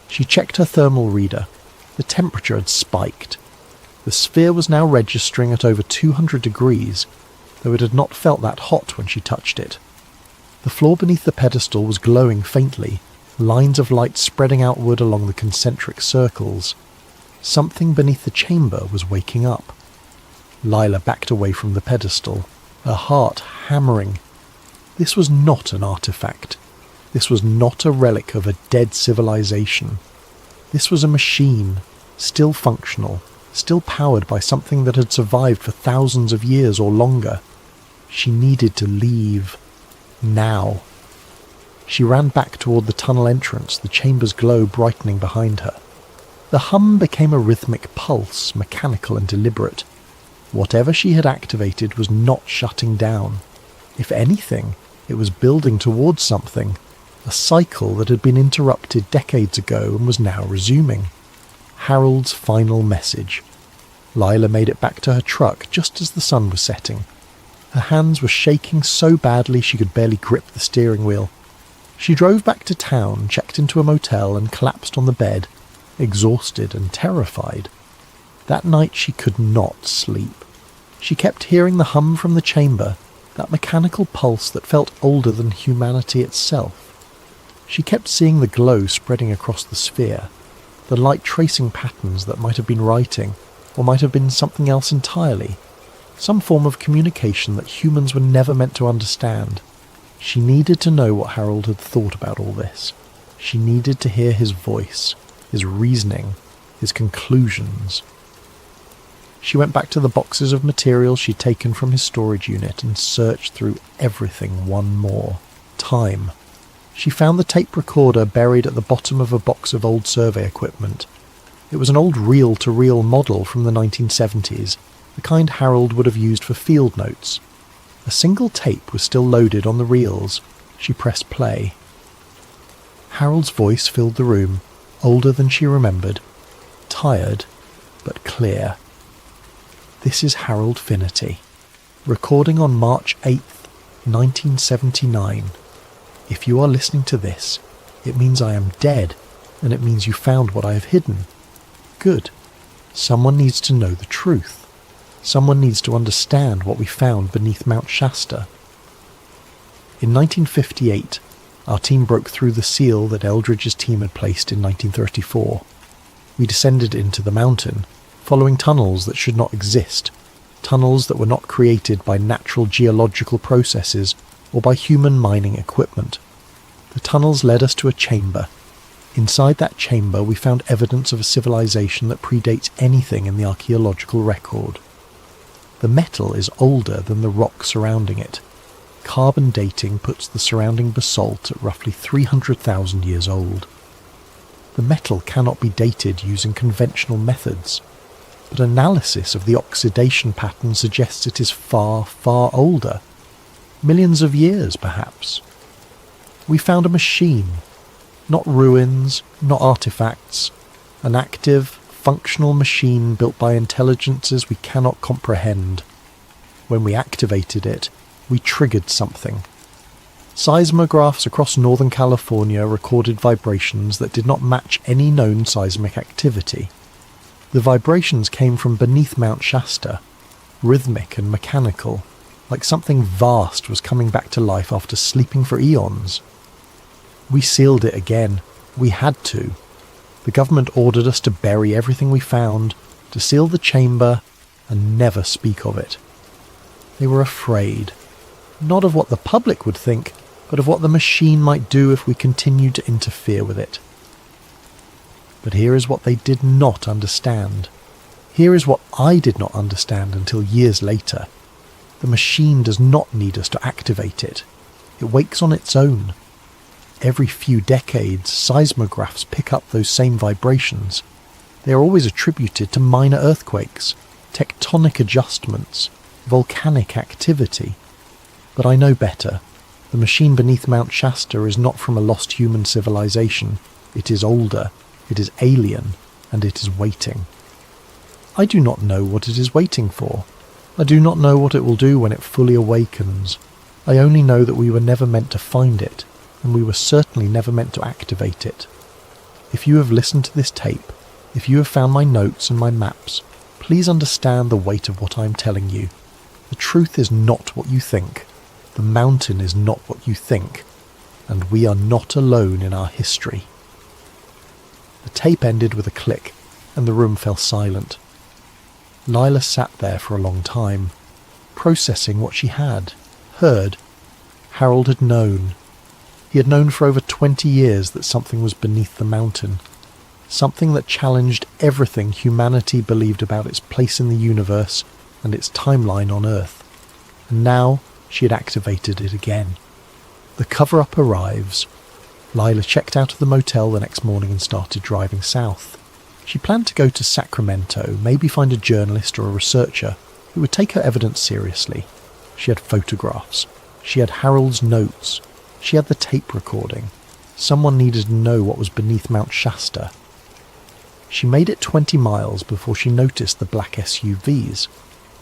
She checked her thermal reader. The temperature had spiked. The sphere was now registering at over 200 degrees, though it had not felt that hot when she touched it. The floor beneath the pedestal was glowing faintly, lines of light spreading outward along the concentric circles. Something beneath the chamber was waking up. Lila backed away from the pedestal, her heart hammering. This was not an artifact. This was not a relic of a dead civilization. This was a machine, still functional, still powered by something that had survived for thousands of years or longer. She needed to leave. Now. She ran back toward the tunnel entrance, the chamber's glow brightening behind her. The hum became a rhythmic pulse, mechanical and deliberate. Whatever she had activated was not shutting down. If anything, it was building towards something, a cycle that had been interrupted decades ago and was now resuming. Harold's final message. Lila made it back to her truck just as the sun was setting. Her hands were shaking so badly she could barely grip the steering wheel. She drove back to town, checked into a motel and collapsed on the bed, exhausted and terrified. That night she could not sleep. She kept hearing the hum from the chamber, that mechanical pulse that felt older than humanity itself. She kept seeing the glow spreading across the sphere, the light tracing patterns that might have been writing, or might have been something else entirely, some form of communication that humans were never meant to understand. She needed to know what Harold had thought about all this. She needed to hear his voice, his reasoning, his conclusions. She went back to the boxes of materials she'd taken from his storage unit and searched through everything one more time. She found the tape recorder buried at the bottom of a box of old survey equipment. It was an old reel-to-reel model from the 1970s, the kind Harold would have used for field notes. A single tape was still loaded on the reels. She pressed play. Harold's voice filled the room, older than she remembered, tired but clear. This is Harold Finnerty, recording on March 8th, 1979. If you are listening to this, it means I am dead, and it means you found what I have hidden. Good. Someone needs to know the truth. Someone needs to understand what we found beneath Mount Shasta. In 1958, our team broke through the seal that Eldridge's team had placed in 1934. We descended into the mountain, following tunnels that should not exist, tunnels that were not created by natural geological processes or by human mining equipment. The tunnels led us to a chamber. Inside that chamber we found evidence of a civilization that predates anything in the archaeological record. The metal is older than the rock surrounding it. Carbon dating puts the surrounding basalt at roughly 300,000 years old. The metal cannot be dated using conventional methods, but analysis of the oxidation pattern suggests it is far, far older. Millions of years, perhaps. We found a machine. Not ruins, not artifacts. An active, functional machine built by intelligences we cannot comprehend. When we activated it, we triggered something. Seismographs across Northern California recorded vibrations that did not match any known seismic activity. The vibrations came from beneath Mount Shasta, rhythmic and mechanical, like something vast was coming back to life after sleeping for eons. We sealed it again. We had to. The government ordered us to bury everything we found, to seal the chamber, and never speak of it. They were afraid, not of what the public would think, but of what the machine might do if we continued to interfere with it. But here is what they did not understand. Here is what I did not understand until years later. The machine does not need us to activate it. It wakes on its own. Every few decades, seismographs pick up those same vibrations. They are always attributed to minor earthquakes, tectonic adjustments, volcanic activity. But I know better. The machine beneath Mount Shasta is not from a lost human civilization. It is older, it is alien, and it is waiting. I do not know what it is waiting for. I do not know what it will do when it fully awakens. I only know that we were never meant to find it, and we were certainly never meant to activate it. If you have listened to this tape, if you have found my notes and my maps, please understand the weight of what I am telling you. The truth is not what you think. The mountain is not what you think. And we are not alone in our history. The tape ended with a click, and the room fell silent. Lila sat there for a long time, processing what she had heard. Harold had known. He had known for over 20 years that something was beneath the mountain, something that challenged everything humanity believed about its place in the universe and its timeline on Earth. And now she had activated it again. The cover-up arrives. Lila checked out of the motel the next morning and started driving south. She planned to go to Sacramento, maybe find a journalist or a researcher who would take her evidence seriously. She had photographs. She had Harold's notes. She had the tape recording. Someone needed to know what was beneath Mount Shasta. She made it 20 miles before she noticed the black SUVs.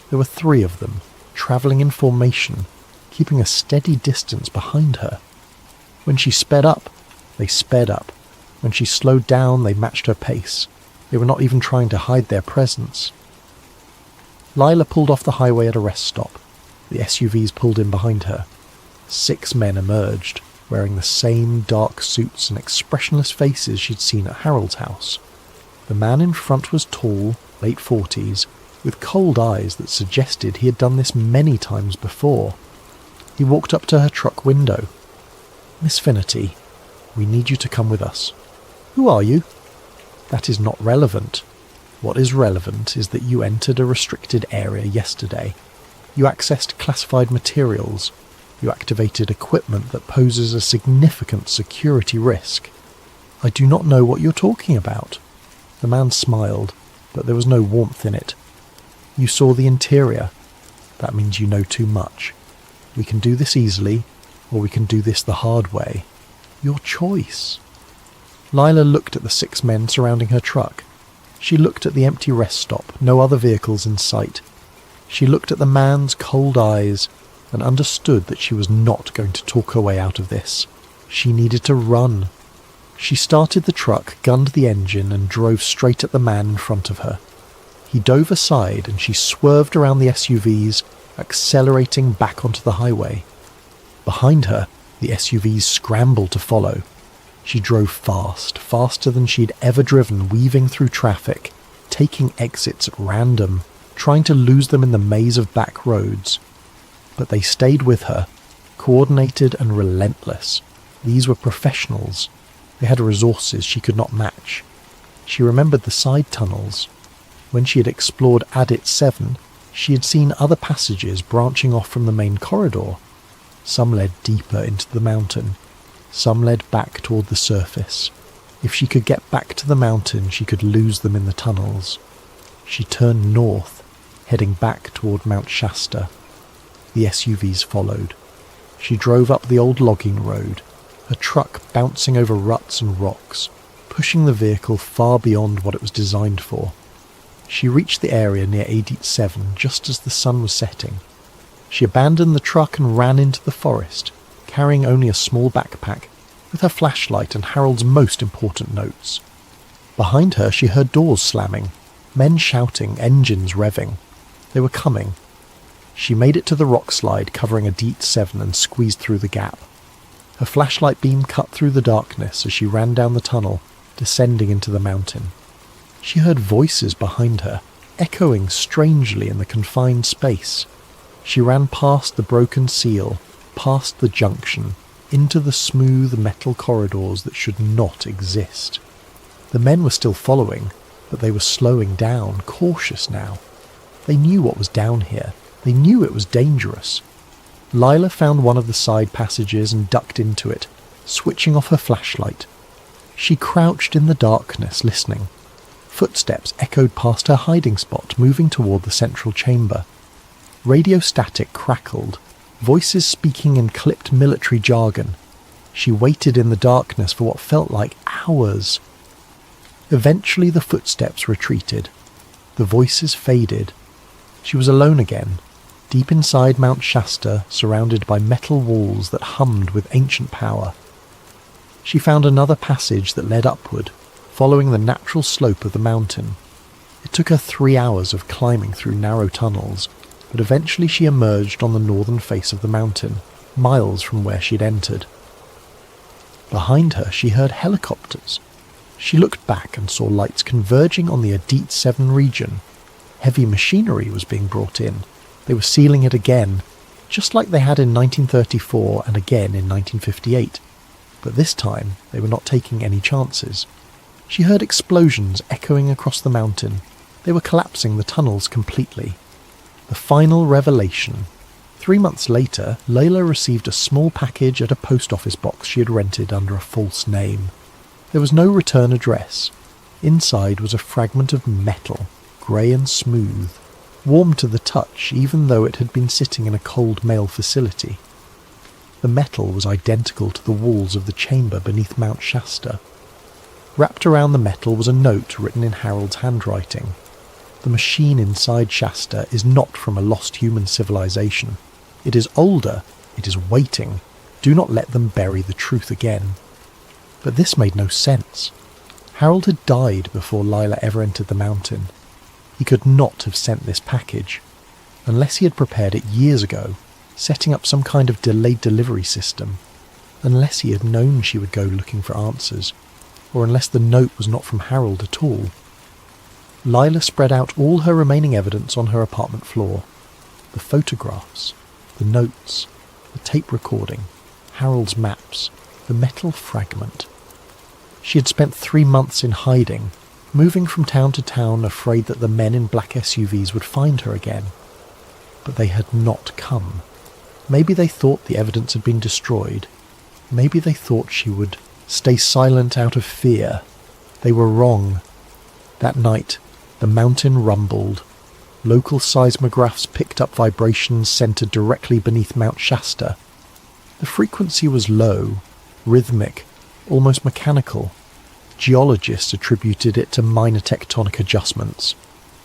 There were 3 of them, travelling in formation, keeping a steady distance behind her. When she sped up, they sped up. When she slowed down, they matched her pace. They were not even trying to hide their presence. Lila pulled off the highway at a rest stop. The SUVs pulled in behind her. 6 men emerged, wearing the same dark suits and expressionless faces she'd seen at Harold's house. The man in front was tall, late 40s, with cold eyes that suggested he had done this many times before. He walked up to her truck window. "Miss Finnerty, we need you to come with us." "Who are you?" "That is not relevant. What is relevant is that you entered a restricted area yesterday. You accessed classified materials. You activated equipment that poses a significant security risk." "I do not know what you're talking about." The man smiled, but there was no warmth in it. "You saw the interior. That means you know too much. We can do this easily, or we can do this the hard way. Your choice." Lila looked at the 6 men surrounding her truck. She looked at the empty rest stop, no other vehicles in sight. She looked at the man's cold eyes and understood that she was not going to talk her way out of this. She needed to run. She started the truck, gunned the engine, and drove straight at the man in front of her. He dove aside and she swerved around the SUVs, accelerating back onto the highway. Behind her, the SUVs scrambled to follow. She drove fast, faster than she'd ever driven, weaving through traffic, taking exits at random, trying to lose them in the maze of back roads. But they stayed with her, coordinated and relentless. These were professionals. They had resources she could not match. She remembered the side tunnels. When she had explored Adit 7, she had seen other passages branching off from the main corridor. Some led deeper into the mountain. Some led back toward the surface. If she could get back to the mountain, she could lose them in the tunnels. She turned north, heading back toward Mount Shasta. The SUVs followed. She drove up the old logging road, her truck bouncing over ruts and rocks, pushing the vehicle far beyond what it was designed for. She reached the area near Adit 7 just as the sun was setting. She abandoned the truck and ran into the forest, carrying only a small backpack, with her flashlight and Harold's most important notes. Behind her she heard doors slamming, men shouting, engines revving. They were coming. She made it to the rock slide covering Adit 7 and squeezed through the gap. Her flashlight beam cut through the darkness as she ran down the tunnel, descending into the mountain. She heard voices behind her, echoing strangely in the confined space. She ran past the broken seal, past the junction, into the smooth metal corridors that should not exist. The men were still following, but they were slowing down, cautious now. They knew what was down here. They knew it was dangerous. Lila found one of the side passages and ducked into it, switching off her flashlight. She crouched in the darkness, listening. Footsteps echoed past her hiding spot, moving toward the central chamber. Radio static crackled, voices speaking in clipped military jargon. She waited in the darkness for what felt like hours. Eventually the footsteps retreated. The voices faded. She was alone again, deep inside Mount Shasta, surrounded by metal walls that hummed with ancient power. She found another passage that led upward, following the natural slope of the mountain. It took her 3 hours of climbing through narrow tunnels, but eventually she emerged on the northern face of the mountain, miles from where she'd entered. Behind her she heard helicopters. She looked back and saw lights converging on the Adit 7 region. Heavy machinery was being brought in. They were sealing it again, just like they had in 1934 and again in 1958. But this time, they were not taking any chances. She heard explosions echoing across the mountain. They were collapsing the tunnels completely. The final revelation. 3 months later, Layla received a small package at a post office box she had rented under a false name. There was no return address. Inside was a fragment of metal, grey and smooth, warm to the touch even though it had been sitting in a cold mail facility. The metal was identical to the walls of the chamber beneath Mount Shasta. Wrapped around the metal was a note written in Harold's handwriting. The machine inside Shasta is not from a lost human civilization. It is older. It is waiting. Do not let them bury the truth again. But this made no sense. Harold had died before Lila ever entered the mountain. He could not have sent this package, unless he had prepared it years ago, setting up some kind of delayed delivery system, unless he had known she would go looking for answers, or unless the note was not from Harold at all. Lila spread out all her remaining evidence on her apartment floor. The photographs, the notes, the tape recording, Harold's maps, the metal fragment. She had spent 3 months in hiding, moving from town to town, afraid that the men in black SUVs would find her again. But they had not come. Maybe they thought the evidence had been destroyed. Maybe they thought she would stay silent out of fear. They were wrong. That night, the mountain rumbled. Local seismographs picked up vibrations centered directly beneath Mount Shasta. The frequency was low, rhythmic, almost mechanical. Geologists attributed it to minor tectonic adjustments.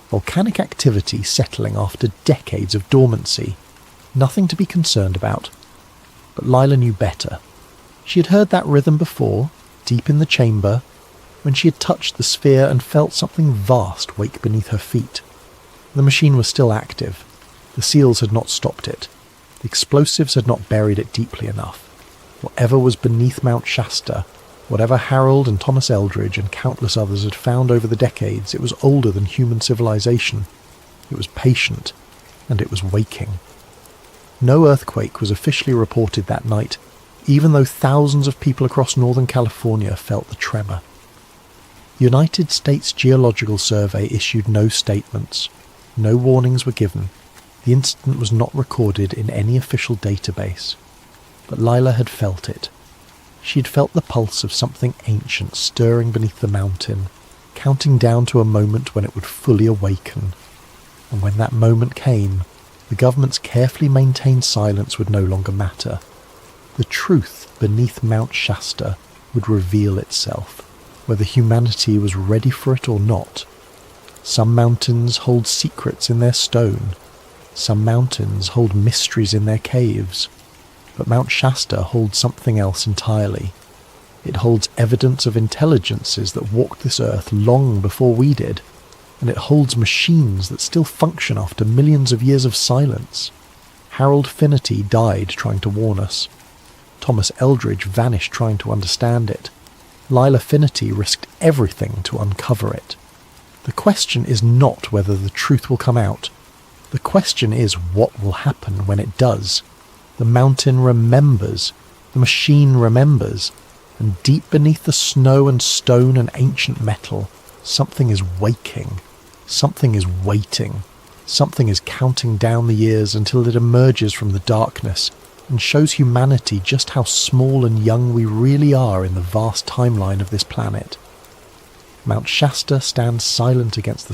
Volcanic activity settling after decades of dormancy. Nothing to be concerned about. But Lila knew better. She had heard that rhythm before, deep in the chamber, when she had touched the sphere and felt something vast wake beneath her feet. The machine was still active. The seals had not stopped it. The explosives had not buried it deeply enough. Whatever was beneath Mount Shasta, whatever Harold and Thomas Eldridge and countless others had found over the decades, it was older than human civilization. It was patient, and it was waking. No earthquake was officially reported that night, even though thousands of people across Northern California felt the tremor. The United States Geological Survey issued no statements. No warnings were given. The incident was not recorded in any official database. But Lila had felt it. She had felt the pulse of something ancient stirring beneath the mountain, counting down to a moment when it would fully awaken. And when that moment came, the government's carefully maintained silence would no longer matter. The truth beneath Mount Shasta would reveal itself, whether humanity was ready for it or not. Some mountains hold secrets in their stone. Some mountains hold mysteries in their caves. But Mount Shasta holds something else entirely. It holds evidence of intelligences that walked this earth long before we did, and it holds machines that still function after millions of years of silence. Harold Finnerty died trying to warn us. Thomas Eldridge vanished trying to understand it. Lila Finnerty risked everything to uncover it. The question is not whether the truth will come out. The question is what will happen when it does. The mountain remembers. The machine remembers. And deep beneath the snow and stone and ancient metal, something is waking. Something is waiting. Something is counting down the years until it emerges from the darkness and shows humanity just how small and young we really are in the vast timeline of this planet. Mount Shasta stands silent against the sky.